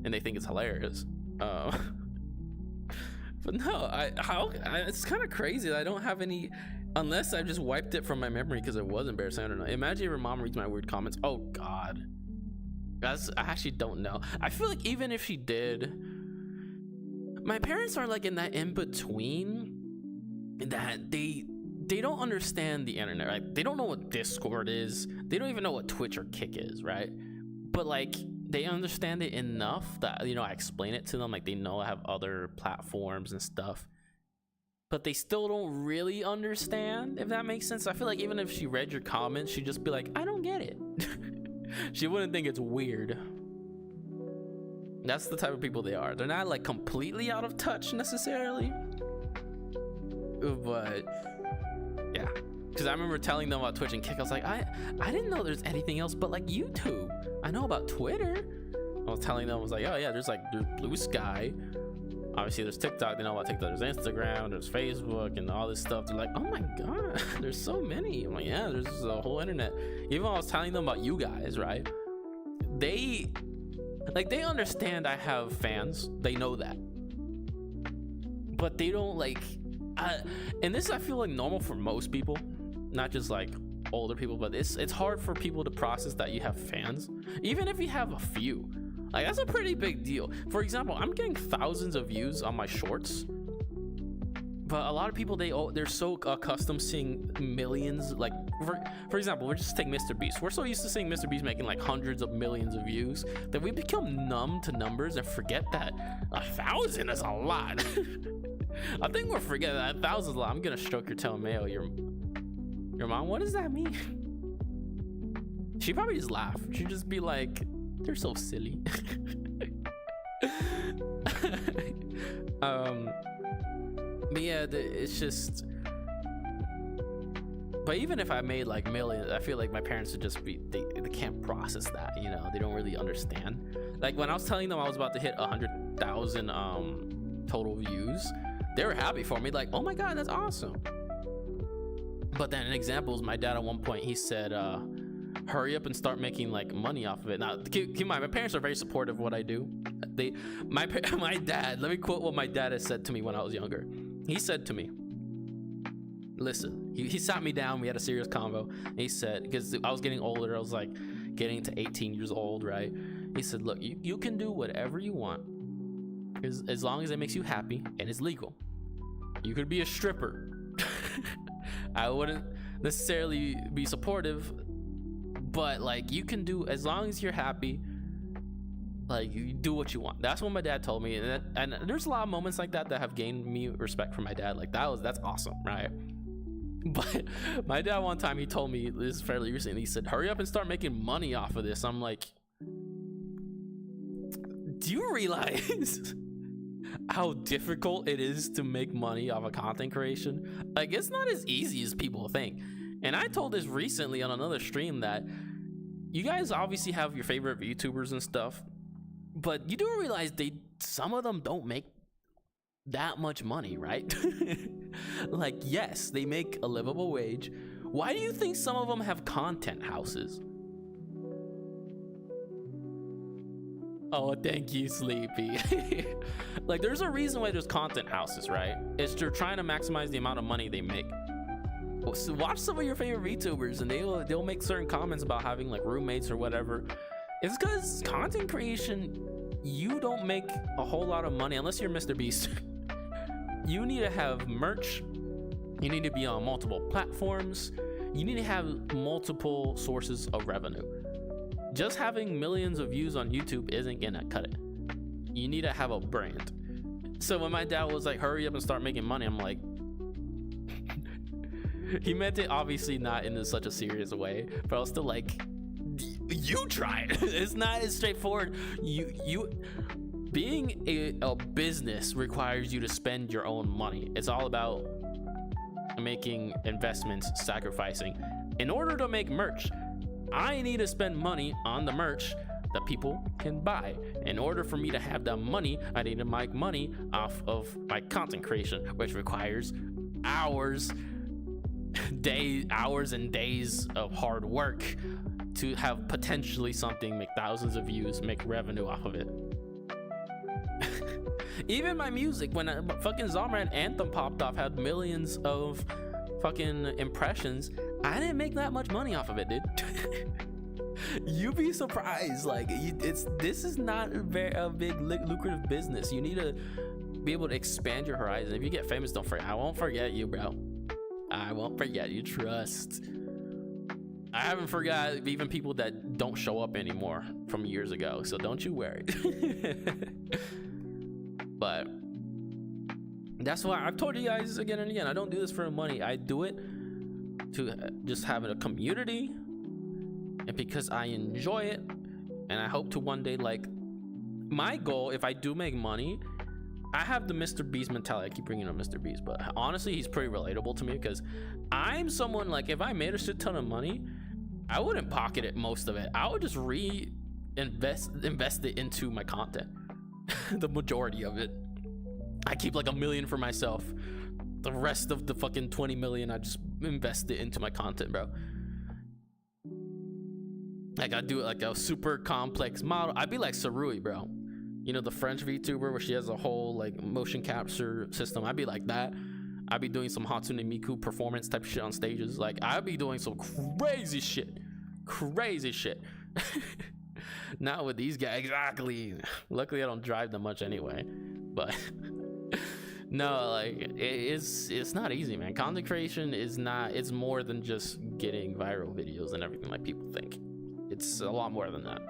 and they think it's hilarious. But no, it's kind of crazy that I don't have any, unless I just wiped it from my memory because it was embarrassing. I don't know. Imagine if your mom reads my weird comments. Oh God, I actually don't know. I feel like even if she did, my parents are like in that in between, that they don't understand the internet, right? They don't know what Discord is. They don't even know what Twitch or Kick is, right? But like, they understand it enough that, you know, I explain it to them. Like, they know I have other platforms and stuff, but they still don't really understand, if that makes sense. I feel like even if she read your comments, she'd just be like, I don't get it. She wouldn't think it's weird. That's the type of people they are. They're not like completely out of touch necessarily, but yeah. Because I remember telling them about Twitch and Kick. I was like, I didn't know there's anything else but like YouTube. I know about Twitter. I was telling them, I was like, oh yeah, there's Blue Sky. Obviously there's TikTok. They know about TikTok. There's Instagram. There's Facebook and all this stuff. They're like, oh my God, there's so many. I'm like, yeah, there's a whole internet. Even when I was telling them about you guys, right? They understand I have fans. They know that. But they don't like, and this I feel like normal for most people, not just like older people, but it's hard for people to process that you have fans, even if you have a few. Like, that's a pretty big deal. For example, I'm getting thousands of views on my shorts, but a lot of people, they're so accustomed seeing millions. Like, for example, we're just taking Mr. Beast. We're so used to seeing Mr. Beast making like hundreds of millions of views that we become numb to numbers and forget that 1,000 is a lot. I think we're forgetting that 1,000 is a lot. I'm gonna stroke your toe, Mayo. Your mom, what does that mean? She'd probably just laugh. She'd just be like, they're so silly. But yeah, it's just, but even if I made like millions, I feel like my parents would just be, they can't process that, you know. They don't really understand. Like, when I was telling them I was about to hit 100,000 total views, they were happy for me, like, oh my God, that's awesome. But then in examples, my dad at one point, he said, hurry up and start making like money off of it. Now keep in mind, my parents are very supportive of what I do. My dad, let me quote what my dad has said to me when I was younger. He said to me, listen, he sat me down, we had a serious convo, and he said, because I was getting older, I was like getting to 18 years old, right? He said, look, you can do whatever you want, as long as it makes you happy and it's legal. You could be a stripper. I wouldn't necessarily be supportive, but like, you can do, as long as you're happy, like, you do what you want. That's what my dad told me, and there's a lot of moments like that have gained me respect for my dad. Like, that's awesome, right? But my dad, one time, he told me, this is fairly recently, he said, hurry up and start making money off of this. I'm like, do you realize how difficult it is to make money off of content creation. Like, it's not as easy as people think. And I told this recently on another stream that you guys obviously have your favorite YouTubers and stuff, but you do realize some of them don't make that much money, right? Like, yes, they make a livable wage. Why do you think some of them have content houses? Oh, thank you, Sleepy. Like, there's a reason why there's content houses, right? It's they're trying to maximize the amount of money they make. So watch some of your favorite VTubers and they'll make certain comments about having like roommates or whatever. It's because content creation, you don't make a whole lot of money unless you're Mr. Beast. You need to have merch. You need to be on multiple platforms. You need to have multiple sources of revenue. Just having millions of views on YouTube isn't gonna cut it. You need to have a brand. So when my dad was like, hurry up and start making money, I'm like, he meant it obviously not in such a serious way, but I was still like, you try it. It's not as straightforward. You being a business requires you to spend your own money. It's all about making investments, sacrificing. In order to make merch, I need to spend money on the merch that people can buy. In order for me to have that money, I need to make money off of my content creation, which requires hours and days of hard work to have potentially something make thousands of views, make revenue off of it. Even my music, when fucking Zomran Anthem popped off, had millions of fucking impressions, I didn't make that much money off of it, dude. You'd be surprised. Like, this is not a big lucrative business. You need to be able to expand your horizon. If you get famous, don't forget. I won't forget you, bro. I won't forget you, trust. I haven't forgot even people that don't show up anymore from years ago, so don't you worry. But that's why I've told you guys again and again, I don't do this for money. I do it to just have a community and because I enjoy it, and I hope to one day, like, my goal, if I do make money, I have the Mr. Beast mentality. I keep bringing up Mr. Beast, but honestly, he's pretty relatable to me because I'm someone, like, if I made a shit ton of money, I wouldn't pocket it, most of it. I would just invest it into my content. The majority of it. I keep like $1 million for myself. The rest of the fucking 20 million, I just invest it into my content, bro. Like, I do it like a super complex model. I'd be like Sarui, bro. You know, the French VTuber where she has a whole like motion capture system. I'd be like that. I'd be doing some Hatsune Miku performance type shit on stages. Like, I'd be doing some crazy shit. Not with these guys, exactly. Luckily, I don't drive them much anyway. But no, like, it's not easy, man. Content creation is not. It's more than just getting viral videos and everything like people think. It's a lot more than that.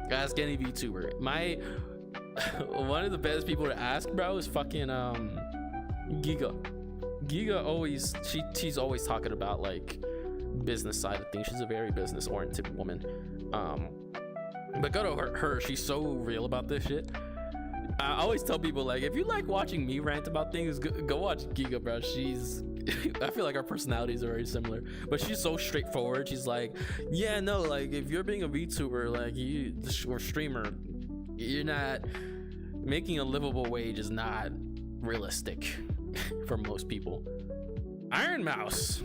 Ask any VTuber. One of the best people to ask, bro, is fucking Giga. She's always talking about like business side of things. She's a very business oriented woman. But go to her. She's so real about this shit. I always tell people, like, if you like watching me rant about things, go watch Giga, bro. I feel like our personalities are very similar, but she's so straightforward. She's like, yeah, no, like, if you're being a VTuber, like, or streamer, you're not making a livable wage is not realistic for most people. Iron Mouse.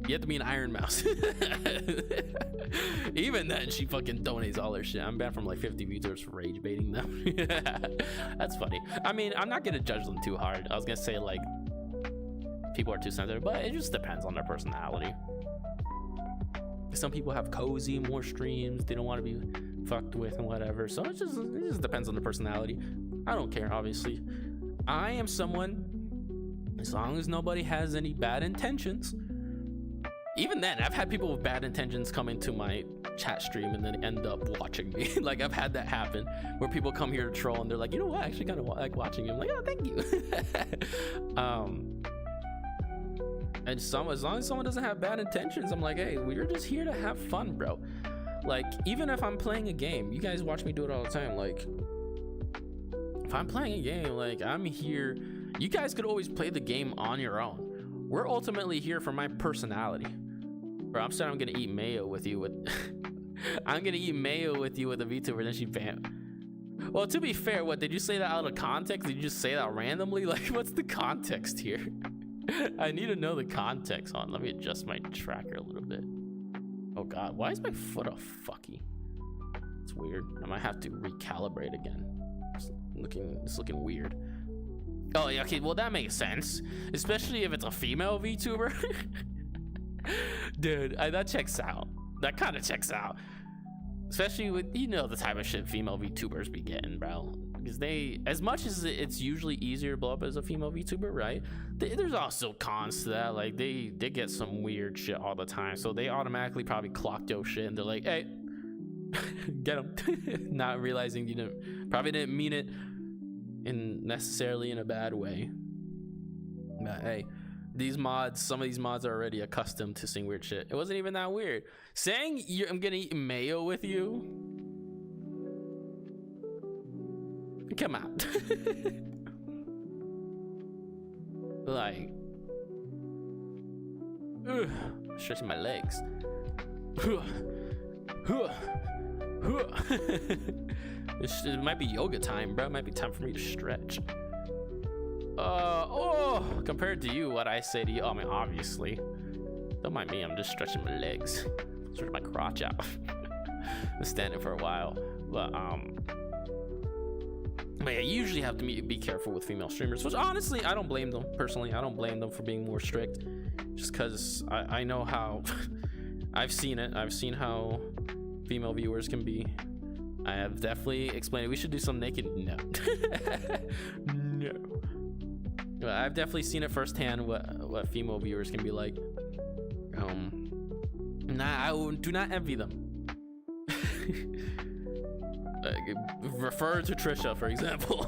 You have to be an Iron Mouse. Even then, she fucking donates all her shit. I'm banned from like 50 VTubers for rage baiting them. That's funny. I mean, I'm not gonna judge them too hard. I was gonna say like people are too sensitive, but it just depends on their personality. Some people have cozy more streams. They don't want to be fucked with and whatever. So it just depends on the personality. I don't care, obviously. I am someone, as long as nobody has any bad intentions. Even then, I've had people with bad intentions come into my chat stream and then end up watching me. Like, I've had that happen where people come here to troll and they're like, you know what, I actually kind of like watching you. I'm like, oh, thank you. And as long as someone doesn't have bad intentions, I'm like, hey, we're just here to have fun, bro. Like, even if I'm playing a game, you guys watch me do it all the time. Like, I'm playing a game, like I'm here. You guys could always play the game on your own. We're ultimately here for my personality. Bro, I'm saying I'm gonna eat mayo with you with I'm gonna eat mayo with you with a VTuber, then she bam. Well, to be fair, what did you say that out of context? Did you just say that randomly? Like, what's the context here? I need to know the context. On, let me adjust my tracker a little bit. Oh god, why is my foot all fucky? It's weird. I might have to recalibrate again. It's looking weird. Oh yeah, okay, well that makes sense, especially if it's a female VTuber. Dude, that checks out. That kind of checks out, especially with, you know, the type of shit female VTubers be getting, bro. Because they, as much as it's usually easier to blow up as a female VTuber, right? There's also cons to that. Like they get some weird shit all the time, so they automatically probably clocked your shit and they're like, hey, get them. Not realizing you probably didn't mean it necessarily in a bad way. But hey, some of these mods are already accustomed to seeing weird shit. It wasn't even that weird. Saying I'm gonna eat mayo with you, come on. Like, stretching my legs. It might be yoga time, bro. It might be time for me to stretch. Compared to you, what I say to you, I mean, obviously, don't mind me, I'm just stretching my legs, stretching my crotch out. Been standing for a while, but yeah, you usually have to be careful with female streamers, which honestly, I don't blame them. Personally, I don't blame them for being more strict, just because I know how. I've seen it. I've seen how female viewers can be. I have definitely explained it. We should do some naked. No. No. I've definitely seen it firsthand what female viewers can be like. I do not envy them. Refer to Trisha, for example.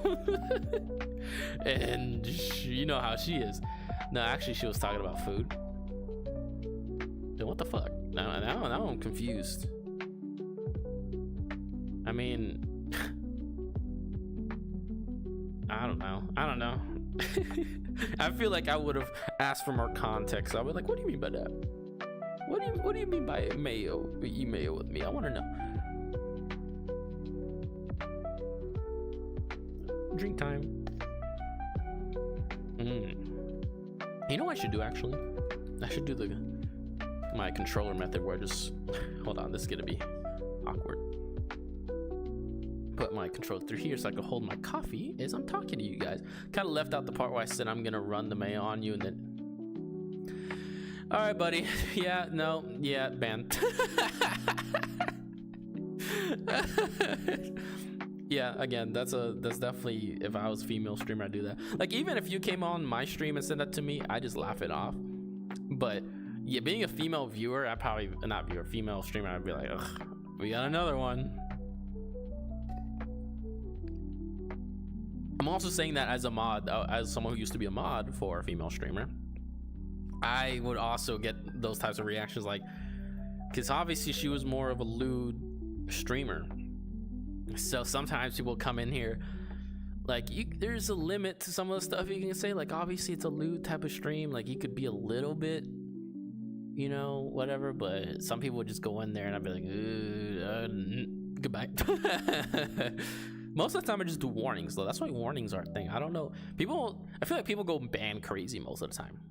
And you know how she is. No, actually, she was talking about food. Then what the fuck? Now I'm confused. I mean, I don't know. I feel like I would have asked for more context. I was like, what do you mean by that? What do you mean by mayo? Eat mayo with me? I want to know. Drink time. You know what I should do, actually? I should do my controller method where I just hold on, this is gonna be awkward. Put my controller through here so I can hold my coffee as I'm talking to you guys. Kind of left out the part where I said I'm gonna run the mayo on you and then. All right, buddy. Yeah, no, yeah, banned. Yeah, again, that's definitely, if I was a female streamer, I'd do that. Like, even if you came on my stream and said that to me, I just laugh it off. But yeah, being a female viewer, female streamer, I'd be like, ugh, we got another one. I'm also saying that as a mod, as someone who used to be a mod for a female streamer, I would also get those types of reactions, like, because obviously she was more of a lewd streamer. So sometimes people come in here, like, there's a limit to some of the stuff you can say. Like, obviously it's a lewd type of stream, like you could be a little bit, you know, whatever, but some people would just go in there and I'd be like, goodbye. Most of the time I just do warnings, though. That's why warnings are a thing. I don't know, I feel like people go ban crazy most of the time.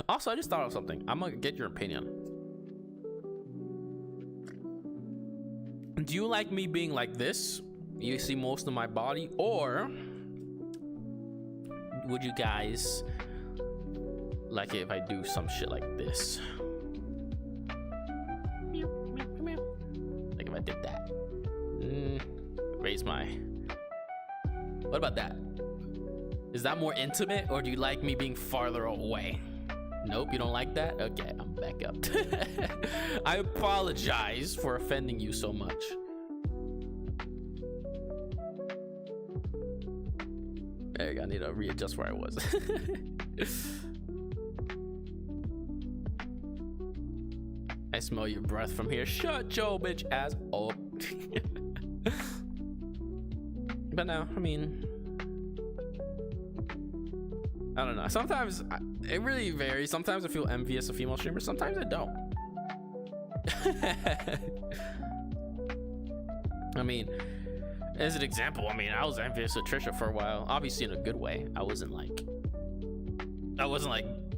Also, I just thought of something. I'm gonna get your opinion. Do you like me being like this? You see most of my body, or would you guys like it if I do some shit like this? Like if I did that. Raise my. What about that? Is that more intimate, or do you like me being farther away? Nope, you don't like that? Okay, I'm back up. I apologize for offending you so much. There you go, I need to readjust where I was. I smell your breath from here. Shut your bitch ass up. But no, I mean, I don't know. Sometimes it really varies. Sometimes I feel envious of female streamers. Sometimes I don't. I mean, as an example, I mean, I was envious of Trisha for a while. Obviously in a good way. I wasn't like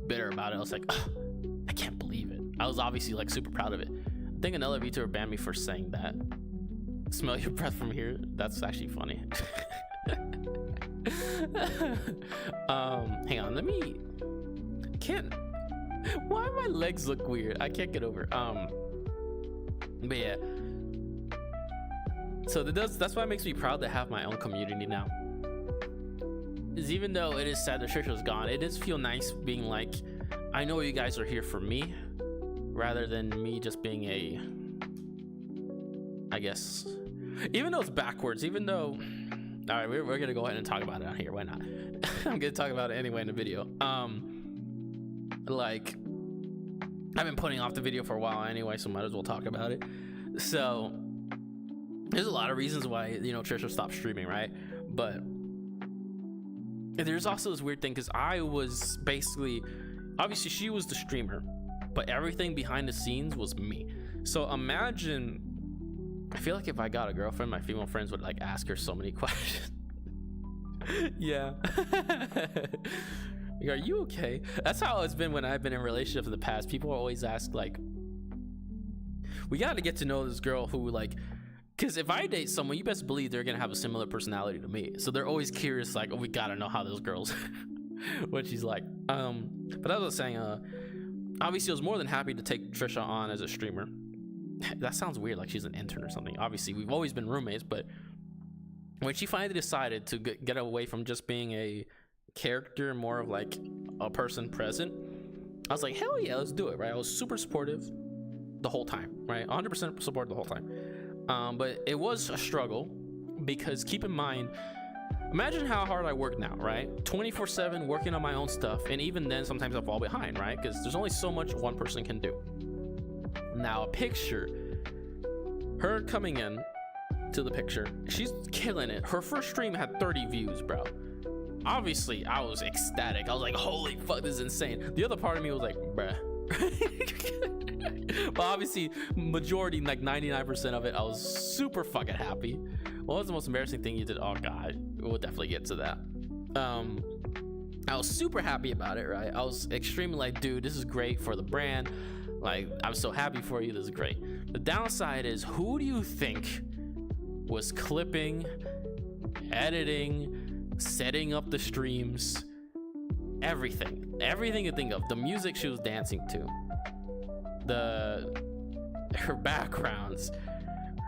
bitter about it. I was like, oh, I can't believe it. I was obviously like super proud of it. I think another VTuber banned me for saying that. Smell your breath from here. That's actually funny. Hang on, why my legs look weird? I can't get over. But yeah. So that's why it makes me proud to have my own community now. Is even though it is sad that Trisha's gone, it does feel nice being like, I know you guys are here for me, rather than me just being a, I guess, even though it's backwards, even though, all right, we're gonna go ahead and talk about it on here. Why not? I'm gonna talk about it anyway in the video. Like, I've been putting off the video for a while anyway, so might as well talk about it. So there's a lot of reasons why, you know, Trisha stopped streaming, right? But there's also this weird thing, because I was basically, obviously she was the streamer, but everything behind the scenes was me. So imagine, I feel like if I got a girlfriend, my female friends would like ask her so many questions. Yeah. Like, are you okay? That's how it's been when I've been in relationships in the past. People always ask like, we got to get to know this girl who like, because if I date someone, you best believe they're gonna have a similar personality to me. So they're always curious, like, oh, we gotta know how this girl's what she's like. But as I was saying, obviously I was more than happy to take Trisha on as a streamer. That sounds weird, like she's an intern or something. Obviously we've always been roommates, but when she finally decided to get away from just being a character, more of like a person present, I was like, hell yeah, let's do it, right? I was super supportive the whole time, right? 100% support the whole time. But it was a struggle, because keep in mind, imagine how hard I work now, right? 24/7 working on my own stuff, and even then sometimes I fall behind, right? Because there's only so much one person can do. Now picture her coming in to the picture, she's killing it. Her first stream had 30 views, bro. Obviously I was ecstatic. I was like, holy fuck, this is insane. The other part of me was like, bruh. But obviously majority, like 99% of it, I was super fucking happy. What was the most embarrassing thing you did? Oh god, we'll definitely get to that. I was super happy about it, right? I was extremely like, dude, this is great for the brand. Like, I'm so happy for you, this is great. The downside is, who do you think was clipping, editing, setting up the streams, everything you think of, the music she was dancing to, her backgrounds,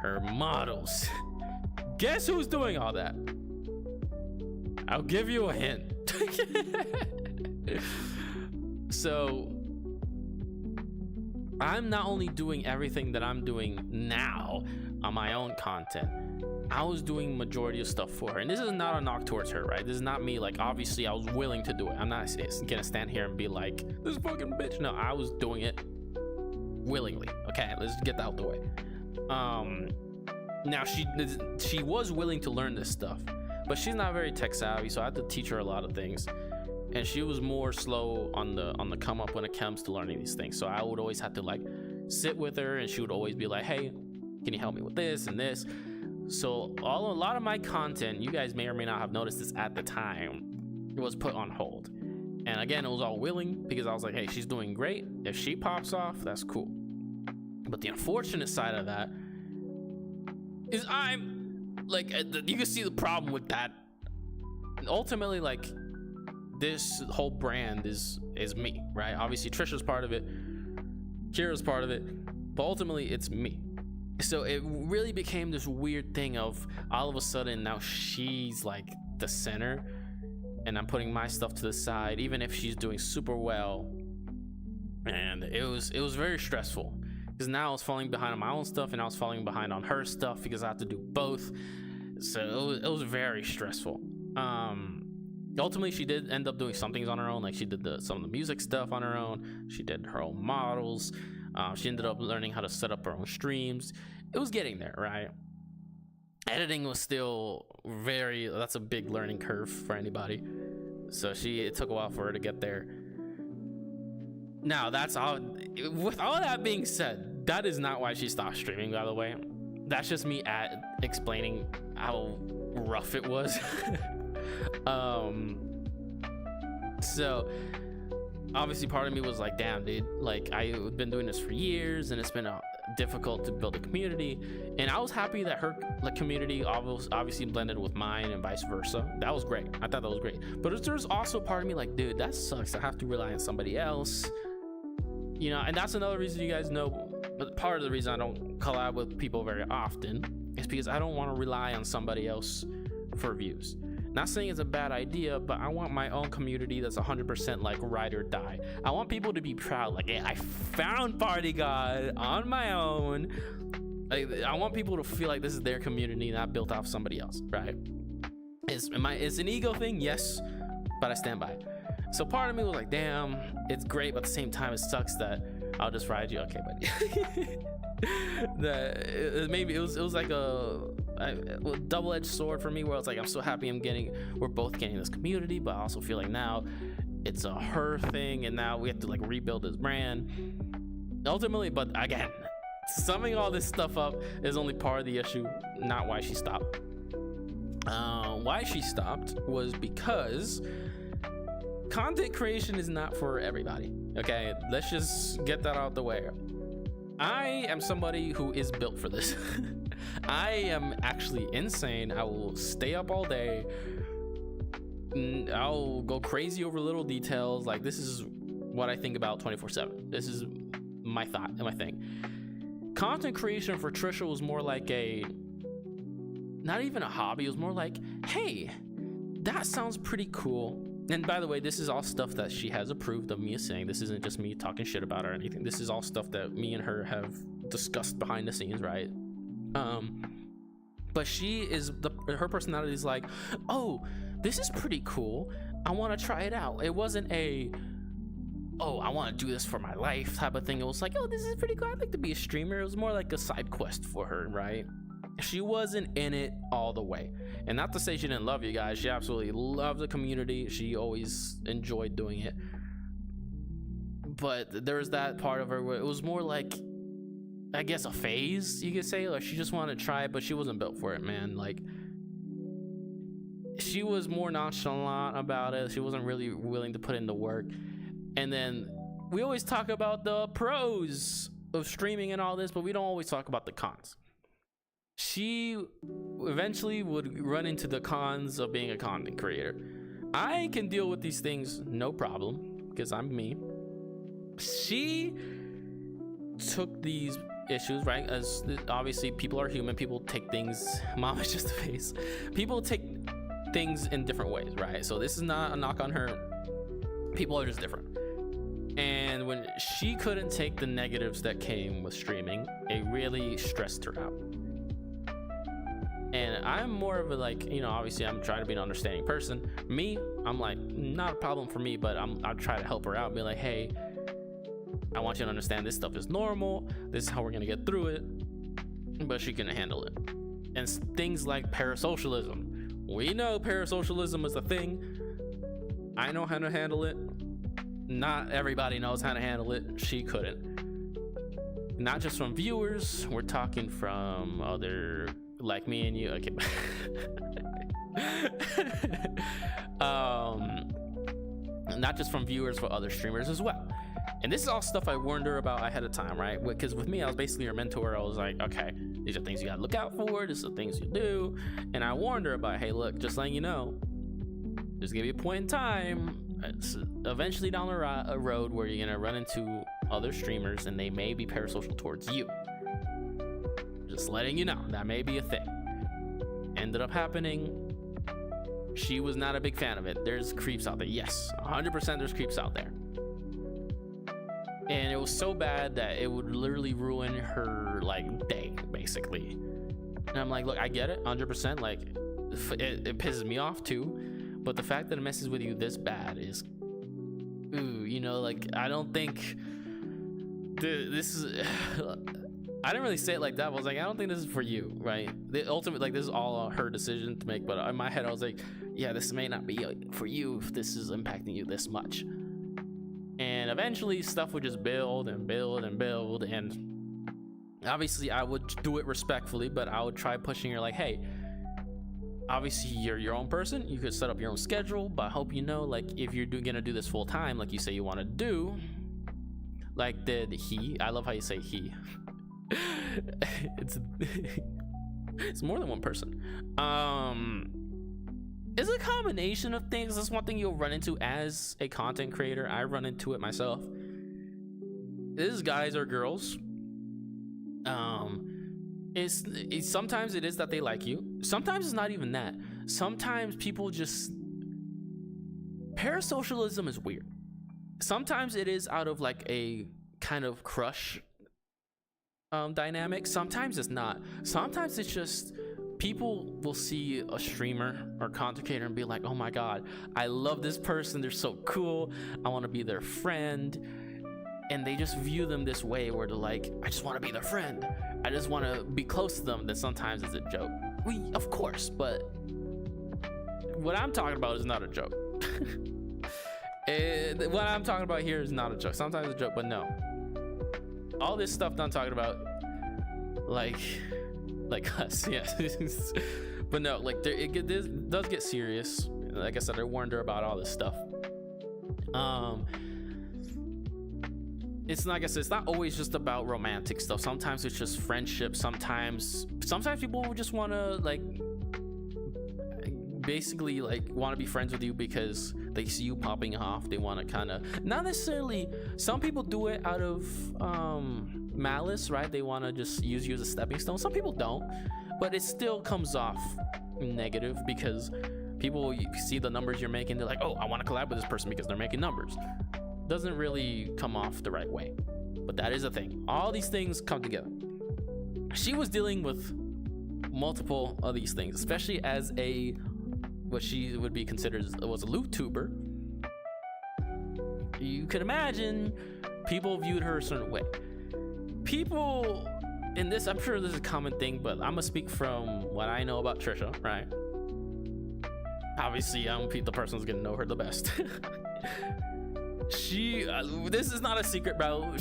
her models? Guess who's doing all that? I'll give you a hint. So I'm not only doing everything that I'm doing now on my own content, I was doing majority of stuff for her. And this is not a knock towards her, right? This is not me, like, obviously I was willing to do it. I'm not gonna stand here and be like, this fucking bitch. No, I was doing it willingly. Okay, let's get that out the way. Now she was willing to learn this stuff, but she's not very tech savvy, so I had to teach her a lot of things. And she was more slow on the come up when it comes to learning these things. So I would always have to like sit with her, and she would always be like, hey, can you help me with this and this? So a lot of my content, you guys may or may not have noticed this at the time, it was put on hold. And again, it was all willing, because I was like, hey, she's doing great. If she pops off, that's cool. But the unfortunate side of that is I'm like, you can see the problem with that. Ultimately, like, this whole brand is me, right? Obviously Trisha's part of it, Kira's part of it, but ultimately it's me. So it really became this weird thing of, all of a sudden now she's like the center, and I'm putting my stuff to the side, even if she's doing super well. And it was very stressful, because now I was falling behind on my own stuff, and I was falling behind on her stuff, because I had to do both. So it was very stressful. Ultimately she did end up doing some things on her own, like she did some of the music stuff on her own, she did her own models, she ended up learning how to set up her own streams. It was getting there, right? editing was still that's a big learning curve for anybody. So it took a while for her to get there. Now, that's all. With all that being said, that is not why she stopped streaming, by the way. That's just me explaining how rough it was. So obviously part of me was like, damn, dude, like I've been doing this for years and it's been difficult to build a community, and I was happy that her community obviously blended with mine and vice versa. That was great. I thought that was great. But there's also part of me like, dude, that sucks. I have to rely on somebody else, you know. And that's another reason, you guys know, but part of the reason I don't collab with people very often is because I don't want to rely on somebody else for views. Not saying it's a bad idea, but I want my own community that's 100% like ride or die. I want people to be proud, like, hey, I found Party God on my own. Like, I want people to feel like this is their community, not built off somebody else, right? It's an ego thing, yes, but I stand by it. So part of me was like, damn, it's great, but at the same time, it sucks that I'll just ride you. Okay, buddy. Maybe it was like a double-edged sword for me, where it's like, I'm so happy we're both getting this community, but I also feel like now it's a her thing, and now we have to like rebuild this brand ultimately. But again, summing all this stuff up is only part of the issue, not why she stopped. Why she stopped was because content creation is not for everybody. Okay, let's just get that out the way. I am somebody who is built for this. I am actually insane. I will stay up all day. I'll go crazy over little details. Like, this is what I think about 24/7. This is my thought and my thing. Content creation for Trisha was more like not even a hobby. It was more like, hey, that sounds pretty cool. And by the way, this is all stuff that she has approved of me saying. This isn't just me talking shit about her or anything. This is all stuff that me and her have discussed behind the scenes, right? But her personality is like, oh, this is pretty cool. I want to try it out. It wasn't I want to do this for my life type of thing. It was like, oh, this is pretty cool. I'd like to be a streamer. It was more like a side quest for her, right? She wasn't in it all the way. And not to say she didn't love you guys. She absolutely loved the community. She always enjoyed doing it. But there was that part of her where it was more like, I guess, a phase, you could say. Like, she just wanted to try it, but she wasn't built for it, man. Like, she was more nonchalant about it. She wasn't really willing to put in the work. And then we always talk about the pros of streaming and all this, but we don't always talk about the cons. She eventually would run into the cons of being a content creator. I can deal with these things no problem because I'm me. She took these issues, right? As obviously people are human, people take things, mom is just a face. People take things in different ways, right? So this is not a knock on her. People are just different. And when she couldn't take the negatives that came with streaming, it really stressed her out. And I'm more of a, like, you know, obviously I'm trying to be an understanding person. Me, I'm like, not a problem for me, but I'll try to help her out and be like, hey, I want you to understand this stuff is normal. This is how we're gonna get through it. But she can handle it. And things like parasocialism. We know parasocialism is a thing. I know how to handle it. Not everybody knows how to handle it. She couldn't. Not just from viewers. We're talking from other, like me and you. Okay. Not just from viewers, but other streamers as well. And this is all stuff I warned her about ahead of time, right? Because with me, I was basically her mentor. I was like, okay, these are things you gotta look out for. These are things you do. And I warned her about, hey, look, just letting you know, just give you a point in time. It's eventually down the road where you're gonna run into other streamers and they may be parasocial towards you. Just letting you know, that may be a thing. Ended up happening. She was not a big fan of it. There's creeps out there. Yes, 100% there's creeps out there. And it was so bad that it would literally ruin her, like, day, basically. And I'm like, look, I get it, 100%. Like, it pisses me off too. But the fact that it messes with you this bad is, ooh, you know, like, I don't think this is, I didn't really say it like that. I was like, I don't think this is for you, right? The ultimate, like, this is all her decision to make. But in my head, I was like, yeah, this may not be for you if this is impacting you this much. And eventually, stuff would just build and build and build. And obviously, I would do it respectfully, but I would try pushing her, like, hey, obviously, you're your own person. You could set up your own schedule. But I hope you know, like, if you're gonna do this full time, like you say you want to do, like, did he? I love how you say he. It's more than one person. It's a combination of things. That's one thing you'll run into as a content creator. I run into it myself. This is guys or girls. It's sometimes it is that they like you. Sometimes it's not even that. Sometimes people just, parasocialism is weird. Sometimes it is out of like a kind of crush dynamic. Sometimes it's not. Sometimes it's just people will see a streamer or content creator and be like, oh my god, I love this person, they're so cool, I want to be their friend. And they just view them this way where they're like, I just want to be their friend, I just want to be close to them. Then sometimes it's a joke. Of course, but what I'm talking about is not a joke. What I'm talking about here is not a joke. Sometimes it's a joke, but no. All this stuff that I'm talking about, like us, yeah. But no, like this does get serious. Like I said, I warned her about all this stuff. It's like I said, it's not always just about romantic stuff. Sometimes it's just friendship. Sometimes people just want to like basically like want to be friends with you because they see you popping off. They want to kind of, not necessarily, some people do it out of malice, right? They want to just use you as a stepping stone. Some people don't, but it still comes off negative because people see the numbers you're making. They're like, oh, I want to collab with this person because they're making numbers. Doesn't really come off the right way, but that is a thing. All these things come together. She was dealing with multiple of these things, especially as what she would be considered was a loot tuber. You could imagine people viewed her a certain way. People in this, I'm sure this is a common thing, but I'm gonna speak from what I know about Trisha, right? Obviously, I'm the person who's gonna know her the best. She this is not a secret, bro.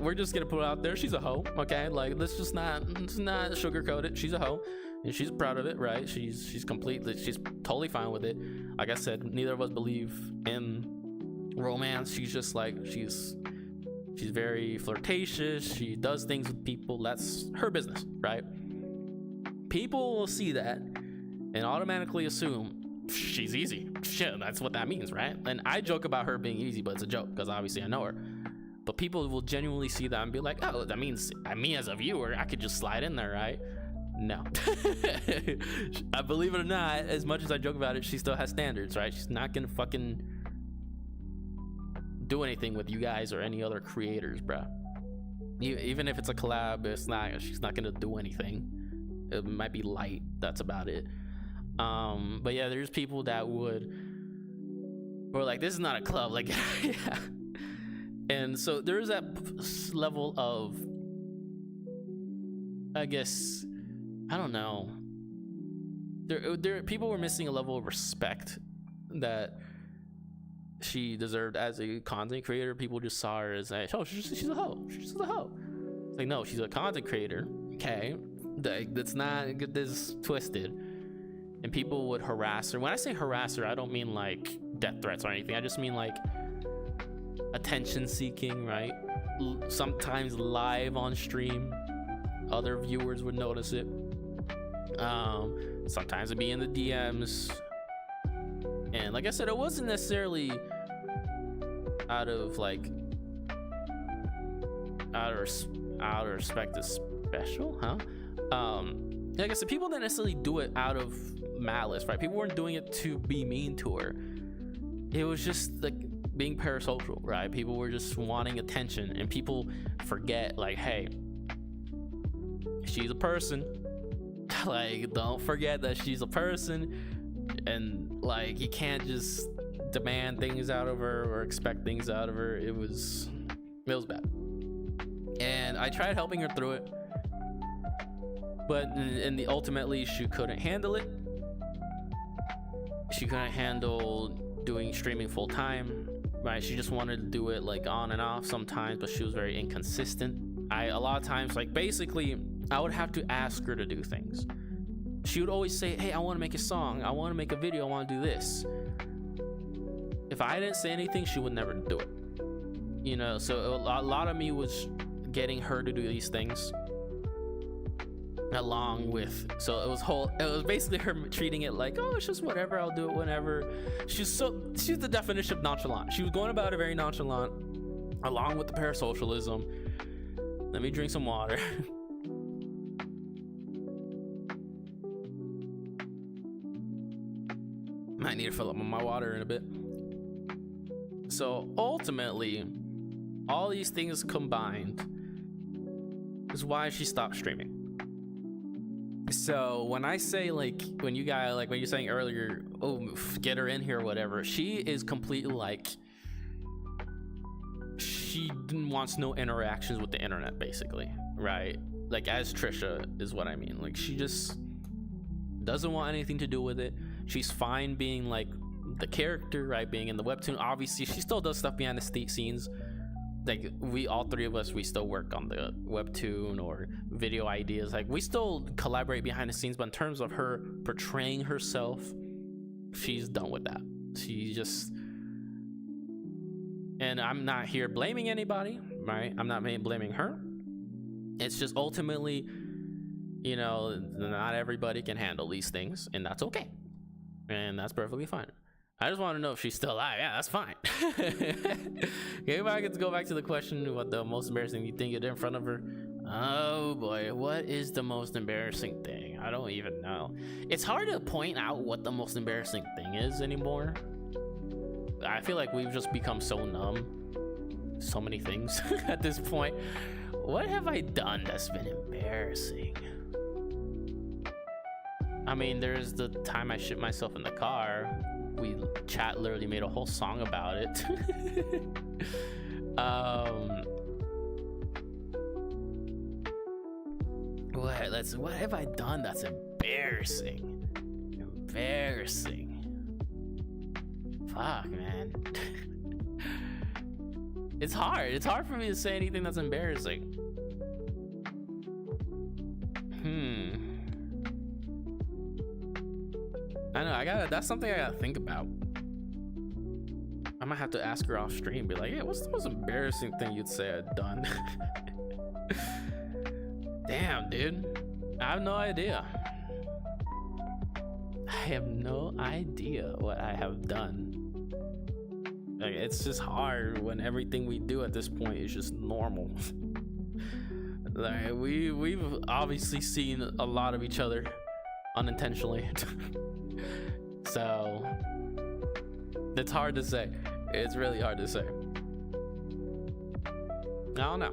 We're just gonna put it out there. She's a hoe, okay? Like, let's just not sugarcoat it. She's a hoe, and she's proud of it, right? She's totally fine with it. Like I said, neither of us believe in romance. She's just like she's very flirtatious. She does things with people. That's her business, right? People will see that and automatically assume she's easy. Shit, that's what that means, right? And I joke about her being easy, but it's a joke because obviously I know her. But people will genuinely see that and be like, oh, that means me as a viewer, I could just slide in there, right? No. I believe it or not, as much as I joke about it, she still has standards, right? She's not gonna fucking do anything with you guys or any other creators, bro. Even if it's a collab, she's not gonna do anything. It might be light, that's about it. But yeah, there's people that were like, this is not a club, like, yeah. And so there's that level of, I guess, I don't know, there people were missing a level of respect that she deserved as a content creator. People just saw her as like, oh, she's a hoe. She's a hoe. It's like, no, she's a content creator. Okay, that's not, get this twisted. And people would harass her. When I say harass her, I don't mean like death threats or anything. I just mean like attention seeking, right? Sometimes live on stream, other viewers would notice it. Sometimes it'd be in the DMs. And like I said, it wasn't necessarily out of respect as special, huh? Like I said, people didn't necessarily do it out of malice, right? People weren't doing it to be mean to her. It was just like being parasocial, right? People were just wanting attention, and people forget, like, hey, she's a person. Like, don't forget that she's a person, and like, you can't just demand things out of her or expect things out of her. It was bad. And I tried helping her through it, but ultimately she couldn't handle it. She couldn't handle doing streaming full time, right? She just wanted to do it like on and off sometimes, but she was very inconsistent. A lot of times, like, basically I would have to ask her to do things. She would always say, hey, I want to make a song, I want to make a video, I want to do this. If I didn't say anything, she would never do it, you know. So a lot of me was getting her to do these things along with, so it was basically her treating it like, oh, it's just whatever, I'll do it whenever. She's the definition of nonchalant. She was going about it very nonchalant, along with the parasocialism. Let me drink some water. Might need to fill up my water in a bit. So ultimately, all these things combined is why she stopped streaming. So when I say, like, when you're saying earlier, oh, get her in here or whatever, she is completely like, she wants no interactions with the internet, basically, right? Like, as Trisha is what I mean. Like, she just doesn't want anything to do with it. She's fine being like the character, right? Being in the webtoon. Obviously, she still does stuff behind the scenes. Like, all three of us, we still work on the webtoon or video ideas. Like, we still collaborate behind the scenes, but in terms of her portraying herself, she's done with that. She just, and I'm not here blaming anybody, right? I'm not blaming her. It's just ultimately, you know, not everybody can handle these things, and that's okay. And that's perfectly fine. I just want to know if she's still alive. Yeah, that's fine. Okay, if I get to go back to the question, what the most embarrassing you think you did in front of her? Oh boy, what is the most embarrassing thing? I don't even know. It's hard to point out what the most embarrassing thing is anymore. I feel like we've just become so numb. So many things at this point. What have I done that's been embarrassing? I mean, there's the time I shit myself in the car. We literally made a whole song about it. What have I done that's embarrassing? Fuck, man. It's hard for me to say anything that's embarrassing. I know, that's something I gotta think about. I might have to ask her off stream, be like, hey, what's the most embarrassing thing you'd say I'd done? Damn, dude. I have no idea. I have no idea what I have done. Like, it's just hard when everything we do at this point is just normal. Like, we've obviously seen a lot of each other unintentionally. So it's hard to say. It's really hard to say. I don't know.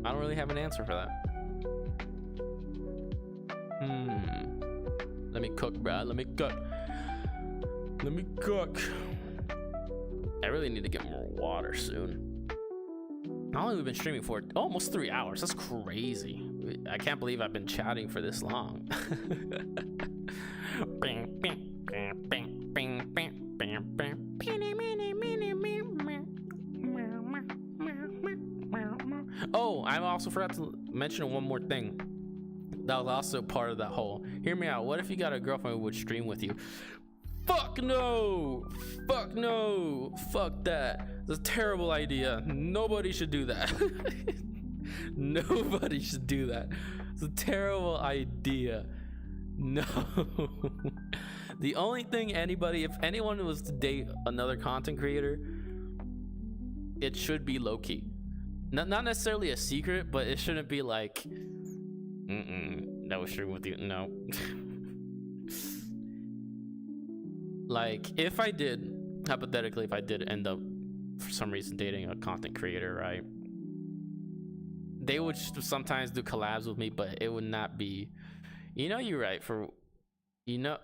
I don't really have an answer for that. Let me cook, bro. Let me cook. I really need to get more water soon. How long have we been streaming for? Almost 3 hours. That's crazy. I can't believe I've been chatting for this long. Oh, I also forgot to mention one more thing. That was also part of that whole, hear me out, what if you got a girlfriend who would stream with you? Fuck no! Fuck no! Fuck that. It's a terrible idea. Nobody should do that. Nobody should do that. It's a terrible idea. No. The only thing if anyone was to date another content creator, it should be low-key. Not necessarily a secret, but it shouldn't be like, no stream with you, no. Like, hypothetically, if I did end up for some reason dating a content creator, right? They would sometimes do collabs with me, but it would not be, you're right for, you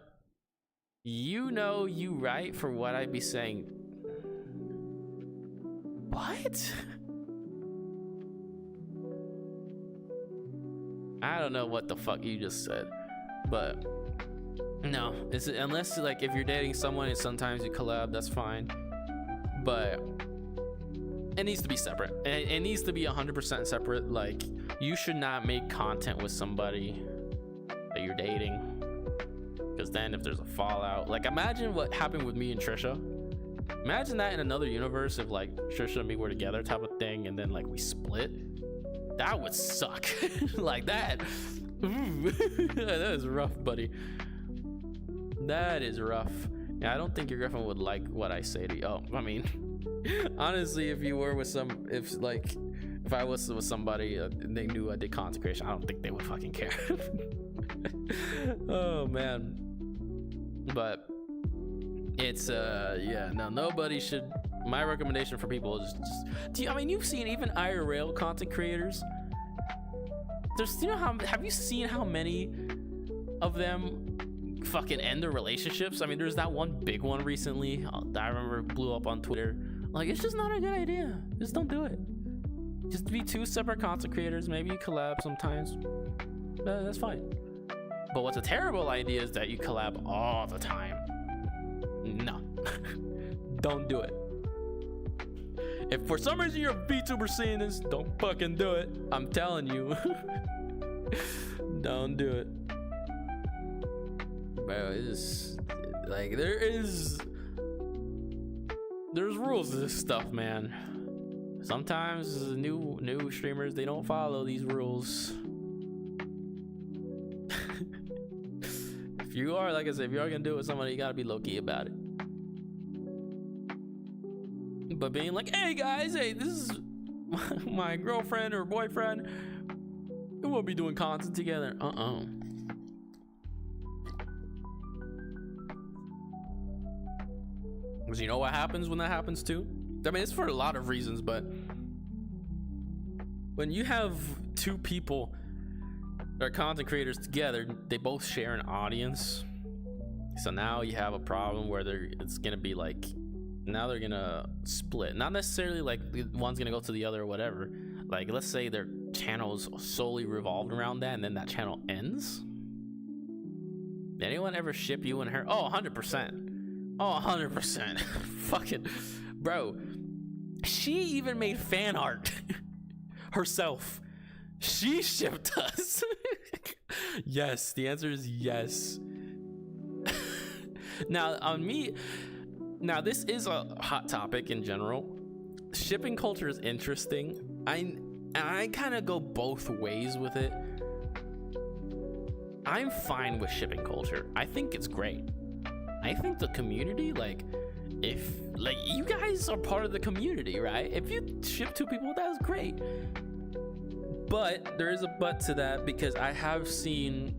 right for what I'd be saying. What? I don't know what the fuck you just said, but no, it's unless like if you're dating someone and sometimes you collab, that's fine, but it needs to be separate. It needs to be 100% separate. Like, you should not make content with somebody that you're dating, because then if there's a fallout, like imagine what happened with me and Trisha. Imagine that in another universe, if like Trisha and me were together type of thing, and then like we split. That would suck. Like that. That is rough, buddy. That is rough. Yeah, I don't think your girlfriend would like what I say to you. Oh, I mean, honestly, if you were with if I was with somebody and they knew I did content creation, I don't think they would fucking care. Oh man. But it's yeah, no, nobody should. My recommendation for people is just I mean, you've seen even IRL content creators. There's, you know, have you seen how many of them fucking end their relationships? I mean, there's that one big one recently that I remember blew up on Twitter. Like, it's just not a good idea. Just don't do it. Just be two separate content creators. Maybe you collab sometimes. That's fine. But what's a terrible idea is that you collab all the time. No. Don't do it. If for some reason you're a VTuber seeing this, don't fucking do it. I'm telling you. Don't do it. Bro, it's like there's rules to this stuff, man. Sometimes new streamers, they don't follow these rules. If you are, like I said, if you are gonna do it with somebody, you gotta be low-key about it. But being like, hey guys, hey, this is my girlfriend or boyfriend, we won't be doing content together. Because you know what happens when that happens too? I mean, it's for a lot of reasons, but when you have two people that are content creators together, they both share an audience. So now you have a problem where it's gonna be like, now they're gonna split. Not necessarily like one's gonna go to the other or whatever. Like, let's say their channels solely revolved around that, and then that channel ends. Did anyone ever ship you and her? Oh, 100%. Oh, 100%. Fucking bro. She even made fan art herself. She shipped us. Yes, the answer is yes. Now, on me, now this is a hot topic in general. Shipping culture is interesting. I kind of go both ways with it. I'm fine with shipping culture. I think it's great. I think the community, like, if like you guys are part of the community, right? If you ship two people, that's great. But there is a but to that, because I have seen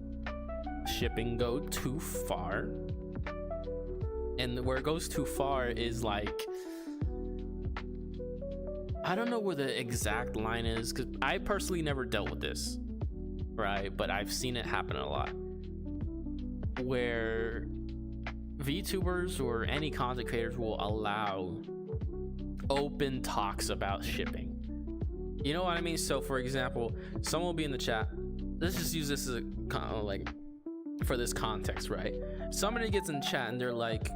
shipping go too far. And where it goes too far is like, I don't know where the exact line is, because I personally never dealt with this, right? But I've seen it happen a lot, where VTubers or any content creators will allow open talks about shipping. You know what I mean? So for example, someone will be in the chat. Let's just use this as a like for this context, right? Somebody gets in chat and they're like,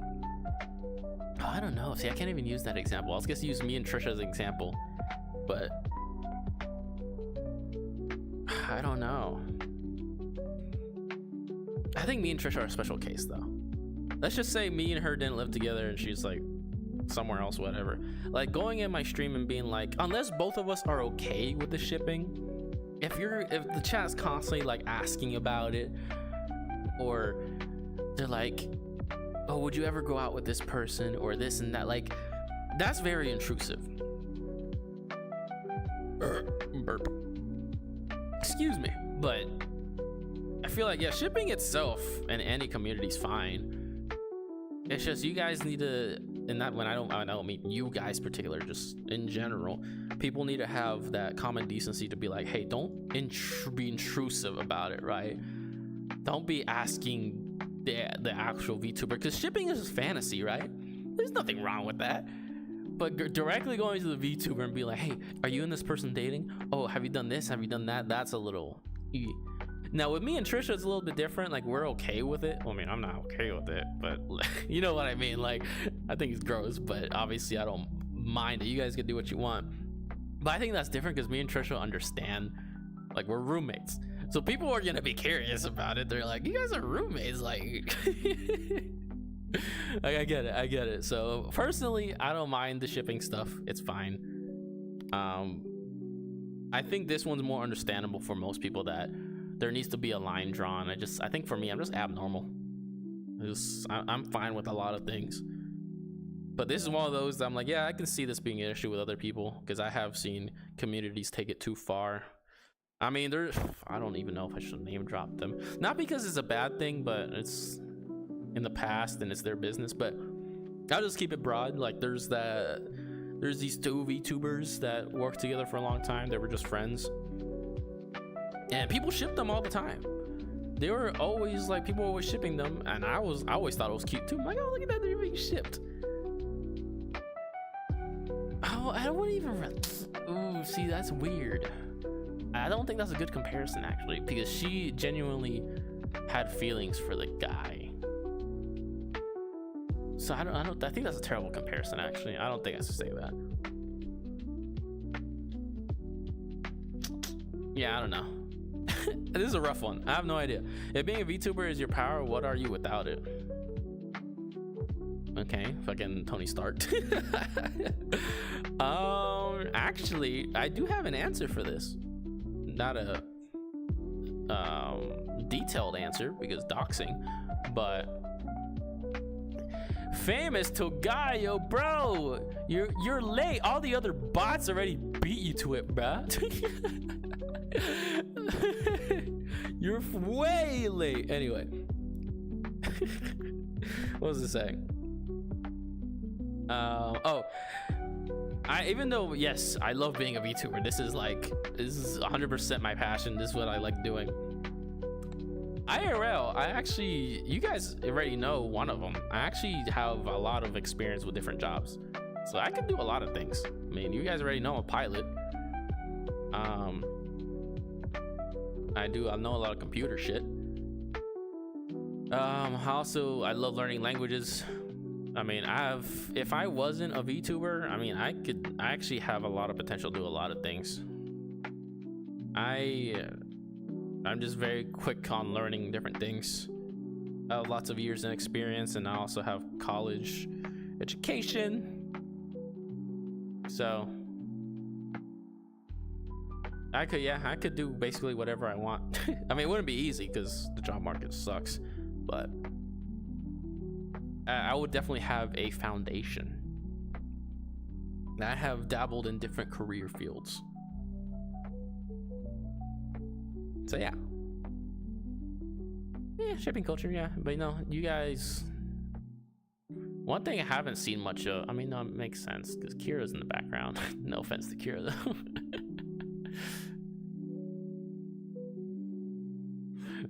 oh, I don't know. See, I can't even use that example. I was gonna use me and Trisha as an example, but I don't know. I think me and Trisha are a special case though. Let's just say me and her didn't live together and she's like somewhere else, whatever. Like going in my stream and being like, unless both of us are okay with the shipping, if the chat's constantly like asking about it, or they're like, oh, would you ever go out with this person or this and that, like, that's very intrusive. Burp. Excuse me. But I feel like, yeah, shipping itself in any community is fine. It's just you guys need to, and that when I don't mean you guys particular, just in general, people need to have that common decency to be like, hey, don't be intrusive about it, right? Don't be asking the actual VTuber, because shipping is just fantasy, right? There's nothing wrong with that. But directly going to the VTuber and be like, hey, are you and this person dating? Oh, have you done this? Have you done that? That's a little Now with me and Trisha, it's a little bit different. Like we're okay with it. Well, I mean, I'm not okay with it, but you know what I mean. Like I think it's gross, but obviously I don't mind it. You guys can do what you want. But I think that's different because me and Trisha understand. Like we're roommates, so people are gonna be curious about it. They're like, "You guys are roommates?" Like, I get it. So personally, I don't mind the shipping stuff. It's fine. I think this one's more understandable for most people that there needs to be a line drawn. I think for me, I'm just abnormal. I'm fine with a lot of things, but this is one of those that I'm like, yeah, I can see this being an issue with other people because I have seen communities take it too far. I mean, I don't even know if I should name drop them. Not because it's a bad thing, but it's in the past and it's their business. But I'll just keep it broad. Like there's these two VTubers that worked together for a long time. They were just friends. And people ship them all the time. They were always like, people were always shipping them. And I always thought it was cute too. I'm like, oh, look at that, they're being shipped. Oh, I wouldn't even, ooh, see, that's weird. I don't think that's a good comparison actually, because she genuinely had feelings for the guy. So I think that's a terrible comparison actually. I don't think I should say that. Yeah, I don't know. This is a rough one. I have no idea. If being a VTuber is your power, what are you without it? Okay, fucking Tony Stark. Actually, I do have an answer for this. Not a detailed answer because doxing, but famous Togayo, bro, you're late. All the other bots already beat you to it, bruh. You're way late. Anyway, what was it saying? Even though, yes, I love being a VTuber. This is 100% my passion. This is what I like doing. IRL, you guys already know one of them. I actually have a lot of experience with different jobs. So I can do a lot of things. I mean, you guys already know I'm a pilot. I know a lot of computer shit. I love learning languages. I mean, if I wasn't a VTuber, I mean, I actually have a lot of potential to do a lot of things. I'm just very quick on learning different things. I have lots of years in experience, and I also have college education. So I could do basically whatever I want. I mean, it wouldn't be easy because the job market sucks, but I would definitely have a foundation. I have dabbled in different career fields. So yeah, shipping culture, yeah. But you guys, one thing I haven't seen much of, I mean, no, it makes sense because Kira's in the background. No offense to Kira though.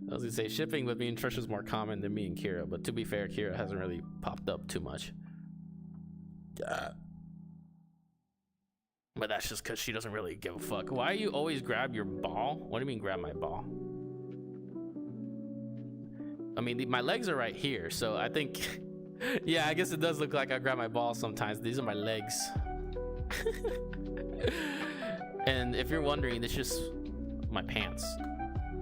I was gonna say shipping with me and Trisha's more common than me and Kira, but to be fair, Kira hasn't really popped up too much. But that's just because she doesn't really give a fuck. Why you always grab your ball? What do you mean grab my ball? I mean, my legs are right here, so I think, yeah, I guess it does look like I grab my ball sometimes. These are my legs. And if you're wondering, it's just my pants.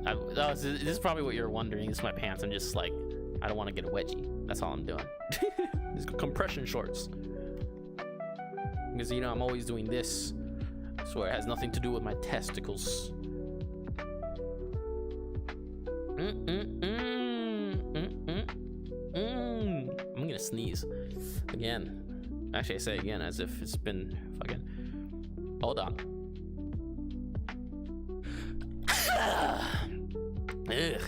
This is probably what you're wondering. It's my pants. I'm just like, I don't want to get a wedgie. That's all I'm doing. These compression shorts. Because I'm always doing this, so it has nothing to do with my testicles. I'm gonna sneeze again. Actually, I say again as if it's been fucking. Hold on. Ugh.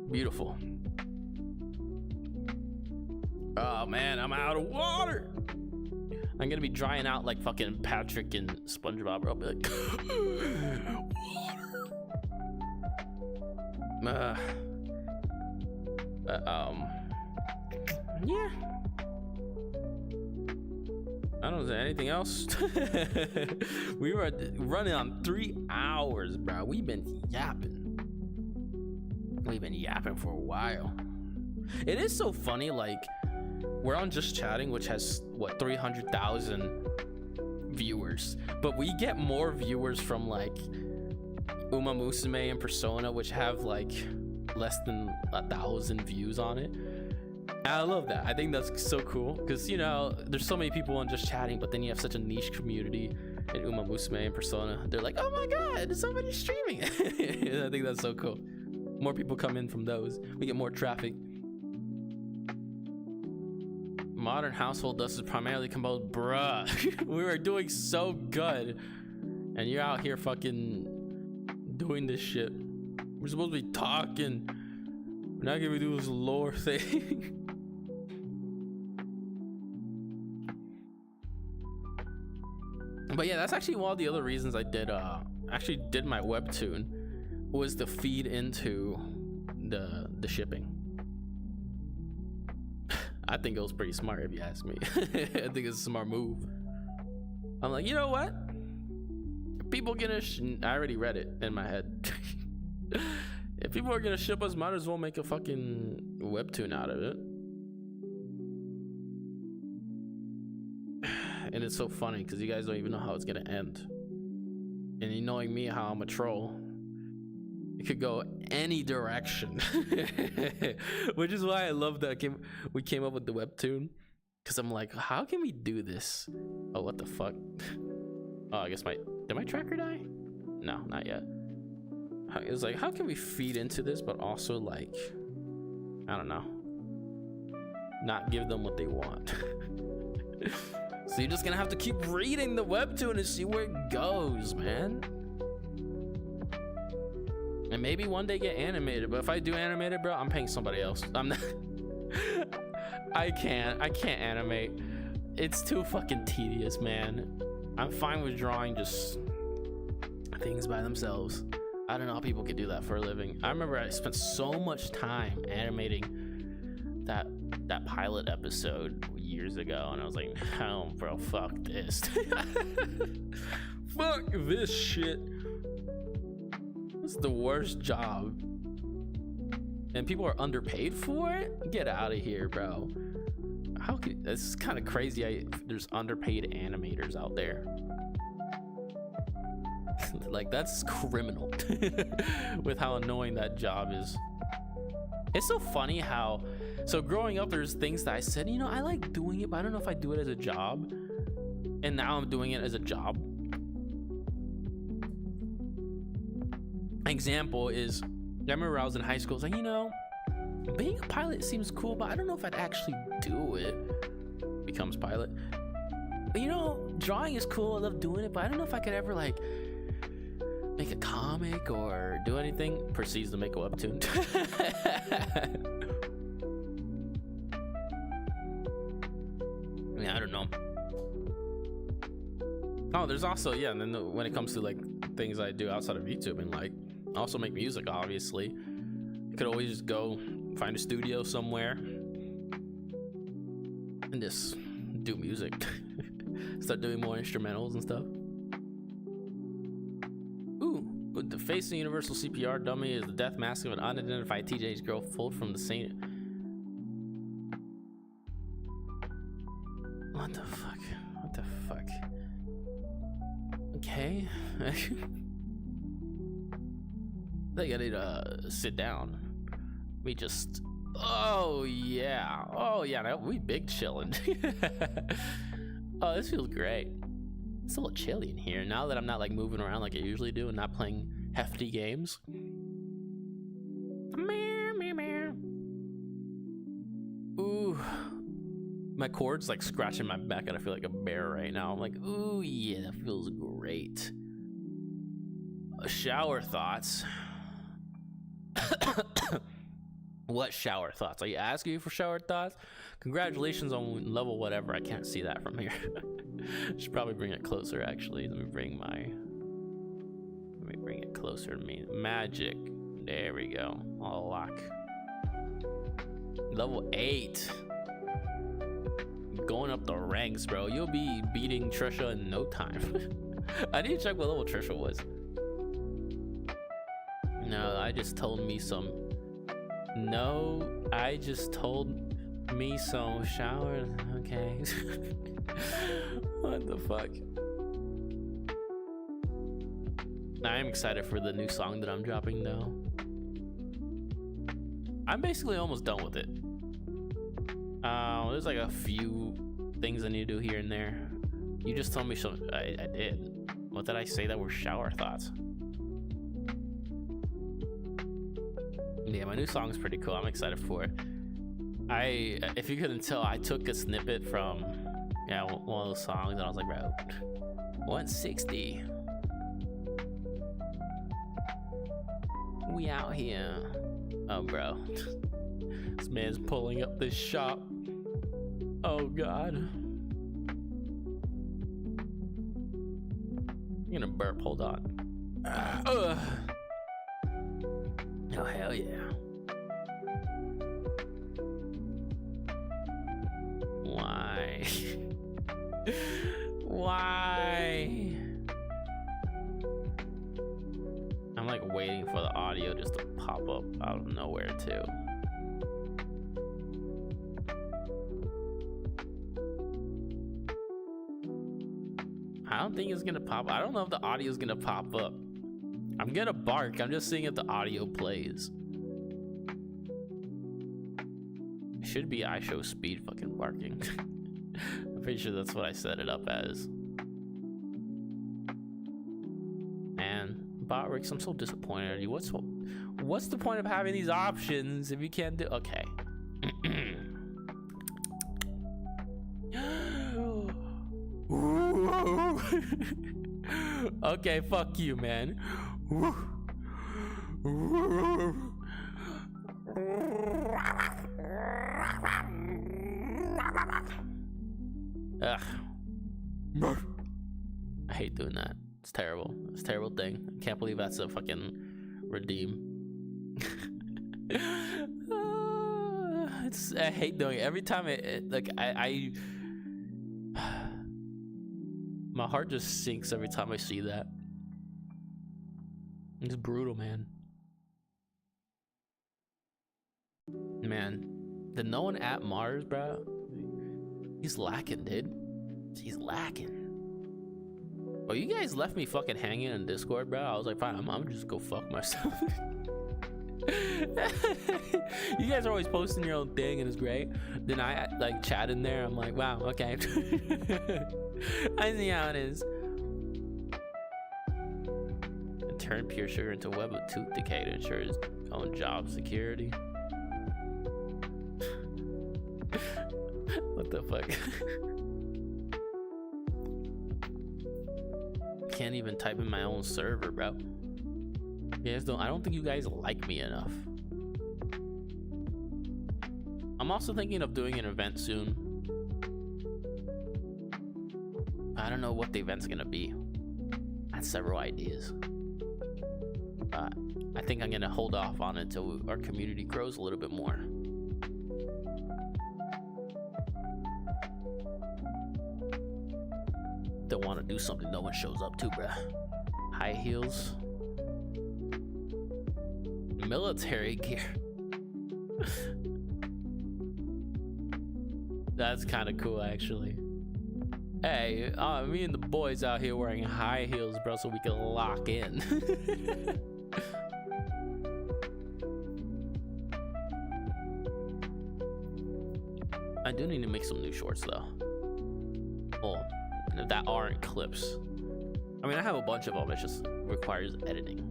Beautiful. Oh man, I'm out of water. I'm gonna be drying out like fucking Patrick and SpongeBob. I'll be like, water. Yeah. I don't know anything else. We were running on 3 hours, bro. We've been yapping. We've been yapping for a while. It is so funny, like, we're on Just Chatting, which has, what, 300,000 viewers. But we get more viewers from, like, Uma Musume and Persona, which have, like, less than 1,000 views on it. And I love that. I think that's so cool. Because, you know, there's so many people on Just Chatting, but then you have such a niche community in Uma Musume and Persona. They're like, oh my god, somebody's streaming. I think that's so cool. More people come in from those. We get more traffic. Modern household dust is primarily composed, bruh. We were doing so good, and you're out here fucking doing this shit. We're supposed to be talking. We're not gonna do this lore thing. But yeah, that's actually one of the other reasons I did my webtoon, was to feed into the shipping. I think it was pretty smart, if you ask me. I think it's a smart move. I'm like, you know what? If people gonna I already read it in my head. If people are gonna ship us, might as well make a fucking webtoon out of it. And it's so funny because you guys don't even know how it's gonna end. And you knowing me, how I'm a troll, it could go any direction. Which is why I love that we came up with the webtoon, because I'm like, how can we do this? Oh, what the fuck? Oh, I guess did my tracker die? No, not yet. It was like, how can we feed into this but also, like, I don't know, not give them what they want? So you're just gonna have to keep reading the webtoon and see where it goes, man. And maybe one day get animated, but if I do animated, bro, I'm paying somebody else. I'm not. I can't animate. It's too fucking tedious, man. I'm fine with drawing just things by themselves. I don't know how people could do that for a living. I remember I spent so much time animating that pilot episode years ago, and I was like, oh, bro, fuck this. Fuck this shit. It's the worst job. And people are underpaid for it? Get out of here, bro. How could, this is kind of crazy. There's underpaid animators out there. Like, that's criminal. With how annoying that job is. It's so funny how, so growing up, there's things that I said, you know, I like doing it, but I don't know if I do it as a job. And now I'm doing it as a job. Example is, I remember I was in high school, I was like, you know, being a pilot seems cool, but I don't know if I'd actually do it. Becomes pilot. But, you know, drawing is cool, I love doing it, but I don't know if I could ever, like, make a comic or do anything. Proceeds to make a webtoon. I mean, I don't know. Oh, there's also, yeah, and then when it comes to, like, things I do outside of YouTube, and, like, I also make music, obviously. You could always just go find a studio somewhere and just do music. Start doing more instrumentals and stuff. The face of the universal CPR dummy is the death mask of an unidentified teenage girl pulled from the scene. What the fuck? What the fuck? Okay. I think I need to sit down. We just. Oh yeah. Oh yeah. We big chilling. Oh, this feels great. It's a little chilly in here now that I'm not like moving around like I usually do and not playing hefty games. Ooh, my cord's like scratching my back and I feel like a bear right now. I'm like, ooh yeah, that feels great. Shower thoughts. What shower thoughts? Are you asking for shower thoughts? Congratulations on level whatever. I can't see that from here. Should probably bring it closer actually. Let me bring it closer to me. Magic. There we go. I'll lock. Level 8. Going up the ranks, bro. You'll be beating Trisha in no time. I need to check what level Trisha was. No, I just told me some No, I just told me so. Shower. Okay. What the fuck? I am excited for the new song that I'm dropping though. I'm basically almost done with it. There's like a few things I need to do here and there. You just told me so. I did. What did I say that were shower thoughts? Yeah, my new song is pretty cool. I'm excited for it. If you couldn't tell, I took a snippet from one of those songs and I was like, bro, 160. We out here. Oh, bro. This man's pulling up this shop. Oh, God. I'm gonna burp. Hold on. Oh, hell yeah. Why? Why? I'm like waiting for the audio just to pop up out of nowhere too. I don't think it's gonna pop. I don't know if the audio is gonna pop up. I'm gonna bark. I'm just seeing if the audio plays. It should be iShow speed fucking barking. I'm pretty sure that's what I set it up as. Man, Botrix, I'm so disappointed in you. What's the point of having these options if you can't do? Okay. Okay, fuck you, man. Ugh. I hate doing that. It's terrible. It's a terrible thing. I can't believe that's a fucking redeem. I hate doing it. Every time I my heart just sinks every time I see that. It's brutal, man. Man, the no one at Mars, bro. He's lacking, dude. He's lacking. Oh, you guys left me fucking hanging in Discord, bro. I was like, fine, I'm just go fuck myself. You guys are always posting your own thing and it's great. Then I like chat in there. I'm like, wow, okay. I see how it is. Turn pure sugar into web with tooth decay to ensure his own job security. What the fuck? Can't even type in my own server, bro. You guys don't. I don't think you guys like me enough. I'm also thinking of doing an event soon. I don't know what the event's gonna be. I had several ideas. I think I'm gonna hold off on it until our community grows a little bit more. Don't want to do something no one shows up to, bruh. High heels. Military gear. That's kind of cool, actually. Hey, me and the boys out here wearing high heels, bro, so we can lock in. I do need to make some new shorts, though. Well, that aren't clips. I mean, I have a bunch of them. It just requires editing.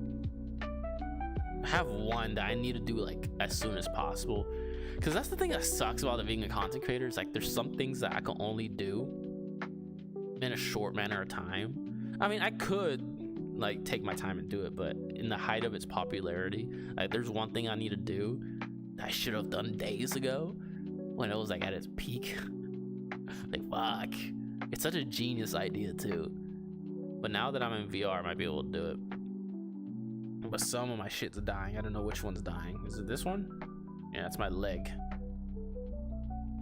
I have one that I need to do like as soon as possible, because that's the thing that sucks about being a content creator. Is like there's some things that I can only do in a short manner of time. I mean, I could like take my time and do it, but in the height of its popularity, like there's one thing I need to do that I should have done days ago when it was like at its peak. Like fuck, it's such a genius idea too. But now that I'm in VR, I might be able to do it. But some of my shit's dying. I don't know which one's dying. Is it this one? Yeah, that's my leg.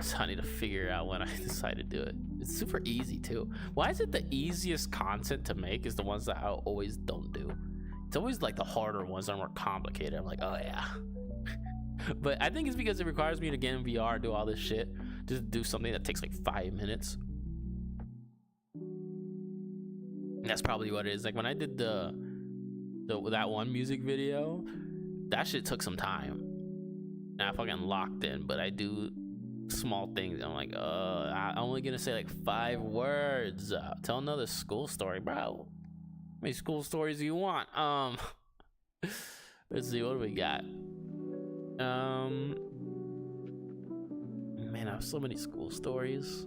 So I need to figure out when I decide to do it. It's super easy too. Why is it the easiest content to make is the ones that I always don't do? It's always like the harder ones that are more complicated. I'm like, oh yeah. But I think it's because it requires me to get in VR, do all this shit, just do something that takes like 5 minutes. And that's probably what it is. Like when I did that one music video, that shit took some time. And I fucking locked in, but I do small things. I'm like, I'm only gonna say like 5 words. Tell another school story, bro. How many school stories do you want? Let's see, what do we got? Man, I have so many school stories.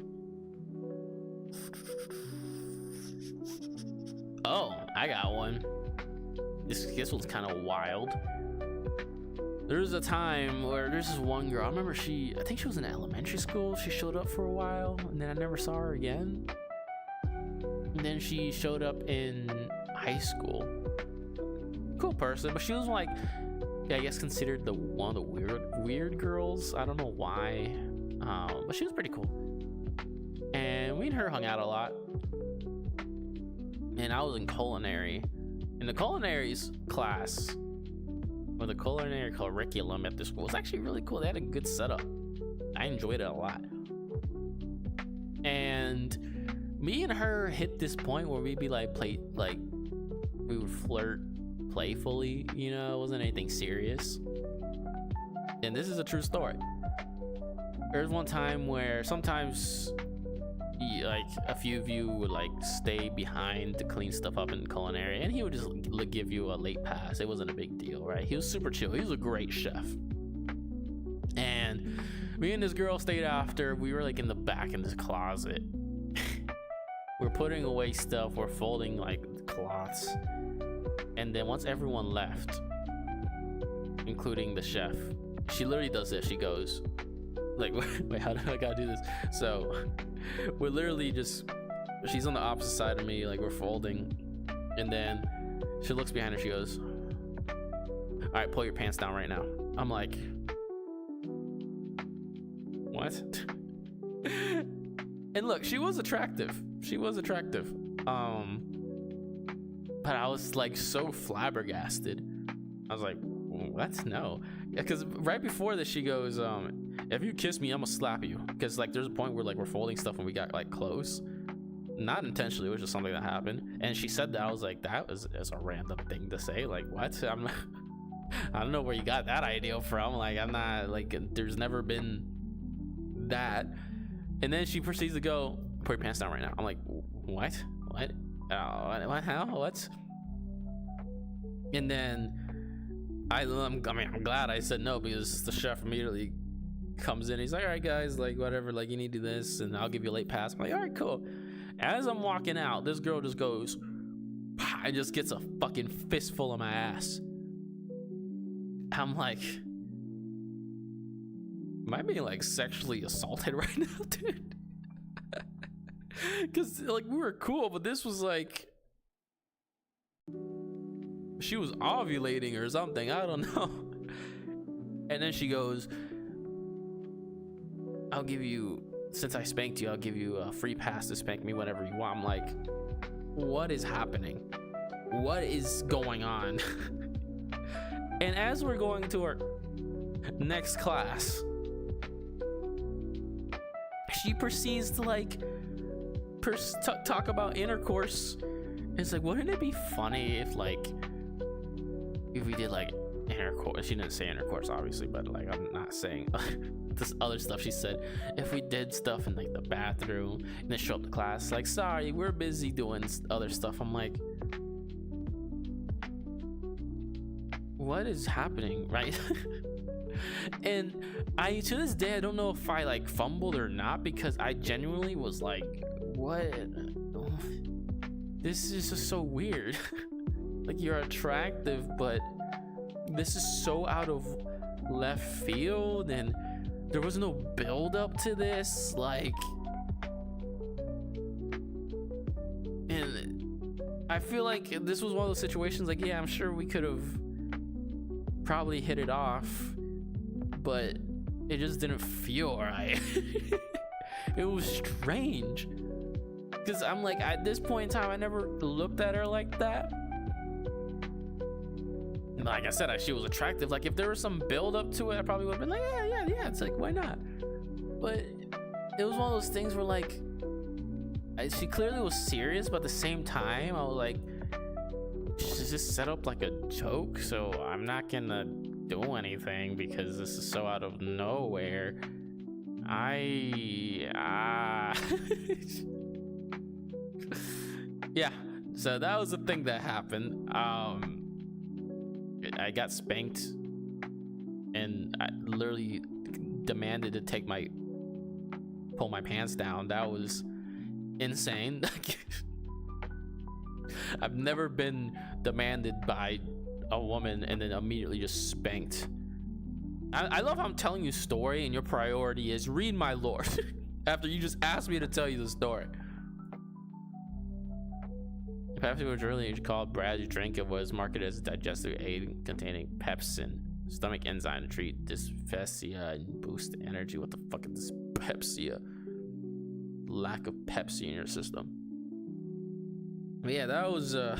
Oh, I got one. This one's kind of wild. There was a time where there's this one girl. I remember I think she was in elementary school. She showed up for a while, and then I never saw her again. And then she showed up in high school. Cool person, but she was like, yeah, I guess considered one of the weird girls. I don't know why, but she was pretty cool. And we and her hung out a lot. And I was in culinary. In the culinaries class, or the culinary curriculum at the school, was actually really cool. They had a good setup. I enjoyed it a lot. And me and her hit this point where we'd be like, we would flirt playfully, you know, it wasn't anything serious. And this is a true story. There was one time where sometimes like a few of you would like stay behind to clean stuff up in culinary, and he would just give you a late pass. It wasn't a big deal, right? He was super chill. He was a great chef. And me and this girl stayed after. We were like in the back in this closet. We're putting away stuff. We're folding like cloths. And then once everyone left, including the chef, she literally does this. She goes like, wait, how do I gotta do this? So we're literally she's on the opposite side of me, like we're folding, and then she looks behind her. She goes, all right, pull your pants down right now. I'm like, what? And look, she was attractive. But I was like so flabbergasted. I was like, what? No. Because right before this, she goes, if you kiss me, I'm gonna slap you. Because like there's a point where like we're folding stuff and we got like close. Not intentionally, it was just something that happened. And she said that. I was like, that was a random thing to say. Like, what? I don't know where you got that idea from. Like, I'm not, like, there's never been that. And then she proceeds to go, put your pants down right now. I'm like, what? What? What? How? What? And then I'm glad I said no, because the chef immediately comes in. He's like, all right, guys, like, whatever, like, you need to do this, and I'll give you a late pass. I'm like, all right, cool. As I'm walking out, this girl just goes, and just gets a fucking fistful of my ass. I'm like, am I being like sexually assaulted right now, dude? Because like we were cool, but this was like, she was ovulating or something, I don't know. And then she goes, I'll give you, since I spanked you, I'll give you a free pass to spank me whenever you want. I'm like, what is happening? What is going on? And as we're going to our next class, she proceeds to like talk about intercourse. It's like, wouldn't it be funny if we did like intercourse? She didn't say intercourse, obviously, but like, I'm not saying this other stuff. She said, if we did stuff in like the bathroom and then show up to class, like, sorry, we're busy doing other stuff. I'm like, what is happening, right? And to this day, I don't know if I like fumbled or not, because I genuinely was like, what? This is just so weird. Like, you're attractive, but this is so out of left field, and there was no build up to this, like, and I feel like this was one of those situations, like, yeah, I'm sure we could have probably hit it off, but it just didn't feel right. It was strange, because I'm like, at this point in time, I never looked at her like that. like I said, she was attractive. Like if there was some build up to it, I probably would have been like, yeah. It's like, why not? But it was one of those things where like, she clearly was serious, but at the same time, I was like, she's just set up like a joke, so I'm not gonna do anything because this is so out of nowhere. Yeah, so that was the thing that happened. I got spanked, and I literally demanded to pull my pants down. That was insane. I've never been demanded by a woman and then immediately just spanked. I love how I'm telling you a story and your priority is read my lore after you just asked me to tell you the story. Pepsi was earlier called Brad's drink. It was marketed as a digestive aid containing pepsin, stomach enzyme to treat dyspepsia and boost energy. What the fuck is dyspepsia? Lack of Pepsi in your system. But yeah, that was I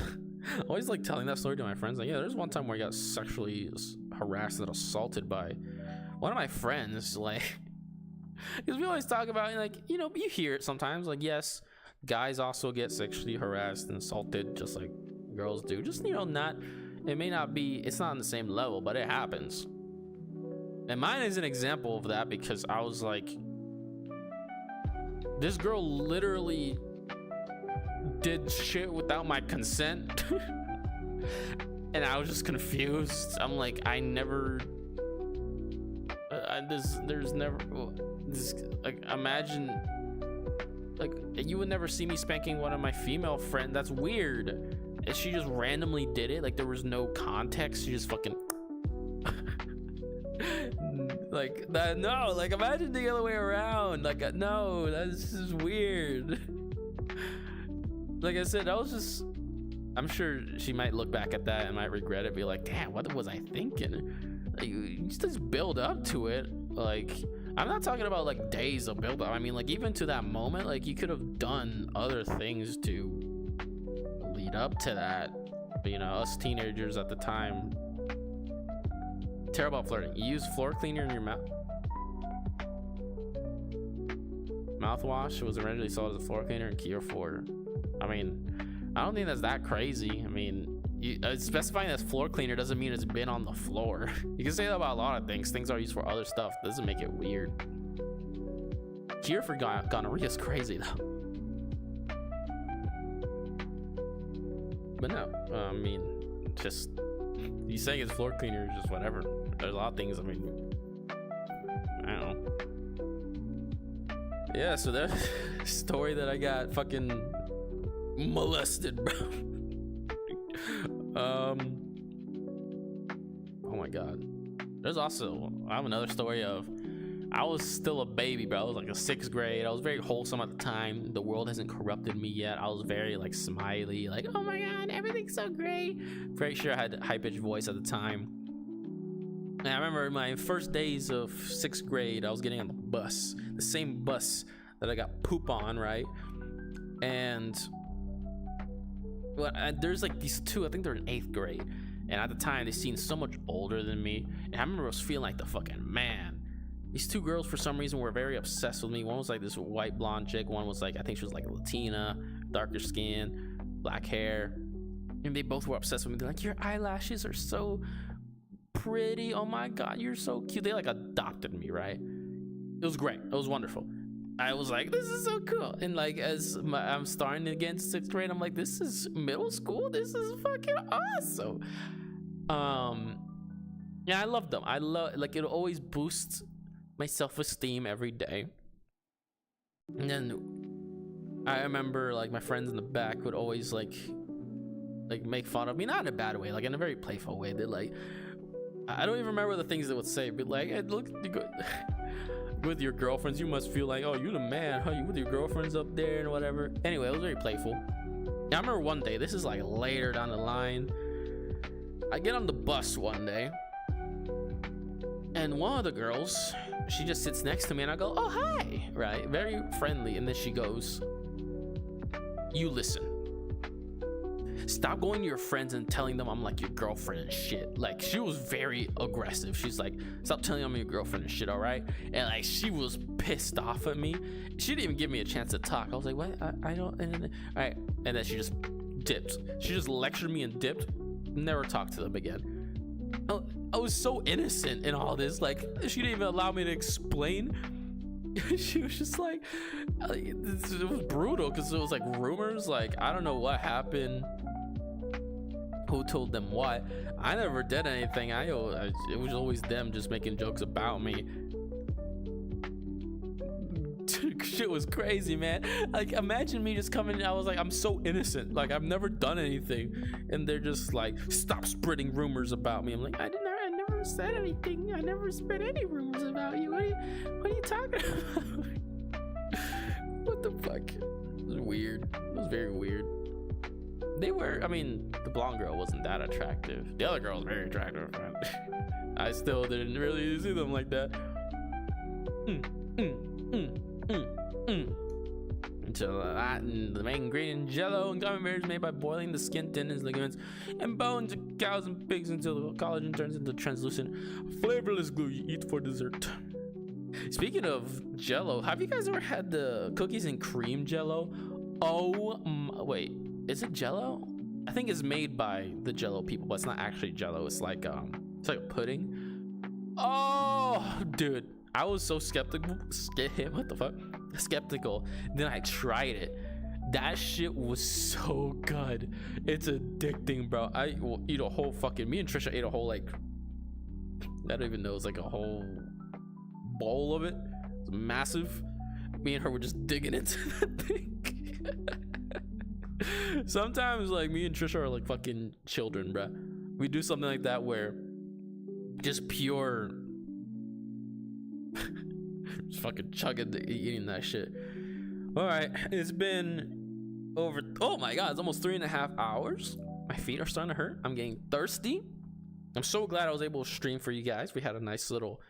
always like telling that story to my friends. Like, yeah, there's one time where I got sexually harassed and assaulted by one of my friends. Like, because we always talk about, like, you know, you hear it sometimes. Like, yes, guys also get sexually harassed and assaulted just like girls do. Just, you know, it's not on the same level, but it happens. And mine is an example of that because I was like, this girl literally did shit without my consent. And I was just confused. I'm like, I never there's never this, like, imagine, like, you would never see me spanking one of my female friends. That's weird. And she just randomly did it. Like, there was no context. She just fucking like that. No, like, imagine the other way around. Like, no, that's just weird. Like I said, I'm sure she might look back at that and might regret it, be like, damn, what was I thinking? Like, you just build up to it. Like, I'm not talking about like days of build up. I mean, like, even to that moment, like, you could have done other things to lead up to that. But, you know, us teenagers at the time, terrible at flirting. You use floor cleaner in your mouthwash. It was originally sold as a floor cleaner and cure for. I mean, I don't think that's that crazy. I mean, specifying as floor cleaner doesn't mean it's been on the floor. You can say that about a lot of things. Things are used for other stuff. Doesn't make it weird. Cure for gonorrhea is crazy though. But no, I mean, just you saying it's floor cleaner is just whatever. There's a lot of things. I mean, I don't know. Yeah, so that story that I got fucking molested, bro. Oh my god. I have another story of, I was still a baby, bro. I was like a 6th grade. I was very wholesome at the time. The world hasn't corrupted me yet. I was very like smiley, like, oh my god, everything's so great. Pretty sure I had a high-pitched voice at the time. And I remember my first days of 6th grade, I was getting on the bus, the same bus that I got poop on, right? And there's like these two, I think they're in 8th grade, and at the time they seemed so much older than me, and I remember I was feeling like the fucking man. These two girls for some reason were very obsessed with me. One was like this white blonde chick, one was like, I think she was like Latina, darker skin, black hair, and they both were obsessed with me. They're like, your eyelashes are so pretty, oh my god, you're so cute. They like adopted me, right? It was great, it was wonderful. I was like, this is so cool. And like, as I'm starting to get into 6th grade, I'm like, this is middle school. This is fucking awesome. Yeah, I love them. Like, it always boosts my self-esteem every day. And then I remember like my friends in the back would always like make fun of me, not in a bad way, like in a very playful way. They're like, I don't even remember the things they would say, but like, hey, look, with your girlfriends, you must feel like, oh, you're the man, huh? You with your girlfriends up there and whatever. Anyway, it was very playful. I remember one day, this is like later down the line, I get on the bus one day, and one of the girls, she just sits next to me, and I go, oh, hi, right? Very friendly. And then she goes, you listen. stop going to your friends and telling them I'm like your girlfriend and shit. Like, she was very aggressive. She's like, stop telling them I'm your girlfriend and shit, all right? And like, she was pissed off at me. She didn't even give me a chance to talk. I was like, what? I don't, all right. And then she just dipped. She just lectured me and dipped. Never talked to them again. I was so innocent in all this. Like, she didn't even allow me to explain. She was just like, it was brutal because it was like rumors. Like, I don't know what happened, who told them what. I never did anything. It was always them just making jokes about me. Shit was crazy, man. Like, imagine me just coming. I was like, I'm so innocent. Like, I've never done anything, and they're just like, stop spreading rumors about me. I'm like, I never said anything. I never spread any rumors about you. What are you talking about? What the fuck? It was weird. It was very weird. I mean, the blonde girl wasn't that attractive. The other girl was very attractive. I still didn't really see them like that. Until that, and the main ingredient, jello and gummy bears made by boiling the skin, tendons, ligaments, and bones of cows and pigs until the collagen turns into translucent, flavorless glue you eat for dessert. Speaking of jello, have you guys ever had the cookies and cream jello? Wait, is it jello? I think it's made by the jello people, but it's not actually jello. It's like a pudding. Oh, dude, I was so skeptical. What the fuck? Skeptical. Then I tried it. That shit was so good. It's addicting, bro. I will eat a whole fucking. Me and Trisha ate a whole, like, I don't even know. It's like a whole bowl of it. It's massive. Me and her were just digging into that thing. Sometimes, like, me and Trisha are like fucking children, bro. We do something like that where just pure. Just fucking chugging, eating that shit. All right, it's been over. Oh my god, it's almost 3.5 hours. My feet are starting to hurt. I'm getting thirsty. I'm so glad I was able to stream for you guys. We had a nice little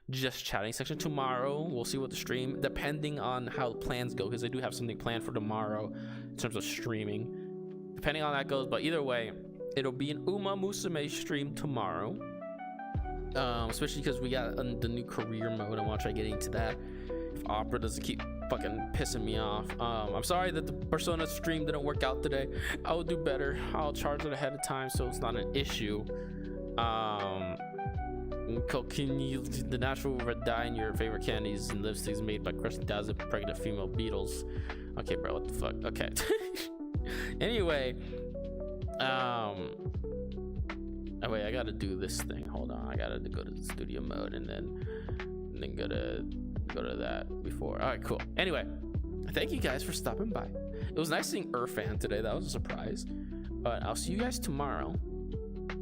just chatting section. Tomorrow we'll see what the stream, depending on how the plans go, because I do have something planned for tomorrow in terms of streaming, depending on how that goes. But either way, it'll be an Uma Musume stream tomorrow. Especially because we got the new career mode. I want to try getting to that if Opera doesn't keep fucking pissing me off. I'm sorry that the Persona stream didn't work out today. I will do better. I'll charge it ahead of time so it's not an issue. Can you the natural red dye in your favorite candies and lipsticks made by crushed dozen pregnant female beetles? Okay, bro, what the fuck? Okay. Anyway, oh wait, I gotta do this thing. Hold on, I gotta go to the studio mode and then go to that before. All right, cool. Anyway, thank you guys for stopping by. It was nice seeing Irfan today. That was a surprise. But I'll see you guys tomorrow.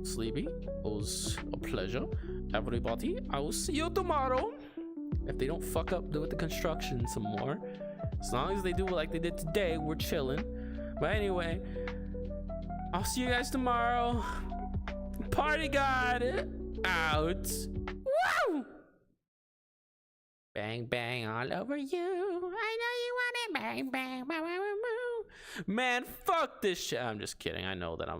Sleepy, it was a pleasure. Everybody, I will see you tomorrow. If they don't fuck up with the construction some more, as long as they do it like they did today, we're chilling. But anyway, I'll see you guys tomorrow. Party God out. Woo! Bang bang all over you. I know you want it. Bang bang. Man, fuck this shit. I'm just kidding. I know that I'm